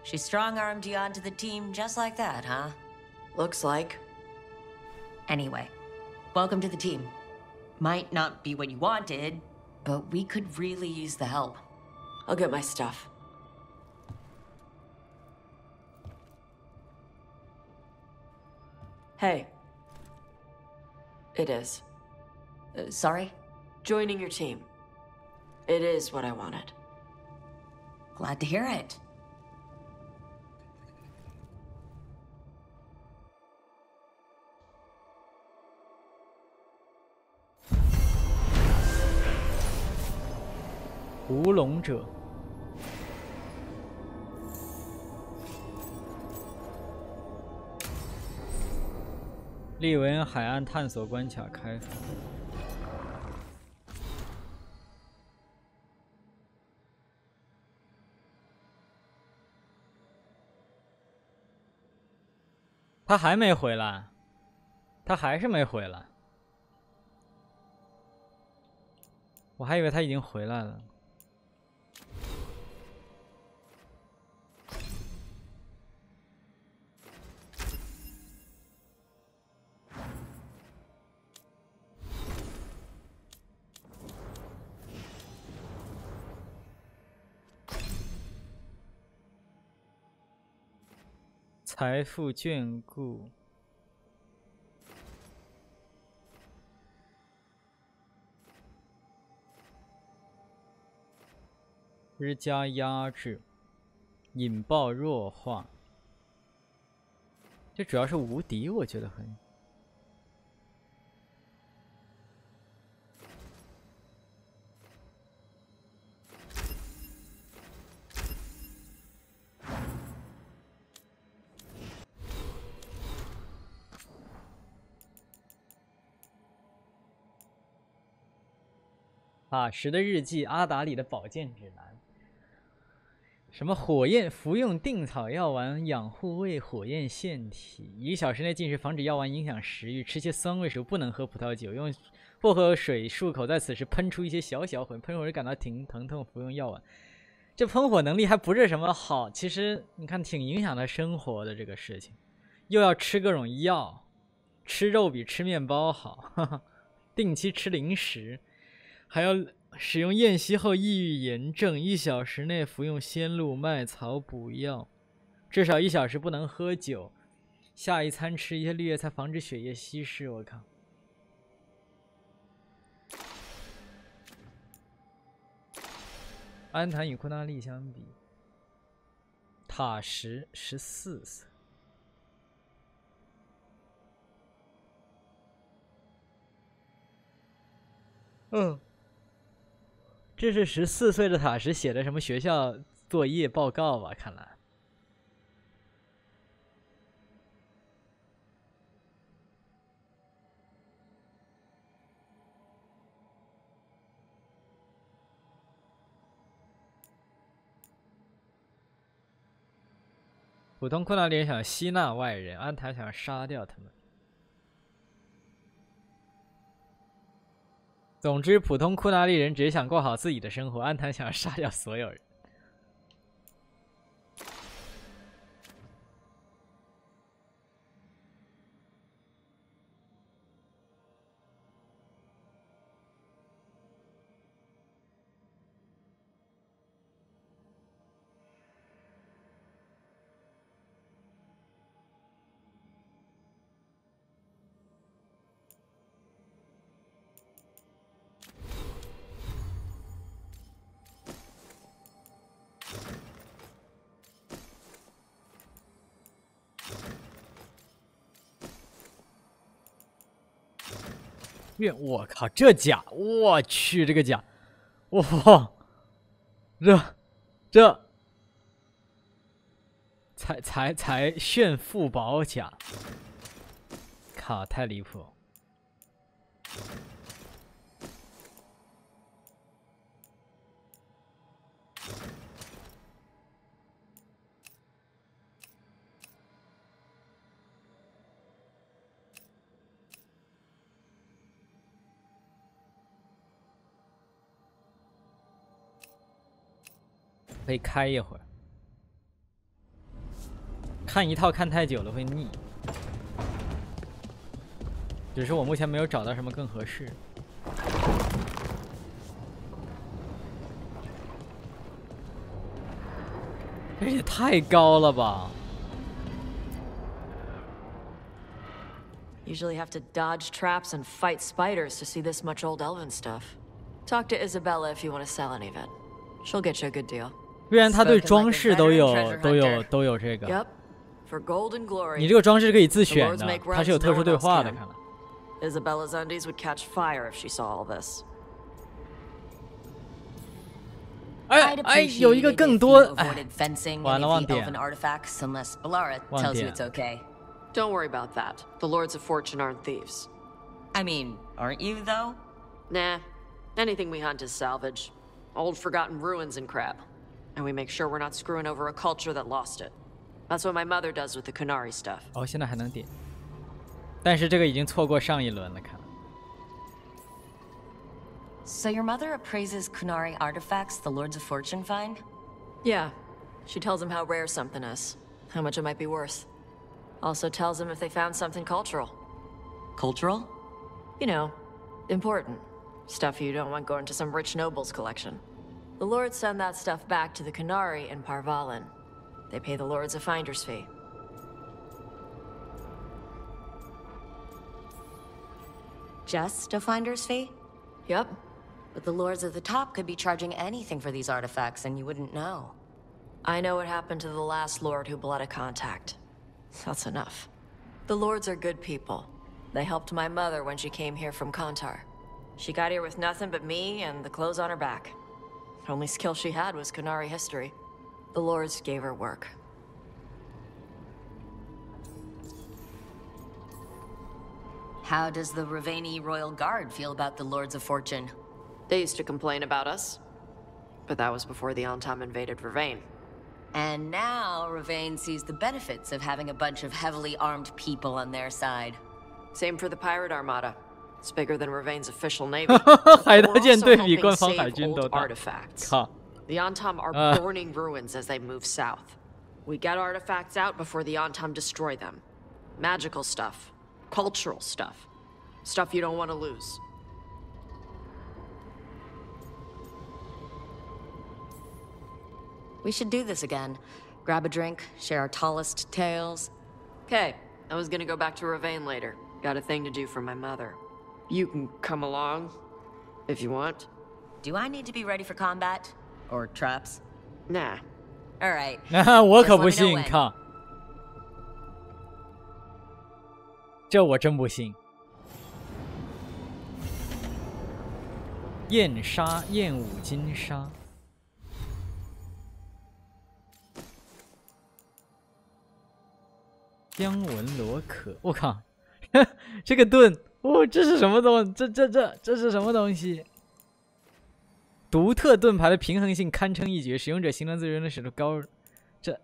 She strong-armed you onto the team just like that, huh? Looks like. Anyway, welcome to the team. Might not be what you wanted, but we could really use the help. I'll get my stuff. Hey. It is. Sorry? Joining your team. It is what I wanted. Glad to hear it.屠龙者。利维恩海岸探索关卡开放。他还没回来，他还是没回来。我还以为他已经回来了。财富眷顾，日加压制，引爆弱化。这主要是无敌，我觉得很。塔什的日记，阿达里的保健指南，什么火焰服用定草药丸养护胃火焰腺体，1个小时内进食，防止药丸影响食欲。吃些酸味时不能喝葡萄酒，用薄荷水漱口，在此时喷出一些小火，喷火时感到疼痛，服用药丸。这喷火能力还不是什么好，其实你看挺影响他生活的这个事情，又要吃各种药，吃肉比吃面包好，哈哈，定期吃零食。还要使用厌息后抑郁炎症，1小时内服用鲜露麦草补药，至少1小时不能喝酒，下一餐吃一些绿叶菜，防止血液稀释。我靠！安坦与库纳利相比，塔什14岁。这是14岁的塔什写的什么学校作业报告吧？看来。普通库纳利人想吸纳外人，安坦想杀掉他们。总之，普通库纳利人只想过好自己的生活，安坦想杀掉所有人。我靠，这甲，我去，这个甲，哇，这才炫富宝甲，靠，太离谱！可以开一会儿。看一套看太久了会腻，只是我目前没有找到什么更合适。这也太高了吧！ Usually have to dodge traps and fight spiders to see this much old elven stuff. Talk to Isabella if you want to sell any of it. She'll get you a good deal. 虽然他对装饰都有这个。Yep. For gold and glory. 你这个装饰可以自选的，它是有特殊对话的，看来。Isabella's undies would catch fire if she saw all this. 哎，有一个更多，完了忘点。忘点。 Don't worry about that. The Lords of Fortune aren't thieves. I mean, aren't you, though? Nah. Anything we hunt is salvage. Old forgotten ruins and crap. And we make sure we're not screwing over a culture that lost it. That's what my mother does with the Kunari stuff. 哦，现在还能点。但是这个已经错过上一轮了，看。 So your mother appraises Kunari artifacts the Lords of Fortune find? Yeah. She tells them how rare something is. How much it might be worth. Also tells them if they found something cultural. Cultural? You know, important. Stuff you don't want going to some rich noble's collection. The lords send that stuff back to the Kunari in Parvalin. They pay the lords a finder's fee. Just a finder's fee? Yep. But the lords at the top could be charging anything for these artifacts and you wouldn't know. I know what happened to the last lord who bled a contact. That's enough. The lords are good people. They helped my mother when she came here from Kantar. She got here with nothing but me and the clothes on her back. The only skill she had was Kunari history. The lords gave her work. How does the Ravani Royal Guard feel about the Lords of Fortune? They used to complain about us. But that was before the Antam invaded Ravane. And now Ravane sees the benefits of having a bunch of heavily armed people on their side. Same for the pirate armada. It's bigger than Ravane's official navy. 海盗舰队比官方海军都大。 靠！ The Antam are burning ruins as they move south. We get artifacts out before the Antam destroy them. Magical stuff. Cultural stuff. Stuff you don't want to lose. We should do this again. Grab a drink, share our tallest tales. Okay, I was gonna go back to Ravane later. Got a thing to do for my mother. You can come along, if you want. Do I need to be ready for combat? Or traps? Nah. Alright. 我可不信，靠！这我真不信。燕莎，燕舞金沙。 姜文罗可，我靠，这个盾，哦，这是什么东？这是什么东西？独特盾牌的平衡性堪称一绝，使用者行动自如的使得高，这，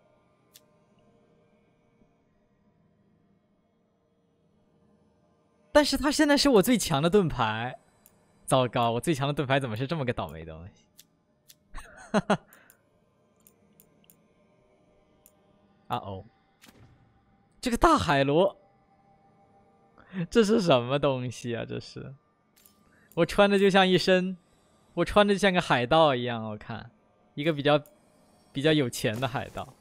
但是它现在是我最强的盾牌，糟糕，我最强的盾牌怎么是这么个倒霉东西？哈哈，啊哦。 这个大海螺，这是什么东西啊？这是，我穿的就像一身，我穿的像个海盗一样。我看，一个比较有钱的海盗，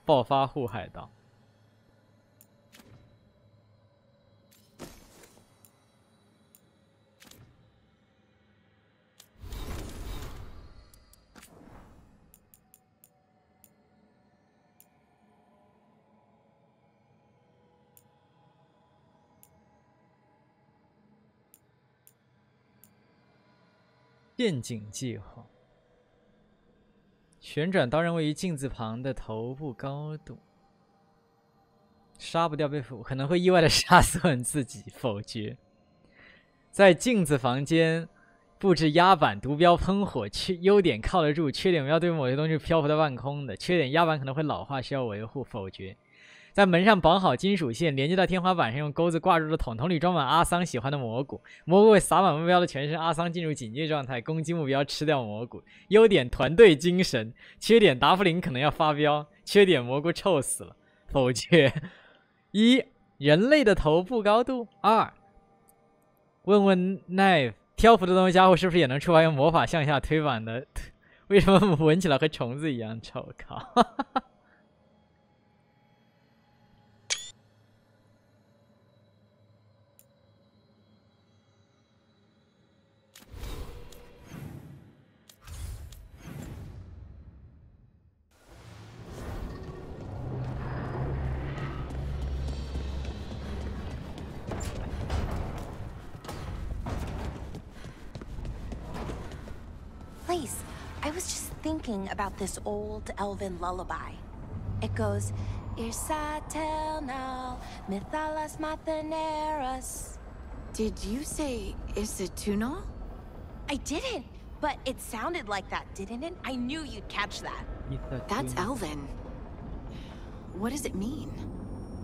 暴发户海盗。陷阱计划，旋转刀刃位于镜子旁的头部高度，杀不掉被俘，可能会意外的杀死自己。否决。在镜子房间布置压板，毒标喷火，优点靠得住，缺点要对某些东西漂浮在半空的，缺点压板可能会老化，需要维护。否决。在门上绑好金属线，连接到天花板上，用钩子挂住的桶里装满阿桑喜欢的蘑菇，蘑菇会洒满目标的全身，阿桑进入警戒状态，攻击目标，吃掉蘑菇。优点：团队精神；缺点：达芙琳可能要发飙；缺点：蘑菇臭死了。否决。1. 人类的头部高度。2. 问问 Knife， 挑夫的东西家伙是不是也能触发用魔法向下推板的？为什么闻起来和虫子一样臭？靠！Please, I was just thinking about this old elven lullaby. It goes, Irsatel Mithalas Matheneras. Did you say Isatunal? I didn't, but it sounded like that, didn't it? I knew you'd catch that. That's Elven. What does it mean?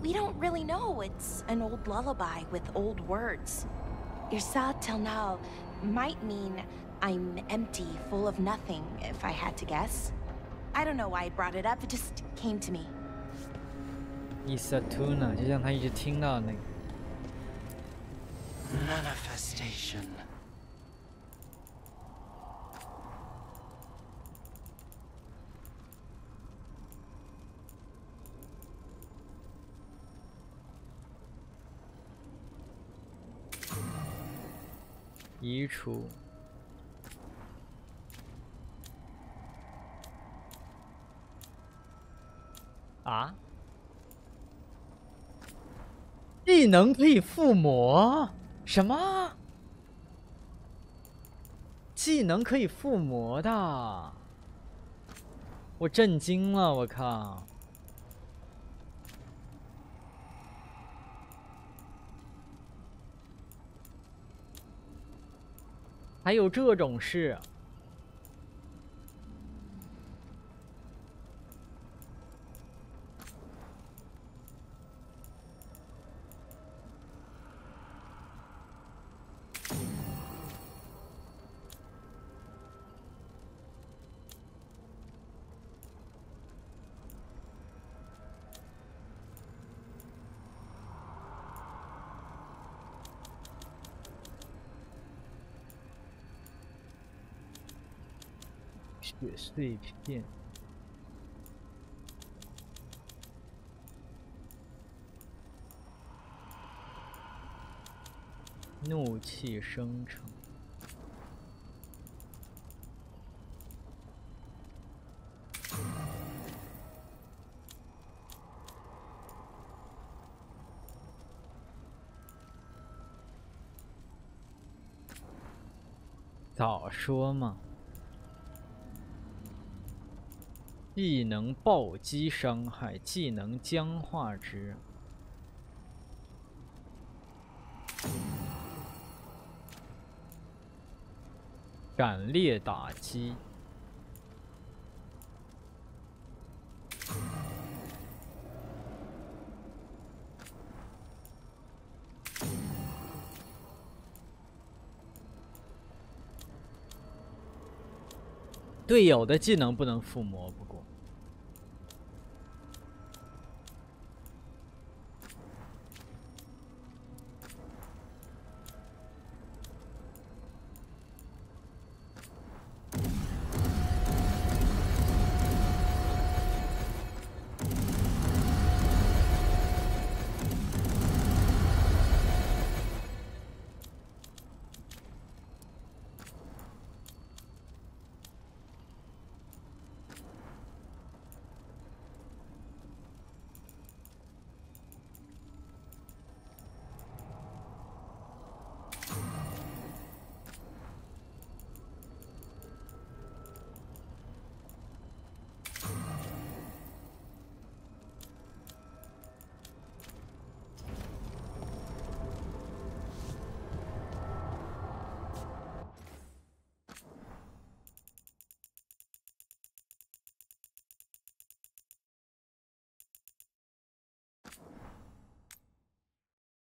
We don't really know. It's an old lullaby with old words. Irsatel might mean I'm empty, full of nothing, if I had to guess. I don't know why I brought it up, it just came to me. Isatuna， 就像他一直听到那个 Manifestation。移除。啊？技能可以附魔？什么？技能可以附魔的？我震惊了！我靠！还有这种事？血碎片，怒气生成。早说嘛！技能暴击伤害，技能僵化之。斩裂打击。队友的技能不能附魔，不过。